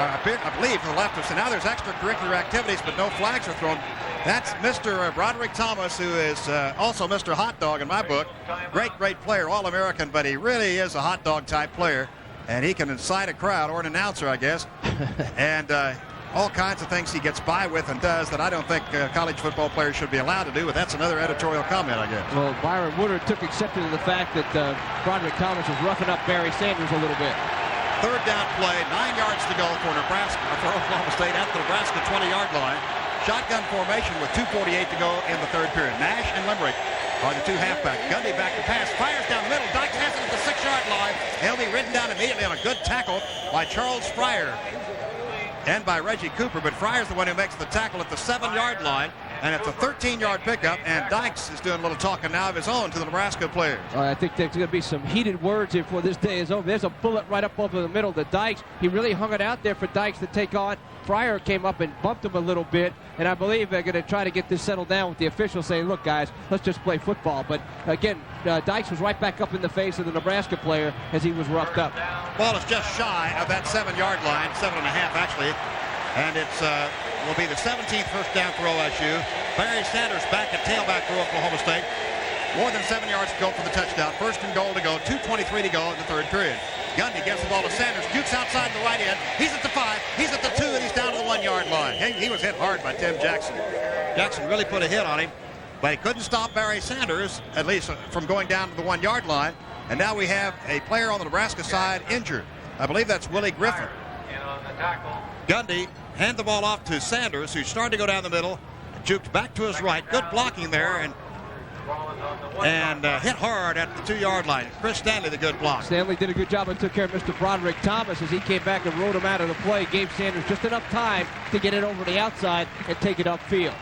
I believe, to the left. So now there's extracurricular activities, but no flags are thrown. That's Mr. Broderick Thomas, who is also Mr. Hot Dog in my book. Great player, All-American, but he really is a hot dog type player. And he can incite a crowd, or an announcer, I guess. And all kinds of things he gets by with and does that I don't think college football players should be allowed to do, but that's another editorial comment, I guess. Well, Byron Woodard took exception to the fact that Broderick Thomas was roughing up Barry Sanders a little bit. Third down play, 9 yards to go for Oklahoma State at the Nebraska 20-yard line. Shotgun formation with 2:48 to go in the third period. Nash and Limerick are the two halfbacks. Gundy back to pass, fires down the middle. Dykes has it at the 6-yard line. He'll be ridden down immediately on a good tackle by Charles Fryer and by Reggie Cooper, but Fryer's the one who makes the tackle at the 7-yard line, and it's a 13-yard pickup, and Dykes is doing a little talking now of his own to the Nebraska players. I think there's going to be some heated words here before this day is over. There's a bullet right up over the middle to Dykes. He really hung it out there for Dykes to take on. Fryer came up and bumped him a little bit, and I believe they're going to try to get this settled down with the officials saying, look, guys, let's just play football. But, again, Dykes was right back up in the face of the Nebraska player as he was roughed up. Ball is just shy of that 7-yard line, 7.5 actually, and it's will be the 17th first down for OSU. Barry Sanders back at tailback for Oklahoma State. More than 7 yards to go for the touchdown. First and goal to go, 2:23 to go in the third period. Gundy gives the ball to Sanders, jukes outside the right end. He's at the 5, he's at the 2, and he's down to the 1-yard line. He was hit hard by Tim Jackson. Jackson really put a hit on him, but he couldn't stop Barry Sanders, at least from going down to the 1-yard line. And now we have a player on the Nebraska side injured. I believe that's Willie Griffin. Gundy hand the ball off to Sanders, who started to go down the middle, juked back to his right. Good blocking there, and hit hard at the 2-yard line. Chris Stanley, the good block. Stanley did a good job and took care of Mr. Broderick Thomas as he came back and rode him out of the play. Gave Sanders just enough time to get it over the outside and take it upfield.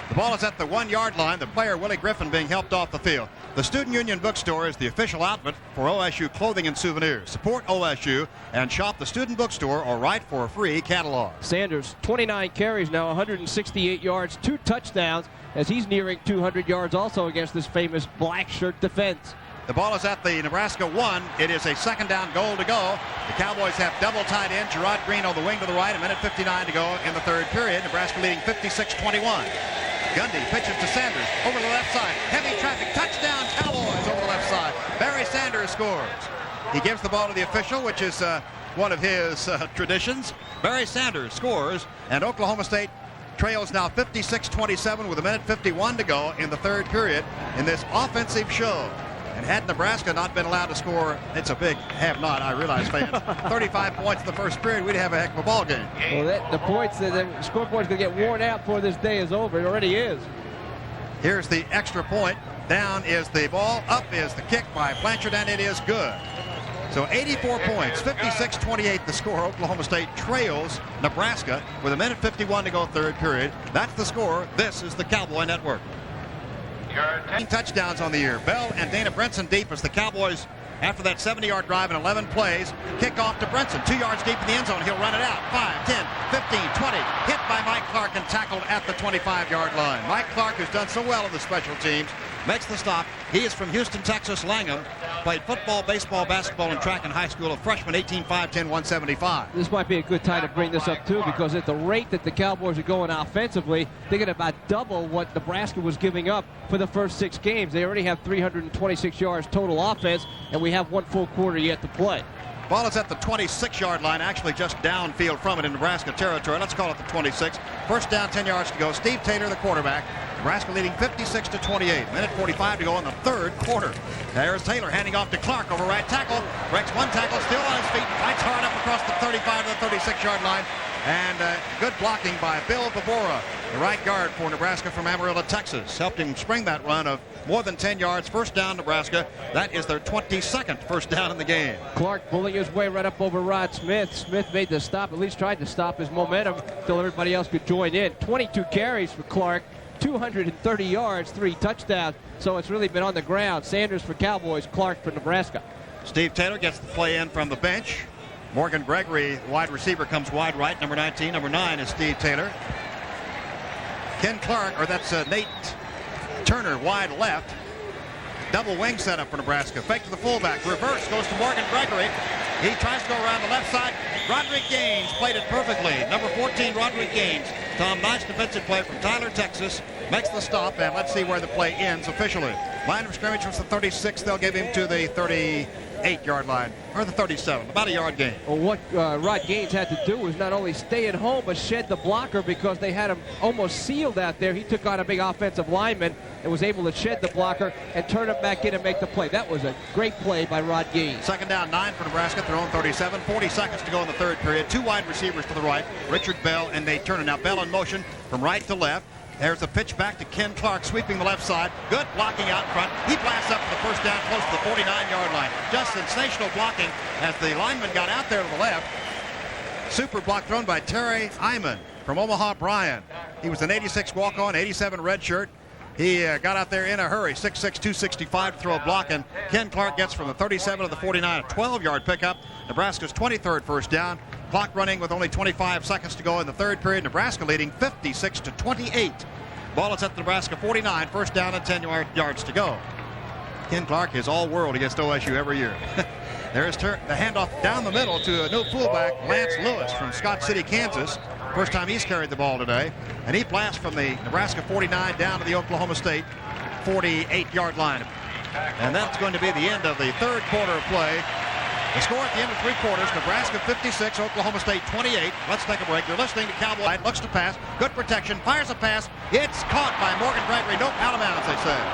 The ball is at the 1-yard line. The player, Willie Griffin, being helped off the field. The Student Union Bookstore is the official outlet for OSU clothing and souvenirs. Support OSU and shop the Student Bookstore or write for a free catalog. Sanders, 29 carries now, 168 yards, 2 touchdowns as he's nearing 200 yards also against this famous black shirt defense. The ball is at the Nebraska 1. It is a second down goal to go. The Cowboys have double tight end Gerard Green on the wing to the right. A minute 59 to go in the third period. Nebraska leading 56-21. Gundy pitches to Sanders over the left side. Heavy traffic. Touchdown Cowboys over the left side. Barry Sanders scores. He gives the ball to the official, which is one of his traditions. Barry Sanders scores, and Oklahoma State trails now 56-27 with a minute 51 to go in the third period in this offensive show. And had Nebraska not been allowed to score, it's a big have-not, I realize, fans. 35 points in the first period, we'd have a heck of a ball game. Well, the points, the scoreboard's going to get worn out before this day is over. It already is. Here's the extra point. Down is the ball. Up is the kick by Blanchard, and it is good. So 84 points, 56-28 the score. Oklahoma State trails Nebraska with a minute 51 to go third period. That's the score. This is the Cowboy Network. 10 touchdowns on the year. Bell and Dana Brinson deep as the Cowboys, after that 70-yard drive in 11 plays, kick off to Brinson. 2 yards deep in the end zone. He'll run it out. 5, 10, 15, 20. Hit by Mike Clark and tackled at the 25-yard line. Mike Clark, who's done so well in the special teams, makes the stop. He is from Houston, Texas. Langham played football, baseball, basketball, and track in high school. A freshman, 18'5", 10, 175. This might be a good time to bring this up, too, because at the rate that the Cowboys are going offensively, they're going to about double what Nebraska was giving up for the first 6 games. They already have 326 yards total offense, and we have 1 full quarter yet to play. Ball is at the 26-yard line, actually just downfield from it in Nebraska territory. Let's call it the 26. First down, 10 yards to go. Steve Taylor, the quarterback. Nebraska leading 56-28. Minute 45 to go in the third quarter. There's Taylor handing off to Clark over right tackle. Breaks 1 tackle, still on his feet. Fights hard up across the 35 to the 36-yard line. And good blocking by Bill Babora, the right guard for Nebraska from Amarillo, Texas. Helped him spring that run of more than 10 yards. First down, Nebraska. That is their 22nd first down in the game. Clark pulling his way right up over Rod Smith. Smith made the stop, at least tried to stop his momentum until everybody else could join in. 22 carries for Clark, 230 yards, 3 touchdowns. So it's really been on the ground. Sanders for Cowboys, Clark for Nebraska. Steve Taylor gets the play in from the bench. Morgan Gregory, wide receiver, comes wide right. Number 19. Number 9 is Steve Taylor. Ken Clark, or that's Nate Turner, wide left. Double wing setup for Nebraska. Fake to the fullback. Reverse goes to Morgan Gregory. He tries to go around the left side. Roderick Gaines played it perfectly. Number 14, Roderick Gaines. Tom, nice defensive play from Tyler, Texas. Makes the stop, and let's see where the play ends officially. Line of scrimmage was the 36. They'll give him to the 38-yard line, or the 37, about a yard gain. Well, what Rod Gaines had to do was not only stay at home, but shed the blocker because they had him almost sealed out there. He took on a big offensive lineman and was able to shed the blocker and turn him back in and make the play. That was a great play by Rod Gaines. Second down, 9 for Nebraska at their own 37. 40 seconds to go in the third period. 2 wide receivers to the right, Richard Bell and Nate Turner. Now Bell in motion from right to left. There's a pitch back to Ken Clark, sweeping the left side. Good blocking out front. He blasts up for the first down close to the 49-yard line. Just sensational blocking as the lineman got out there to the left. Super block thrown by Terry Iman from Omaha Bryan. He was an 86 walk-on, 87 redshirt. He got out there in a hurry, 6'6", 265 to throw a block, and Ken Clark gets from the 37 to the 49, a 12-yard pickup. Nebraska's 23rd first down. Clock running with only 25 seconds to go in the third period. Nebraska leading 56-28. Ball is at the Nebraska 49, first down and 10 yards to go. Ken Clark is all-world against OSU every year. There's the handoff down the middle to a new fullback, Lance Lewis from Scott City, Kansas. First time he's carried the ball today. And he blasts from the Nebraska 49 down to the Oklahoma State 48-yard line. And that's going to be the end of the third quarter of play. The score at the end of 3 quarters, Nebraska 56, Oklahoma State 28. Let's take a break. You're listening to Cowboy. Looks to pass. Good protection. Fires a pass. It's caught by Morgan Gregory. Nope, out of bounds, they said.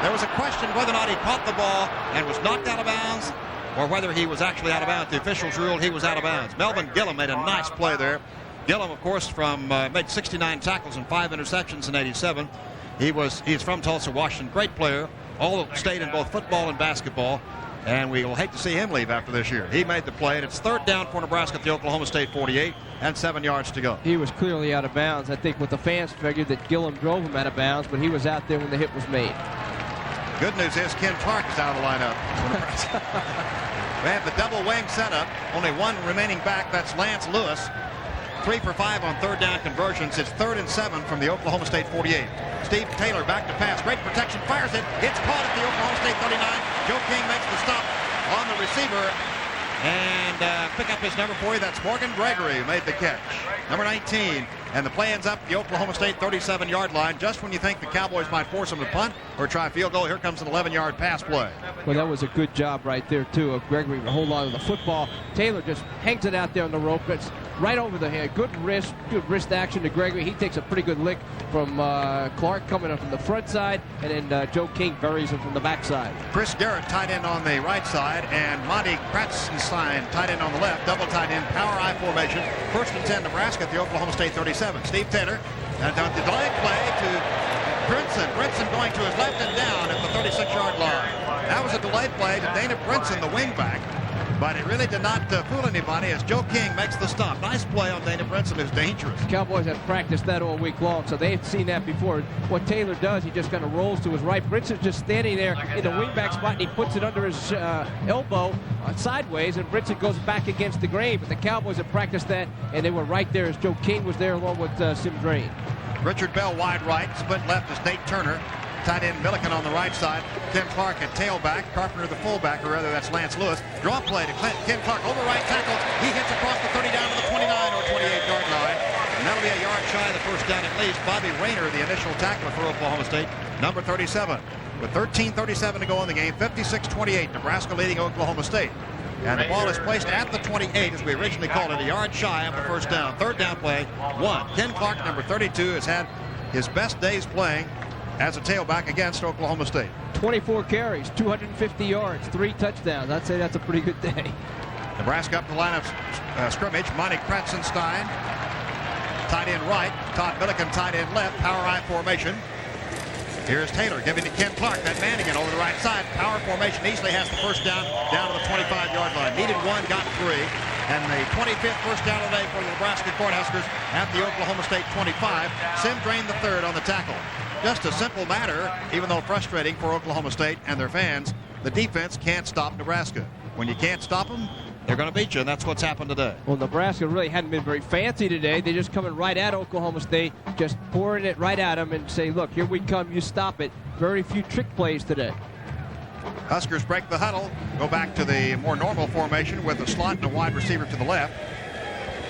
There was a question whether or not he caught the ball and was knocked out of bounds or whether he was actually out of bounds. The officials ruled he was out of bounds. Melvin Gillum made a nice play there. Gillum, of course, made 69 tackles and 5 interceptions in '87. He's from Tulsa, Washington. Great player. All-state in both football and basketball. And we will hate to see him leave after this year. He made the play, and it's third down for Nebraska at the Oklahoma State 48 and 7 yards to go. He was clearly out of bounds. I think what the fans figured that Gillum drove him out of bounds, but he was out there when the hit was made. Good news is Ken Clark is out of the lineup for Nebraska. We have the double wing setup. Only one remaining back. That's Lance Lewis. 3 for 5 on third down conversions. It's 3rd and 7 from the Oklahoma State 48. Steve Taylor back to pass. Great protection. Fires it. It's caught at the Oklahoma State 39. Joe King makes the stop on the receiver. And pick up his number 40. That's Morgan Gregory who made the catch. Number 19. And the play ends up the Oklahoma State 37-yard line. Just when you think the Cowboys might force them to punt or try a field goal, here comes an 11-yard pass play. Well, that was a good job right there, too, of Gregory to hold on to the football. Taylor just hangs it out there on the rope. It's right over the head. Good wrist action to Gregory. He takes a pretty good lick from Clark coming up from the front side, and then Joe King buries him from the backside. Chris Garrett tight end on the right side, and Monty Kratzenstein tight end on the left. Double tight end, power I formation. First and 10, Nebraska at the Oklahoma State 37. Steve Taylor, and the delayed play to Brinson. Brinson going to his left and down at the 36-yard line. That was a delayed play to Dana Brinson, the wingback. But it really did not fool anybody as Joe King makes the stop. Nice play on Dana Brinson, who's dangerous. Cowboys have practiced that all week long, so they've seen that before. What Taylor does, he just kind of rolls to his right. Brinson's just standing there in the wingback spot, and he puts it under his elbow sideways, and Brinson goes back against the grain. But the Cowboys have practiced that, and they were right there as Joe King was there along with Sim Drain. Richard Bell wide right, split left is Nate Turner. Tight end Milliken on the right side. Ken Clark at tailback. Carpenter the fullback, or rather that's Lance Lewis. Draw play to Ken Clark over right tackle. He hits across the 30 down to the 29 or 28-yard line. And that'll be a yard shy of the first down at least. Bobby Rayner, the initial tackler for Oklahoma State, number 37. With 13:37 to go in the game, 56-28. Nebraska leading Oklahoma State. And the ball is placed at the 28, as we originally called it, a yard shy of the first down. Third down play, one. Ken Clark, number 32, has had his best days playing as a tailback against Oklahoma State. 24 carries, 250 yards, 3 touchdowns. I'd say that's a pretty good day. Nebraska up the line of scrimmage. Monty Kratzenstein, tight end right. Todd Milliken, tight end left. Power I formation. Here's Taylor giving to Ken Clark. That man again over the right side. Power formation easily has the first down to the 25-yard line. Needed 1, got 3. And the 25th first down of the day for the Nebraska Cornhuskers at the Oklahoma State 25. Sim Drain the third on the tackle. Just a simple matter, even though frustrating for Oklahoma State and their fans. The defense can't stop Nebraska. When you can't stop them, they're going to beat you, and that's what's happened today. Well, Nebraska really hadn't been very fancy today. They're just coming right at Oklahoma State, just pouring it right at them and say, look, here we come, you stop it. Very few trick plays today. Huskers break the huddle, go back to the more normal formation with a slot and a wide receiver to the left.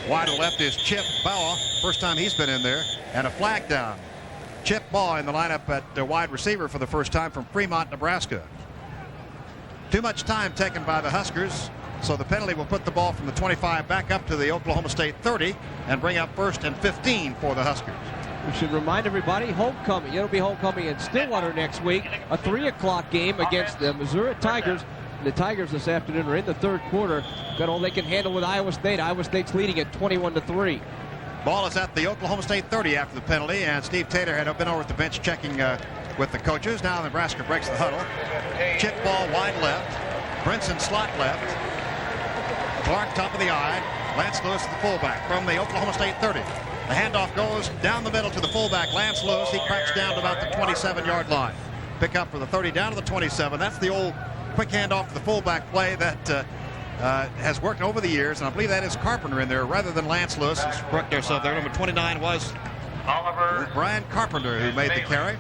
Wide to the left is Chip Baugh, first time he's been in there, and a flag down. Chip Baugh in the lineup at wide receiver for the first time from Fremont, Nebraska. Too much time taken by the Huskers, so the penalty will put the ball from the 25 back up to the Oklahoma State 30 and bring up 1st and 15 for the Huskers. We should remind everybody, homecoming. It'll be homecoming in Stillwater next week. A 3 o'clock game against the Missouri Tigers. And the Tigers this afternoon are in the third quarter. Got all they can handle with Iowa State. Iowa State's leading at 21-3. Ball is at the Oklahoma State 30 after the penalty, and Steve Taylor had been over at the bench checking with the coaches. Now Nebraska breaks the huddle. Chip ball wide left. Brinson slot left. Clark top of the eye. Lance Lewis the fullback from the Oklahoma State 30. The handoff goes down the middle to the fullback, Lance Lewis. He cracks down to about the 27-yard line. Pick up for the 30 down to the 27. That's the old quick handoff to the fullback play that has worked over the years, and I believe that is Carpenter in there rather than Lance Lewis. Correct yourself there. Number 29 was Brian Carpenter who made the carry.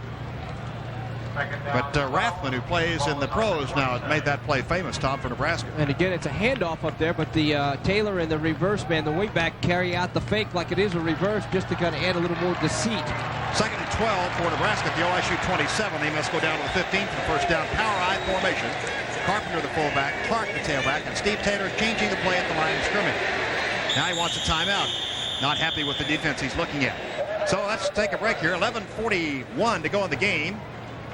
But Rathman, who plays in the pros now, made that play famous, Tom, for Nebraska. And again, it's a handoff up there, but the Taylor and the reverse man, the wingback, carry out the fake like it is a reverse just to kind of add a little more deceit. 2nd and 12 for Nebraska at the OSU 27. They must go down to the 15 for the first down. Power I formation. Carpenter the fullback, Clark the tailback, and Steve Taylor changing the play at the line of scrimmage. Now he wants a timeout. Not happy with the defense he's looking at. So let's take a break here. 11:41 to go in the game.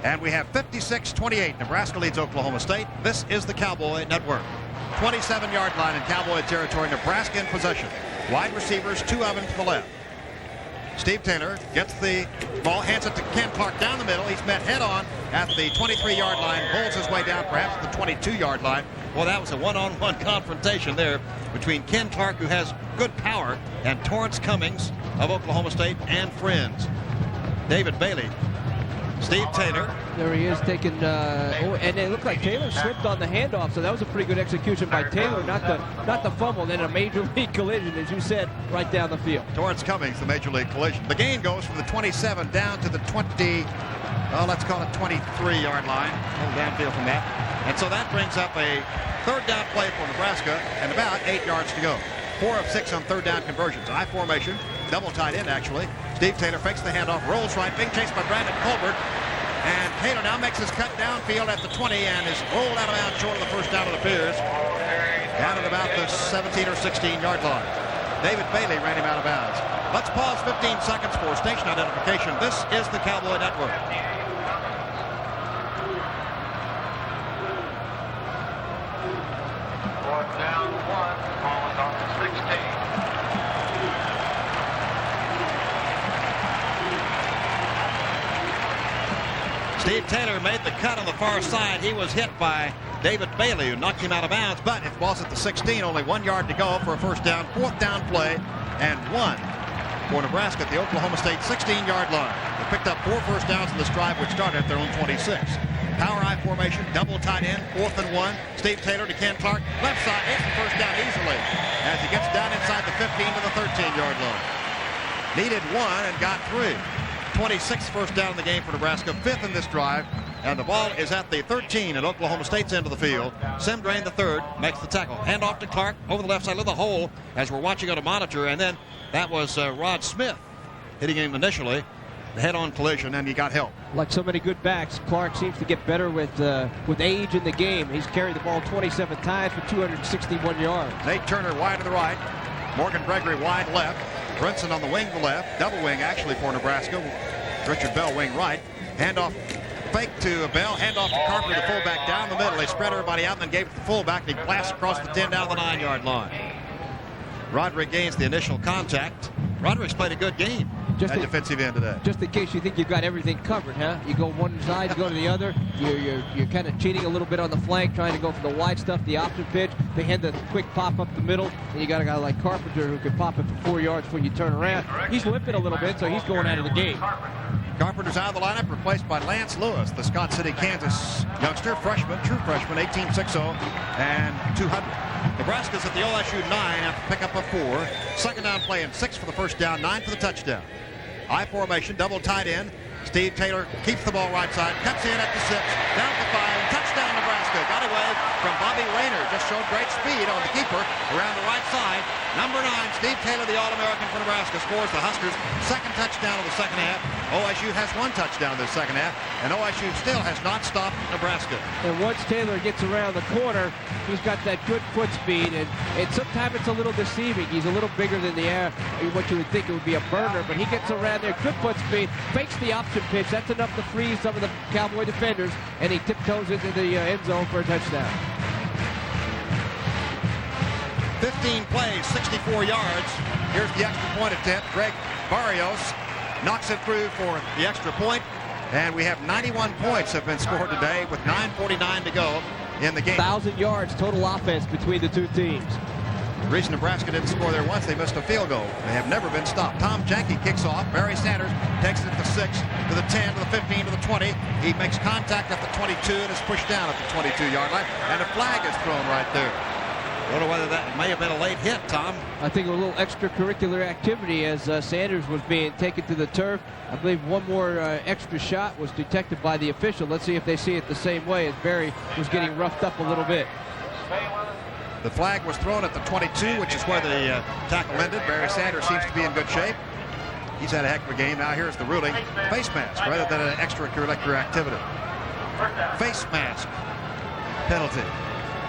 And we have 56-28. Nebraska leads Oklahoma State. This is the Cowboy Network. 27-yard line in Cowboy territory. Nebraska in possession. Wide receivers, 2 of them to the left. Steve Taylor gets the ball, hands it to Ken Clark down the middle. He's met head-on at the 23-yard line, holds his way down perhaps at the 22-yard line. Well, that was a one-on-one confrontation there between Ken Clark, who has good power, and Torrance Cummings of Oklahoma State and friends. David Bailey. Steve Taylor. There he is taking, and it looked like Taylor slipped on the handoff, so that was a pretty good execution by Taylor, not the fumble, and then a major league collision, as you said, right down the field. Torrance Cummings, the major league collision. The gain goes from the 27 down to the 20. let's call it 23-yard line. A little downfield from that. And so that brings up a third down play for Nebraska and about 8 yards to go. 4 of 6 on third down conversions. I formation, double tight end actually. Steve Taylor fakes the handoff, rolls right, being chased by Brandon Colbert. And Taylor now makes his cut downfield at the 20 and is rolled out of bounds short of the first down, it appears. Down at about the 17 or 16-yard line. David Bailey ran him out of bounds. Let's pause 15 seconds for station identification. This is the Cowboy Network. Down 1, ball is on the 16. Steve Taylor made the cut on the far side. He was hit by David Bailey, who knocked him out of bounds, but it was at the 16, only 1 yard to go for a first down, fourth down play, and 1 for Nebraska at the Oklahoma State 16-yard line. They picked up 4 first downs in this drive, which started at their own 26. Power I formation, double tight end, 4th and 1. Steve Taylor to Ken Clark, left side, hits the first down easily as he gets down inside the 15 to the 13-yard line. Needed 1 and got 3. 26th first down in the game for Nebraska, 5th in this drive, and the ball is at the 13 at Oklahoma State's end of the field. Sim Drain the third makes the tackle. Hand off to Clark over the left side of the hole as we're watching on a monitor, and then that was Rod Smith hitting him initially. The head-on collision, and he got help. Like so many good backs, Clark seems to get better with age in the game. He's carried the ball 27 times for 261 yards. Nate Turner wide to the right. Morgan Gregory wide left. Brinson on the wing to the left. Double wing actually for Nebraska. Richard Bell wing right. Handoff fake to Bell. Handoff to Carpenter, the fullback, down the middle. They spread everybody out and then gave it to the fullback. And he blasts across the 10 down the 9-yard line. Roderick gains the initial contact. Roderick's played a good game at defensive end today. Just in case you think you've got everything covered, huh? You go one side, you go to the other. You're kind of cheating a little bit on the flank, trying to go for the wide stuff, the option pitch. They hand the quick pop up the middle, and you got a guy like Carpenter who can pop it for 4 yards when you turn around. He's limping a little bit, so he's going out of the game. Carpenter's out of the lineup, replaced by Lance Lewis, the Scott City, Kansas youngster, freshman, true freshman, 18.60 and 200. Nebraska's at the OSU 9 after pick up a 4. Second down play and 6 for the first down, 9 for the touchdown. I formation, double tight end. Steve Taylor keeps the ball right side, cuts in at the 6, down to the 5, and touchdown Nebraska. Got away from Bobby Rayner. Just showed great speed on the keeper around the right side. Number 9, Steve Taylor, the All-American for Nebraska, scores the Huskers' second touchdown of the second half. OSU has 1 touchdown in the second half, and OSU still has not stopped Nebraska. And once Taylor gets around the corner, he's got that good foot speed, and sometimes it's a little deceiving. He's a little bigger than the air, what you would think it would be a burner, but he gets around there, good foot speed, fakes the option pitch. That's enough to freeze some of the Cowboy defenders, and he tiptoes into the end zone for a touchdown. 15 plays, 64 yards. Here's the extra point attempt. Greg Barrios knocks it through for the extra point, and we have 91 points have been scored today with 9:49 to go in the game. 1,000 yards total offense between the two teams. The reason Nebraska didn't score there once, they missed a field goal. They have never been stopped. Tom Janke kicks off. Barry Sanders takes it to the 6, to the 10, to the 15, to the 20. He makes contact at the 22 and is pushed down at the 22-yard line, and a flag is thrown right there. I don't know whether that may have been a late hit, Tom. I think a little extracurricular activity as Sanders was being taken to the turf. I believe one more extra shot was detected by the official. Let's see if they see it the same way as Barry was getting roughed up a little bit. The flag was thrown at the 22, which is where the tackle ended. Barry Sanders seems to be in good shape. He's had a heck of a game. Now here's the ruling. Face mask rather than an extracurricular activity. Face mask penalty.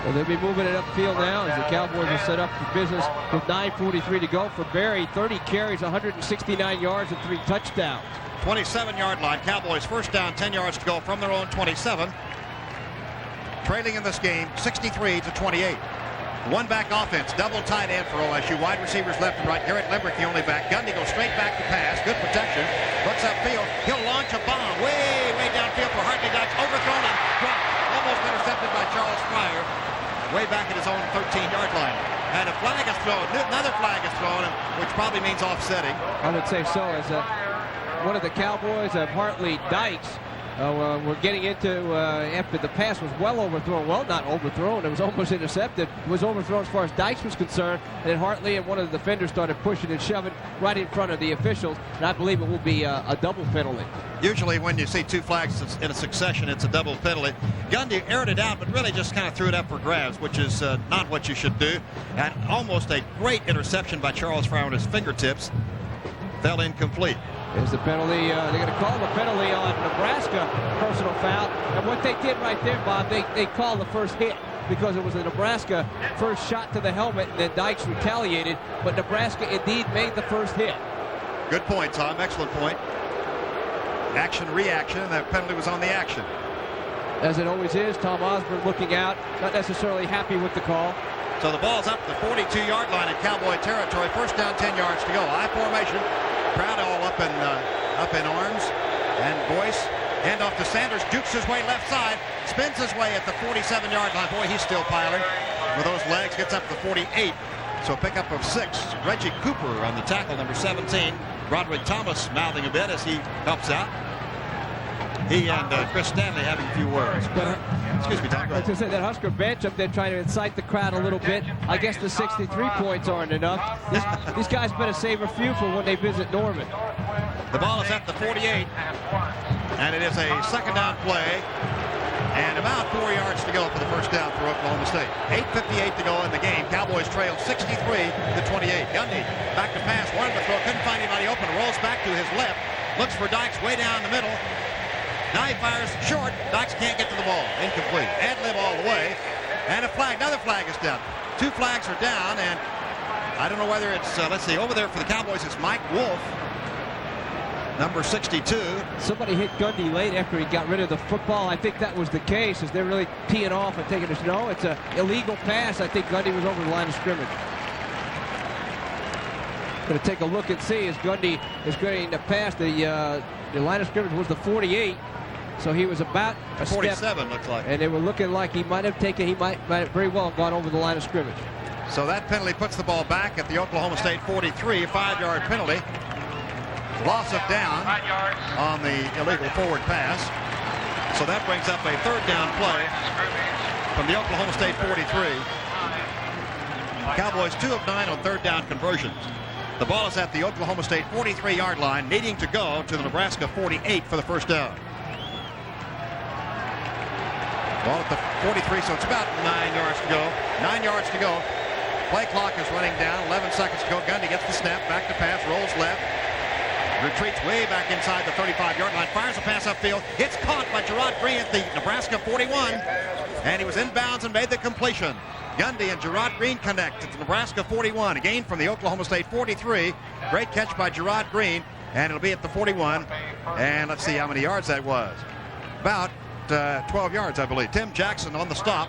Well, they'll be moving it upfield now as the Cowboys will set up for business with 9:43 to go for Barry. 30 carries, 169 yards, and 3 touchdowns. 27-yard line. Cowboys first down, 10 yards to go from their own 27. Trailing in this game, 63-28. One back offense, double tight end for OSU. Wide receivers left and right. Garrett Limbrick, the only back. Gundy goes straight back to pass. Good protection. Looks upfield. He'll launch a bomb way downfield for Hartley Dykes. Overthrown and dropped. Almost intercepted by Charles Fryer. Way back at his own 13-yard line. And a flag is thrown. Another flag is thrown, which probably means offsetting. I would say so, as one of the Cowboys of Hartley Dykes We're getting into after the pass was well overthrown. Well, not overthrown. It was almost intercepted. It was overthrown as far as Dykes was concerned. And then Hartley and one of the defenders started pushing and shoving right in front of the officials. And I believe it will be a double penalty. Usually when you see two flags in a succession, it's a double penalty. Gundy aired it out, but really just kind of threw it up for grabs, which is not what you should do. And almost a great interception by Charles Fryer on his fingertips. Fell incomplete. Is the penalty, they're going to call the penalty on Nebraska, personal foul. And what they did right there, Bob, they called the first hit because it was a Nebraska first shot to the helmet, and then Dykes retaliated. But Nebraska indeed made the first hit. Good point, Tom. Excellent point. Action, reaction, and that penalty was on the action. As it always is, Tom Osborne looking out, not necessarily happy with the call. So the ball's up to the 42-yard line in Cowboy territory. First down, 10 yards to go. I formation. Crowd all up in arms. And Boyce, hand off to Sanders, jukes his way left side, spins his way at the 47-yard line. Boy, he's still piling with those legs. Gets up to the 48. So a pickup of 6. Reggie Cooper on the tackle, number 17. Broderick Thomas mouthing a bit as he helps out. He and Chris Stanley having a few words. Excuse me, Tom. As I said, that Husker bench up there trying to incite the crowd a little bit. I guess the 63 points aren't enough. These guys better save a few for when they visit Norman. The ball is at the 48, and it is a second down play, and about 4 yards to go for the first down for Oklahoma State. 8:58 to go in the game. Cowboys trail 63-28. Gundy back to pass, wanted to throw, couldn't find anybody open. Rolls back to his left, looks for Dykes way down the middle. Now he fires short. Dykes can't get to the ball. Incomplete. Ad-lib all the way. And a flag. Another flag is down. 2 flags are down, and I don't know whether it's, let's see, over there for the Cowboys, it's Mike Wolf, number 62. Somebody hit Gundy late after he got rid of the football. I think that was the case, as they're really teeing off and taking this. No, it's an illegal pass. I think Gundy was over the line of scrimmage. Going to take a look and see as Gundy is going to pass. The line of scrimmage was the 48. So he was about a 47 step, looks like. And they were looking like he might have taken, he might have very well gone over the line of scrimmage. So that penalty puts the ball back at the Oklahoma State 43, 5-yard penalty. Loss of down on the illegal forward pass. So that brings up a third down play from the Oklahoma State 43. Cowboys 2 of 9 on third down conversions. The ball is at the Oklahoma State 43-yard line, needing to go to the Nebraska 48 for the first down. Ball at the 43, so it's about 9 yards to go. 9 yards to go. Play clock is running down. 11 seconds to go. Gundy gets the snap. Back to pass. Rolls left. Retreats way back inside the 35-yard line. Fires a pass upfield. It's caught by Gerard Green at the Nebraska 41. And he was inbounds and made the completion. Gundy and Gerard Green connect at the Nebraska 41. A gain from the Oklahoma State 43. Great catch by Gerard Green. And it'll be at the 41. And let's see how many yards that was. About 12 yards, I believe. Tim Jackson on the stop.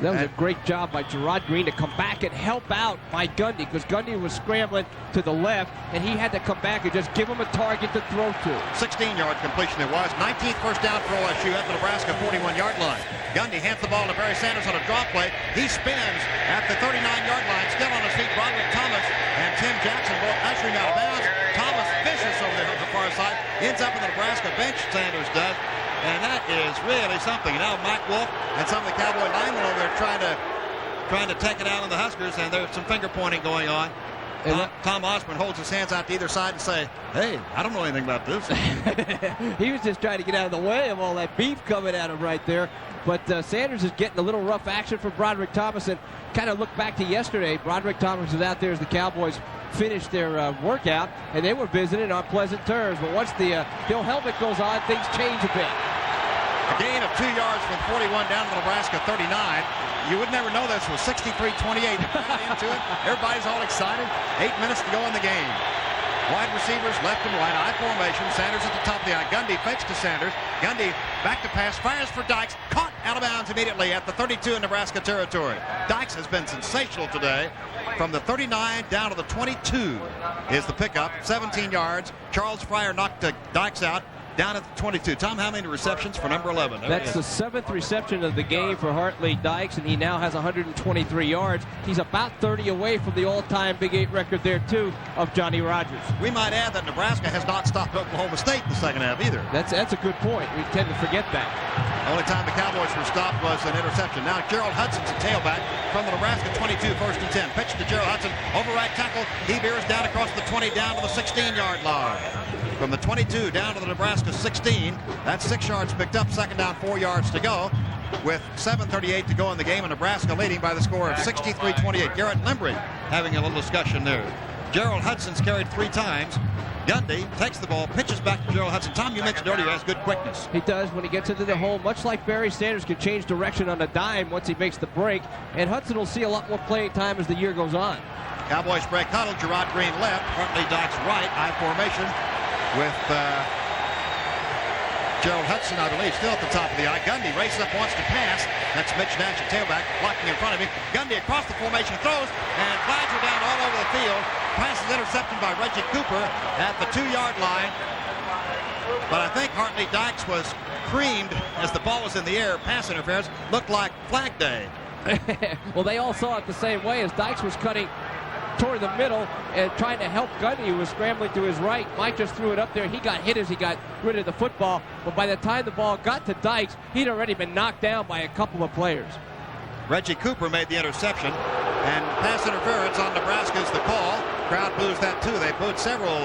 That was a great job by Gerard Green to come back and help out Mike Gundy, because Gundy was scrambling to the left, and he had to come back and just give him a target to throw to. 16-yard completion it was. 19th first down for OSU at the Nebraska 41-yard line. Gundy hands the ball to Barry Sanders on a draw play. He spins at the 39-yard line, still on his feet. Broderick Thomas and Tim Jackson both ushering out of bounds. Thomas vicious over there on the far side. Ends up in the Nebraska bench, Sanders does. And that is really something. Now Mike Wolf and some of the Cowboy linemen over there trying to take it out on the Huskers, and there's some finger pointing going on. Tom Osborne holds his hands out to either side and say, hey, I don't know anything about this. He was just trying to get out of the way of all that beef coming at him right there. But Sanders is getting a little rough action for Broderick Thomas. And kind of look back to yesterday. Broderick Thomas was out there as the Cowboys finished their workout, and they were visiting on pleasant terms. But once the Bill helmet goes on, things change a bit. A gain of 2 yards from 41 down to Nebraska 39. You would never know this was 63-28. Into it. Everybody's all excited. 8 minutes to go in the game. Wide receivers left and right. I formation. Sanders at the top of the eye. Gundy fakes to Sanders. Gundy back to pass. Fires for Dykes. Caught out of bounds immediately at the 32 in Nebraska territory. Dykes has been sensational today. From the 39 down to the 22 is the pickup. 17 yards. Charles Fryer knocked Dykes out. down at the 22. Tom, how many receptions for number 11? That's the 7th reception of the game for Hartley Dykes, and he now has 123 yards. He's about 30 away from the all-time Big 8 record there, too, of Johnny Rogers. We might add that Nebraska has not stopped Oklahoma State in the second half either. That's a good point. We tend to forget that. The only time the Cowboys were stopped was an interception. Now Gerald Hudson's a tailback from the Nebraska 22, 1st and 10. Pitch to Gerald Hudson, over right tackle. He veers down across the 20, down to the 16-yard line. From the 22 down to the Nebraska 16. That's 6 yards picked up. Second down, 4 yards to go. With 7:38 to go in the game, and Nebraska leading by the score of 63-28. Garrett Limbrick having a little discussion there. Gerald Hudson's carried 3 times. Gundy takes the ball, pitches back to Gerald Hudson. Tom, you mentioned earlier, he has good quickness. He does when he gets into the hole, much like Barry Sanders can change direction on a dime once he makes the break. And Hudson will see a lot more playing time as the year goes on. Cowboys break huddle. Gerard Green left. Hartley Dykes right. I formation with Gerald Hudson, I believe, still at the top of the eye. Gundy races up, wants to pass. That's Mitch Nash, a tailback, blocking in front of him. Gundy across the formation, throws, and flags are down all over the field. Pass is intercepted by Reggie Cooper at the 2-yard line. But I think Hartley Dykes was creamed as the ball was in the air. Pass interference looked like flag day. Well, they all saw it the same way as Dykes was cutting toward the middle and trying to help Gundy, who was scrambling to his right. Mike just threw it up there. He got hit as he got rid of the football. But by the time the ball got to Dykes, he'd already been knocked down by a couple of players. Reggie Cooper made the interception, and pass interference on Nebraska is the call. Crowd boos that too. They booed several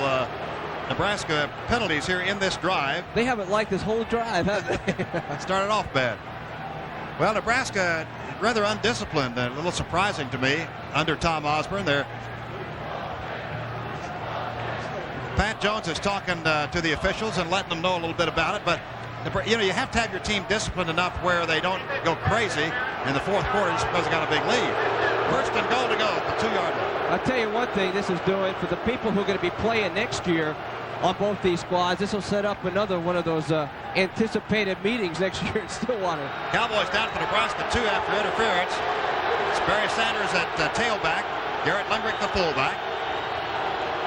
Nebraska penalties here in this drive. They haven't liked this whole drive, have they? Started off bad. Well, Nebraska rather undisciplined, a little surprising to me under Tom Osborne. There, Pat Jones is talking to the officials and letting them know a little bit about it, but you know, you have to have your team disciplined enough where they don't go crazy in the fourth quarter just because they got a big lead. First and goal to go at the 2-yard line. I'll tell you one thing this is doing for the people who are going to be playing next year on both these squads. This will set up another one of those anticipated meetings next year in Stillwater. Cowboys down to Nebraska 2 after interference. It's Barry Sanders at tailback. Garrett Limbrick the fullback.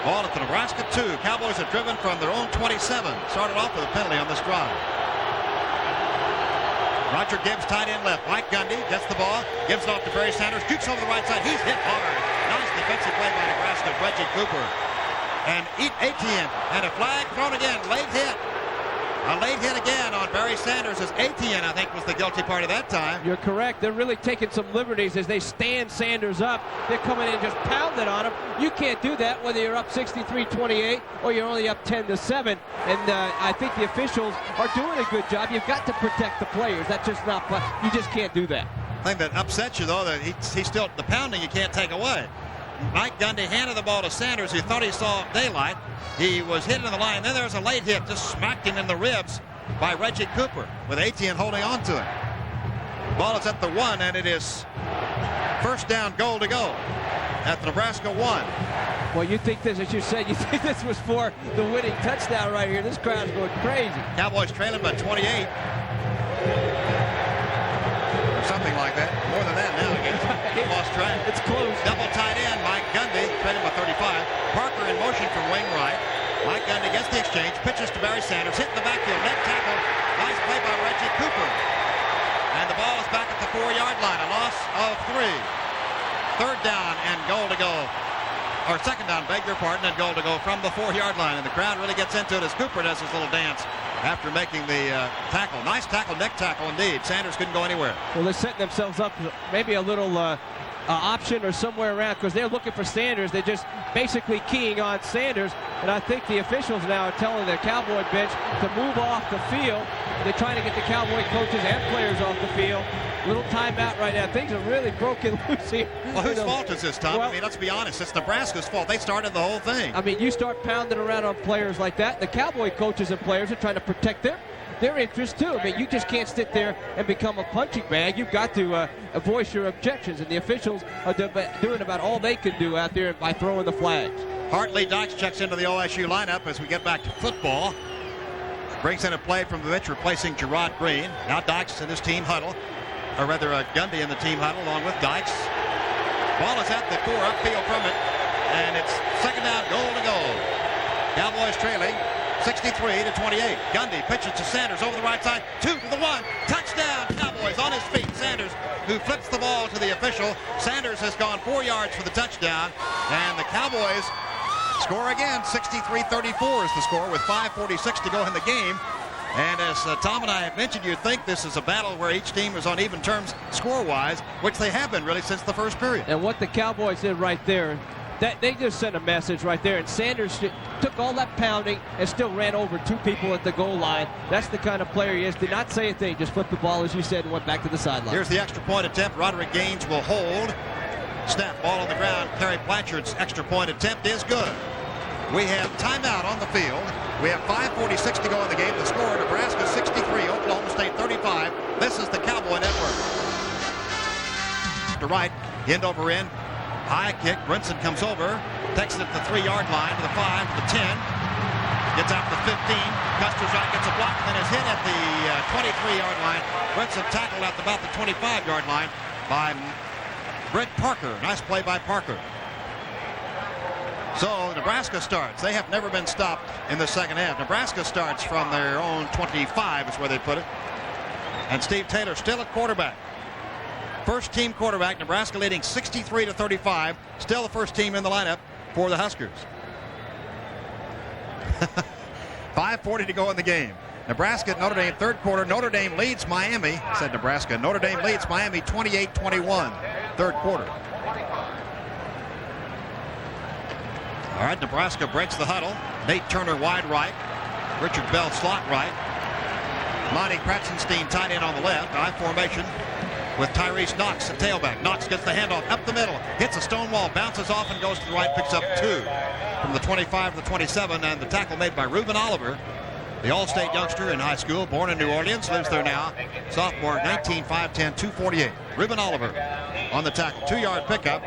Ball at the Nebraska 2. Cowboys are driven from their own 27. Started off with a penalty on this drive. Roger Gibbs tight end left. Mike Gundy gets the ball. Gives it off to Barry Sanders. Jukes over the right side. He's hit hard. Nice defensive play by Nebraska. Reggie Cooper. And Etienne. And a flag thrown again. Late hit. A late hit again on Barry Sanders as Etienne, I think, was the guilty party that time. You're correct. They're really taking some liberties as they stand Sanders up. They're coming in and just pounding on him. You can't do that whether you're up 63-28 or you're only up 10-7. And I think the officials are doing a good job. You've got to protect the players. That's just not fun. You just can't do that. The thing that upsets you, though, that he's still, the pounding you can't take away. Mike Gundy handed the ball to Sanders. He thought he saw daylight. He was hit in the line. Then there's a late hit, just smacked him in the ribs by Reggie Cooper with Etienne holding on to him. Ball is at the 1, and it is first down, goal to go at the Nebraska 1. Well, you think this, as you said, you think this was for the winning touchdown right here. This crowd's going crazy. Cowboys trailing by 28. Or something like that. More than that now, I guess. He lost track. It's close. Double tight end, Mike Gundy, trailing by 35. Parker in motion from wing right. Mike Gundy gets the exchange, pitches to Barry Sanders, hit in the backfield, net tackle. Nice play by Reggie Cooper. And the ball is back at the 4-yard line, a loss of 3. Third down and goal to go. Or second down, beg your pardon, and goal to go from the 4-yard line. And the crowd really gets into it as Cooper does his little dance after making the tackle. Nice tackle, neck tackle indeed. Sanders couldn't go anywhere. Well, they're setting themselves up for maybe a little option or somewhere around because they're looking for Sanders. They're just basically keying on Sanders. And I think the officials now are telling their Cowboy bench to move off the field. They're trying to get the Cowboy coaches and players off the field. Little timeout right now. Things are really broken loose here. Well, whose fault is this, Tom? Well, I mean, let's be honest. It's Nebraska's fault. They started the whole thing. I mean, you start pounding around on players like that. The Cowboy coaches and players are trying to protect their interests too. I mean, you just can't sit there and become a punching bag. You've got to voice your objections, and the officials are doing about all they can do out there by throwing the flags. Hartley Dykes checks into the OSU lineup as we get back to football. Brings in a play from the bench, replacing Gerard Green. Now Dykes in his team huddle, or rather Gundy in the team huddle along with Dykes. Ball is at the 4, upfield from it, and it's second down, goal to go. Cowboys trailing 63-28. Gundy pitches to Sanders over the right side. 2 to the 1. Touchdown, Cowboys on his feet. Sanders, who flips the ball to the official. Sanders has gone 4 yards for the touchdown. And the Cowboys score again. 63-34 is the score with 5:46 to go in the game. And as Tom and I have mentioned, you'd think this is a battle where each team is on even terms score-wise, which they have been really since the first period. And what the Cowboys did right there, they just sent a message right there. And Sanders took all that pounding and still ran over 2 people at the goal line. That's the kind of player he is. Did not say a thing. Just flipped the ball, as you said, and went back to the sideline. Here's the extra point attempt. Roderick Gaines will hold. Snap, ball on the ground. Kerry Blanchard's extra point attempt is good. We have timeout on the field. We have 5:46 to go in the game. The score, Nebraska 63, Oklahoma State 35. This is the Cowboy Network. To right, end over end. High kick. Brinson comes over. Takes it at the 3-yard line to the 5, to the 10. Gets out to the 15. Custer's right, gets a block, and then is hit at the 23-yard line. Brinson tackled at about the 25-yard line by Brent Parker. Nice play by Parker. So Nebraska starts. They have never been stopped in the second half. Nebraska starts from their own 25 is where they put it. And Steve Taylor still at quarterback. First team quarterback. Nebraska leading 63-35. Still the first team in the lineup for the Huskers. 5:40 to go in the game. Nebraska at Notre Dame, third quarter. Notre Dame leads Miami. I said Nebraska. Notre Dame leads Miami 28-21. Third quarter. All right, Nebraska breaks the huddle. Nate Turner wide right. Richard Bell slot right. Monty Kratzenstein tight end on the left. I formation with Tyrese Knox at tailback. Knox gets the handoff up the middle. Hits a stone wall. Bounces off and goes to the right. Picks up 2 from the 25 to the 27. And the tackle made by Reuben Oliver, the All-State youngster in high school. Born in New Orleans. Lives there now. Sophomore, 19, 5'10", 248. Reuben Oliver on the tackle. 2-yard pickup.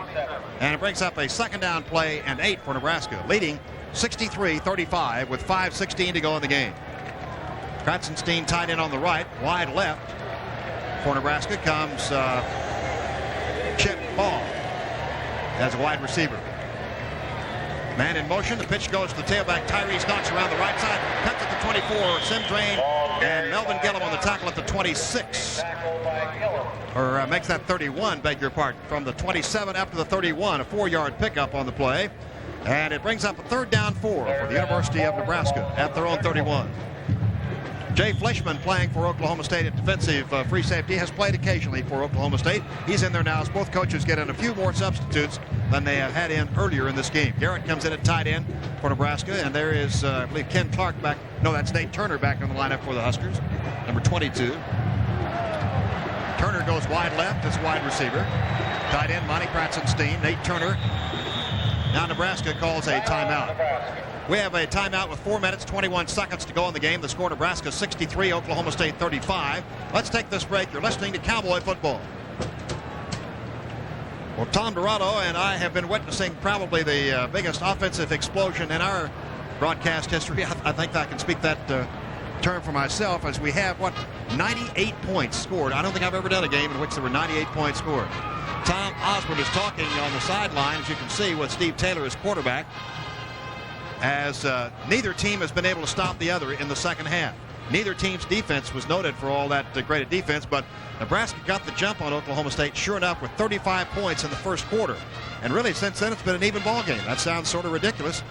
And it brings up a second down play and 8 for Nebraska, leading 63-35 with 5:16 to go in the game. Kratzenstein tight end on the right, wide left for Nebraska comes Chip Ball as a wide receiver. Man in motion, the pitch goes to the tailback. Tyrese Knox around the right side, cuts at the 24, Sim Drain, and Melvin Gillum on the tackle at the 26. Or makes that 31, beg your pardon. From the 27 up to the 31, a 4-yard pickup on the play. And it brings up a 3rd down 4 for the University of Nebraska at their own 31. Jay Fleischman playing for Oklahoma State at defensive free safety, has played occasionally for Oklahoma State. He's in there now as both coaches get in a few more substitutes than they have had in earlier in this game. Garrett comes in at tight end for Nebraska, and there is, I believe, Ken Clark back. No, that's Nate Turner back in the lineup for the Huskers, number 22. Turner goes wide left as wide receiver. Tight end, Monty Kratzenstein, Nate Turner. Now Nebraska calls a timeout. We have a timeout with 4 minutes, 21 seconds to go in the game. The score, Nebraska 63, Oklahoma State 35. Let's take this break. You're listening to Cowboy Football. Well, Tom Dorado and I have been witnessing probably the biggest offensive explosion in our broadcast history. I think I can speak that term for myself, as we have, 98 points scored. I don't think I've ever done a game in which there were 98 points scored. Tom Osborne is talking on the sideline, as you can see, with Steve Taylor as quarterback, as neither team has been able to stop the other in the second half. Neither team's defense was noted for all that great defense, but Nebraska got the jump on Oklahoma State, sure enough, with 35 points in the first quarter. And really, since then, it's been an even ball game. That sounds sort of ridiculous.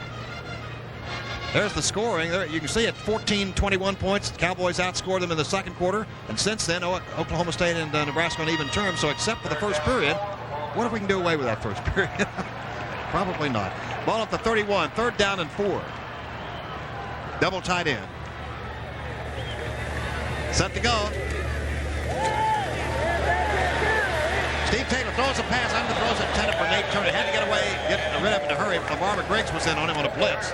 There's the scoring. There, you can see it, 14-21 points. The Cowboys outscored them in the second quarter. And since then, Oklahoma State and Nebraska on even terms. So except for the first period, what if we can do away with that first period? Probably not. Ball at the 31, 3rd down and 4. Double tight end. Set to go. Steve Taylor throws a pass. Underthrows it, intended for Nate Turner. Had to get away, get rid of it in a hurry. Lamar Griggs was in on him on a blitz.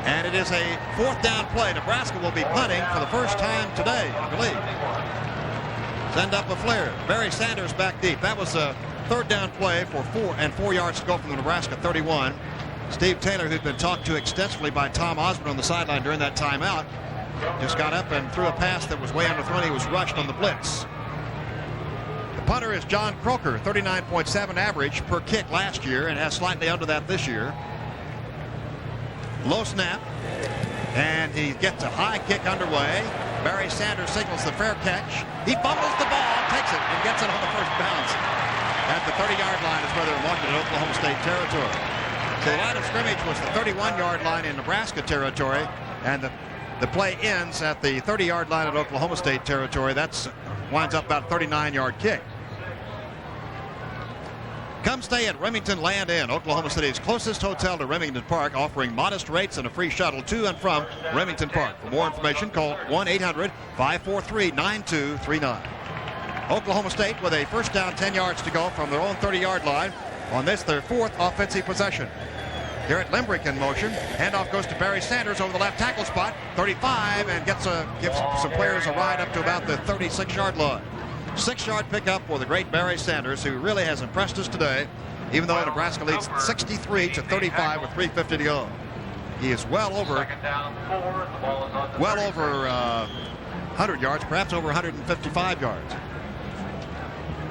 And it is a 4th down play. Nebraska will be punting for the first time today, I believe. Send up a flare. Barry Sanders back deep. That was a 3rd down play for 4 yards to go from the Nebraska 31. Steve Taylor, who'd been talked to extensively by Tom Osborne on the sideline during that timeout, just got up and threw a pass that was way underthrown. He was rushed on the blitz. The punter is John Croker, 39.7 average per kick last year and has slightly under that this year. Low snap. And he gets a high kick underway. Barry Sanders signals the fair catch. He fumbles the ball, takes it, and gets it on the first bounce. At the 30-yard line is where they're marking in Oklahoma State territory. So the line of scrimmage was the 31-yard line in Nebraska territory, and the play ends at the 30-yard line at Oklahoma State territory. That winds up about a 39-yard kick. Come stay at Remington Land Inn, Oklahoma City's closest hotel to Remington Park, offering modest rates and a free shuttle to and from Remington Park. For more information, call 1-800-543-9239. Oklahoma State with a first down, 10 yards to go from their own 30-yard line on this, their fourth offensive possession. Garrett Limbrick in motion. Handoff goes to Barry Sanders over the left tackle spot, 35, and gives some players a ride up to about the 36-yard line. 6-yard pickup for the great Barry Sanders, who really has impressed us today, even though Nebraska leads 63-35 with 3:50 to go. He is well over 100 yards, perhaps over 155 yards.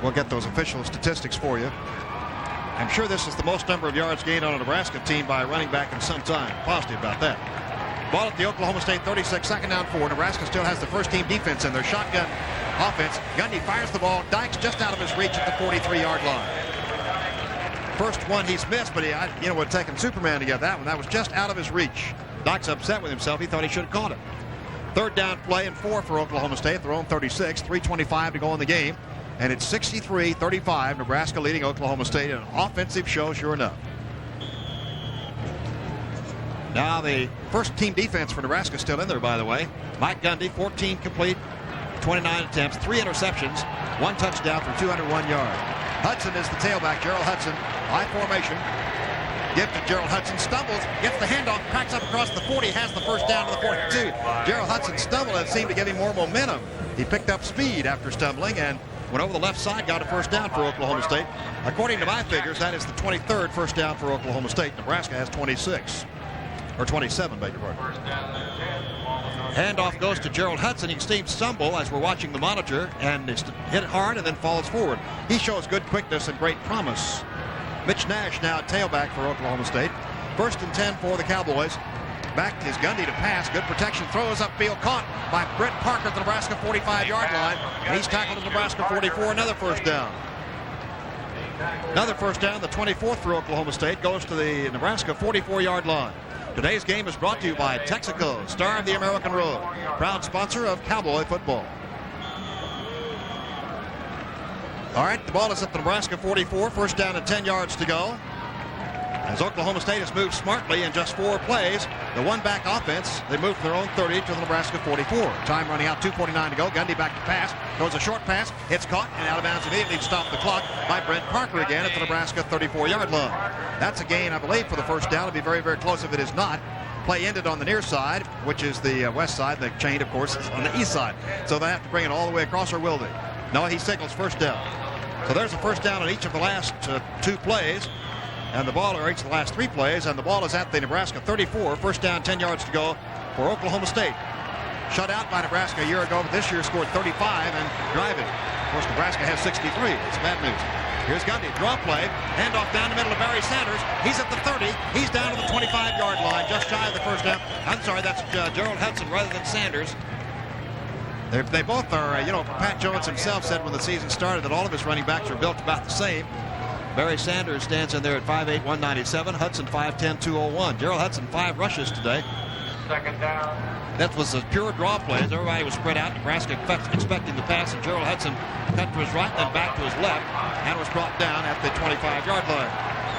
We'll get those official statistics for you. I'm sure this is the most number of yards gained on a Nebraska team by a running back in some time. Positive about that. Ball at the Oklahoma State 36, second down 4. Nebraska still has the first team defense in their shotgun offense. Gundy fires the ball. Dykes just out of his reach at the 43-yard line. First one he's missed, but he would have taken Superman to get that one. That was just out of his reach. Dykes upset with himself. He thought he should have caught it. Third down play and 4 for Oklahoma State. Their own 36, 3:25 to go in the game. And it's 63-35. Nebraska leading Oklahoma State in an offensive show, sure enough. Now the first team defense for Nebraska is still in there, by the way. Mike Gundy, 14 complete, 29 attempts, 3 interceptions, 1 touchdown for 201 yards. Hudson is the tailback, Gerald Hudson, high formation. Give to Gerald Hudson, stumbles, gets the handoff, cracks up across the 40, has the first down to the 42. Gerald Hudson stumbled and seemed to give him more momentum. He picked up speed after stumbling and went over the left side, got a first down for Oklahoma State. According to my figures, that is the 23rd first down for Oklahoma State. Nebraska has 26. Or 27, beg your pardon. Handoff goes to Gerald Hudson. You can see him stumble as we're watching the monitor and hit hard and then falls forward. He shows good quickness and great promise. Mitch Nash now at tailback for Oklahoma State. First and 10 for the Cowboys. Back is Gundy to pass. Good protection. Throws upfield. Caught by Brent Parker at the Nebraska 45-yard line. And he's tackled at Nebraska 44. Another first down. Another first down. The 24th for Oklahoma State goes to the Nebraska 44-yard line. Today's game is brought to you by Texaco, star of the American Road, proud sponsor of Cowboy football. All right, the ball is at the Nebraska 44, first down and 10 yards to go. As Oklahoma State has moved smartly in just 4 plays, the one-back offense, they moved from their own 30 to the Nebraska 44. Time running out, 2:49 to go. Gundy back to pass, throws a short pass, it's caught, and out of bounds immediately to stop the clock by Brent Parker again at the Nebraska 34-yard line. That's a gain, I believe, for the first down. It'll be very, very close if it is not. Play ended on the near side, which is the west side. The chain, of course, is on the east side. So they have to bring it all the way across, or will they? No, he signals first down. So there's a first down on each of the last 2 plays. And the ball, or each of the last 3 plays, and the ball is at the Nebraska 34. First down, 10 yards to go for Oklahoma State. Shut out by Nebraska a year ago, but this year scored 35 and driving. Of course, Nebraska has 63. It's bad news. Here's Gundy, draw play, handoff down the middle to Barry Sanders. He's at the 30. He's down to the 25-yard line, just shy of the first down. I'm sorry, that's Gerald Hudson rather than Sanders. They both are, Pat Jones himself said when the season started that all of his running backs are built about the same. Barry Sanders stands in there at 5'8", 197. Hudson 5'10", 201. Gerald Hudson 5 rushes today. Second down. That was a pure draw play. Everybody was spread out. Nebraska expecting the pass, and Gerald Hudson cut to his right, then back to his left, and was brought down at the 25-yard line.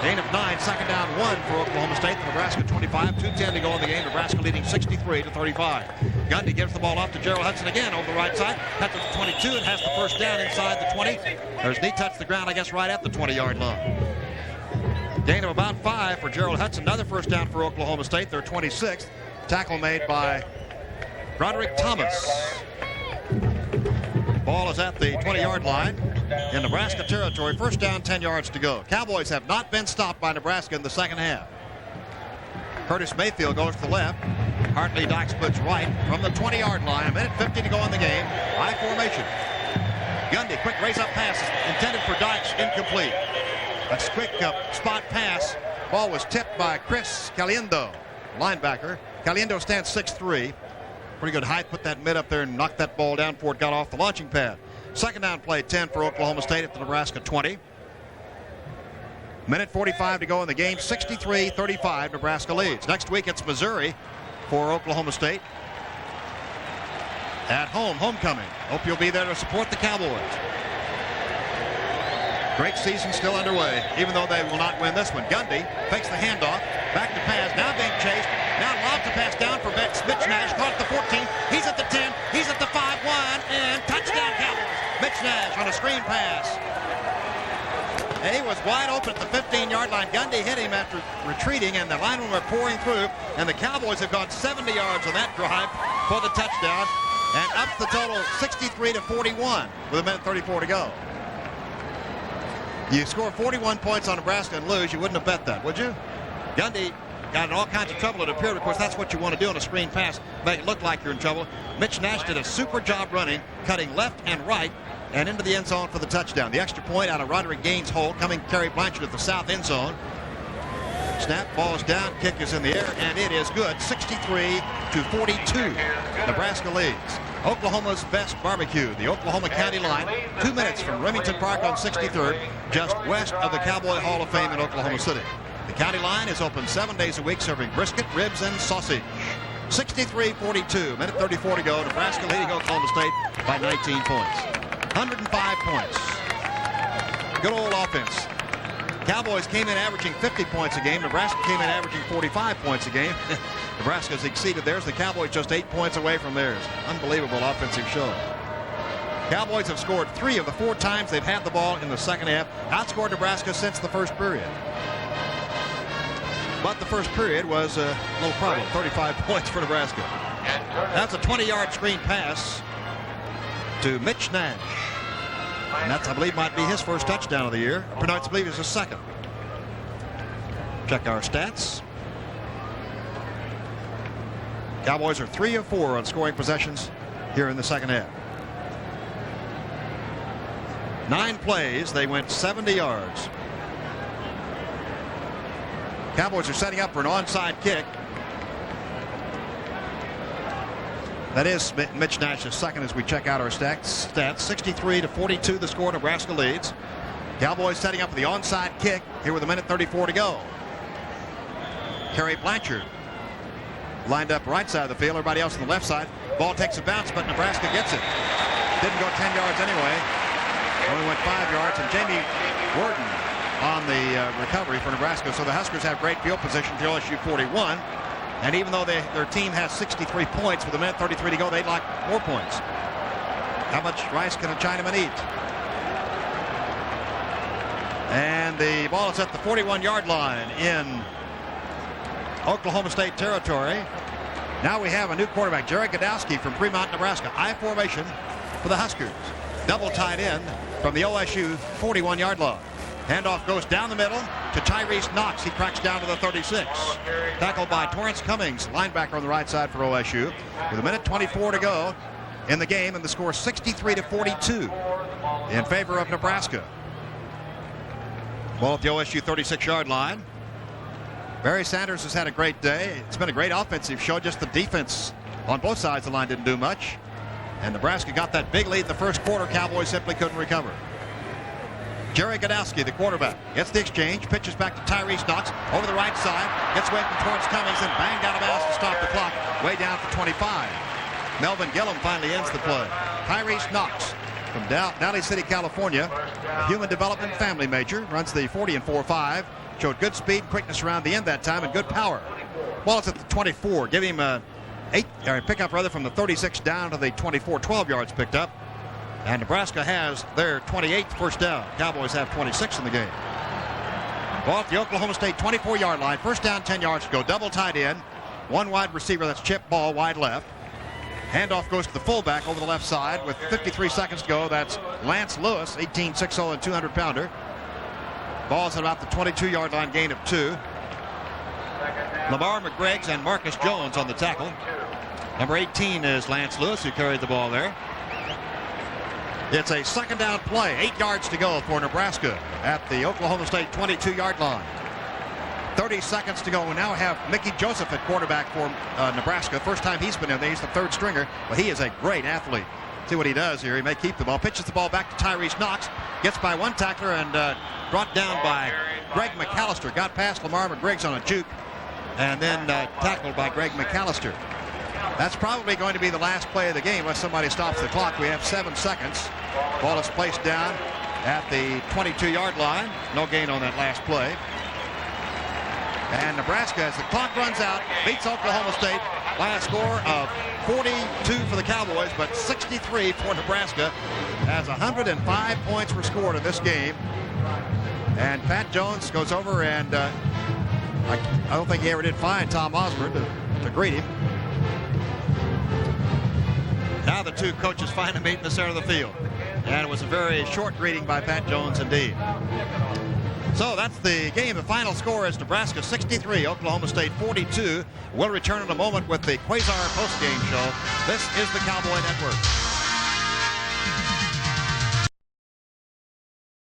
Gain of 9, second down 1 for Oklahoma State. The Nebraska 25, 2:10 to go in the game. Nebraska leading 63-35. Gundy gives the ball off to Gerald Hudson again over the right side. Cuts to the 22 and has the first down inside the 20. There's knee touch the ground, I guess, right at the 20-yard line. Gain of about 5 for Gerald Hudson. Another first down for Oklahoma State. Their 26th. Tackle made by Broderick Thomas. Ball is at the 20-yard line in Nebraska territory. First down, 10 yards to go. Cowboys have not been stopped by Nebraska in the second half. Curtis Mayfield goes to the left. Hartley Dock splits right from the 20-yard line. 1:50 to go in the game. High formation. Gundy, quick race-up pass intended for Dykes, incomplete. A quick spot pass. Ball was tipped by Chris Caliendo, linebacker. Caliendo stands 6'3". Pretty good height. Put that mid up there and knocked that ball down before it got off the launching pad. Second down play, 10 for Oklahoma State at the Nebraska 20. Minute 45 to go in the game. 63-35, Nebraska leads. Next week it's Missouri for Oklahoma State. At home, homecoming. Hope you'll be there to support the Cowboys. Great season still underway, even though they will not win this one. Gundy fakes the handoff. Back to pass. Now being chased. Now lobs the pass down for Mitch Nash. Caught at the 14. He's at the 10. He's at the 5-1. And touchdown Cowboys. Mitch Nash on a screen pass. And he was wide open at the 15-yard line. Gundy hit him after retreating, and the linemen were pouring through. And the Cowboys have gone 70 yards on that drive for the touchdown. And up the total 63-41 with a minute 34 to go. You score 41 points on Nebraska and lose, you wouldn't have bet that, would you? Gundy got in all kinds of trouble, it appeared. Of course, that's what you want to do on a screen pass, make it look like you're in trouble. Mitch Nash did a super job running, cutting left and right, and into the end zone for the touchdown. The extra point out of Roderick Gaines' hole, coming Kerry Blanchard at the south end zone. Snap, ball's down, kick is in the air, and it is good. 63-42. Nebraska leads. Oklahoma's best barbecue, the Oklahoma County line, 2 minutes from Remington Park on 63rd, just west of the Cowboy Hall of Fame in Oklahoma City. The county line is open 7 days a week, serving brisket, ribs, and sausage. 63-42, minute 34 to go. Nebraska leading Oklahoma State by 19 points. 105 points. Good old offense. Cowboys came in averaging 50 points a game. Nebraska came in averaging 45 points a game. Nebraska's exceeded theirs. The Cowboys just 8 points away from theirs. Unbelievable offensive show. Cowboys have scored 3 of the 4 times they've had the ball in the second half. Outscored Nebraska since the first period. But the first period was a little problem. 35 points for Nebraska. That's a 20-yard screen pass to Mitch Nash. And that's, I believe, might be his first touchdown of the year. I believe it's his second. Check our stats. Cowboys are 3 of 4 on scoring possessions here in the second half. 9 plays, they went 70 yards. Cowboys are setting up for an onside kick. That is Mitch Nash's second as we check out our stats. 63-42 the score. Nebraska leads. Cowboys setting up for the onside kick here with a minute 34 to go. Kerry Blanchard lined up right side of the field. Everybody else on the left side. Ball takes a bounce, but Nebraska gets it. Didn't go 10 yards anyway. Only went 5 yards. And Jamie Worden on the recovery for Nebraska. So the Huskers have great field position to LSU 41. And even though their team has 63 points with a minute 33 to go, they'd like more points. How much rice can a Chinaman eat? And the ball is at the 41-yard line in Oklahoma State territory. Now we have a new quarterback, Jared Godowski from Fremont, Nebraska. I formation for the Huskers. Double tight end from the OSU 41-yard line. Handoff goes down the middle to Tyrese Knox. He cracks down to the 36. Tackled by Torrance Cummings, linebacker on the right side for OSU. With a minute 24 to go in the game, and the score 63-42 in favor of Nebraska. Ball at the OSU 36-yard line. Barry Sanders has had a great day. It's been a great offensive show. Just the defense on both sides of the line didn't do much. And Nebraska got that big lead in the first quarter. Cowboys simply couldn't recover. Jerry Godowski, the quarterback, gets the exchange, pitches back to Tyrese Knox over the right side, gets away from Torrance Cummings and banged out of bounds to stop the clock, way down for 25. Melvin Gillum finally ends the play. Tyrese Knox from Downey City, California, a human development family major, runs the 40 and 4.5, showed good speed, quickness around the end that time, and good power. Ball is at the 24. Give him pick up from the 36 down to the 24, 12 yards picked up. And Nebraska has their 28th first down. Cowboys have 26 in the game. Ball at the Oklahoma State 24-yard line. First down, 10 yards to go. Double tight end. One wide receiver, that's Chip Ball, wide left. Handoff goes to the fullback over the left side with 53 seconds to go. That's Lance Lewis, 18, 6'0", and 200-pounder. Ball's at about the 22-yard line, gain of 2. Lamar McGreggs and Marcus Jones on the tackle. Number 18 is Lance Lewis, who carried the ball there. It's a second down play, 8 yards to go for Nebraska at the Oklahoma State 22-yard line. 30 seconds to go. We now have Mickey Joseph at quarterback for Nebraska. First time he's been in there. He's the third stringer, but he is a great athlete. See what he does here. He may keep the ball. Pitches the ball back to Tyrese Knox. Gets by one tackler and brought down by Greg McAllister. Got past Lamar McGriggs on a juke and then tackled by Greg McAllister. That's probably going to be the last play of the game unless somebody stops the clock. We have 7 seconds. Ball is placed down at the 22-yard line. No gain on that last play. And Nebraska, as the clock runs out, beats Oklahoma State by a score of 42 for the Cowboys, but 63 for Nebraska, as 105 points were scored in this game. And Pat Jones goes over and I don't think he ever did find Tom Osborne to greet him. Now the two coaches finally meet in the center of the field. And it was a very short greeting by Pat Jones indeed. So that's the game. The final score is Nebraska 63, Oklahoma State 42. We'll return in a moment with the Quasar postgame show. This is the Cowboy Network.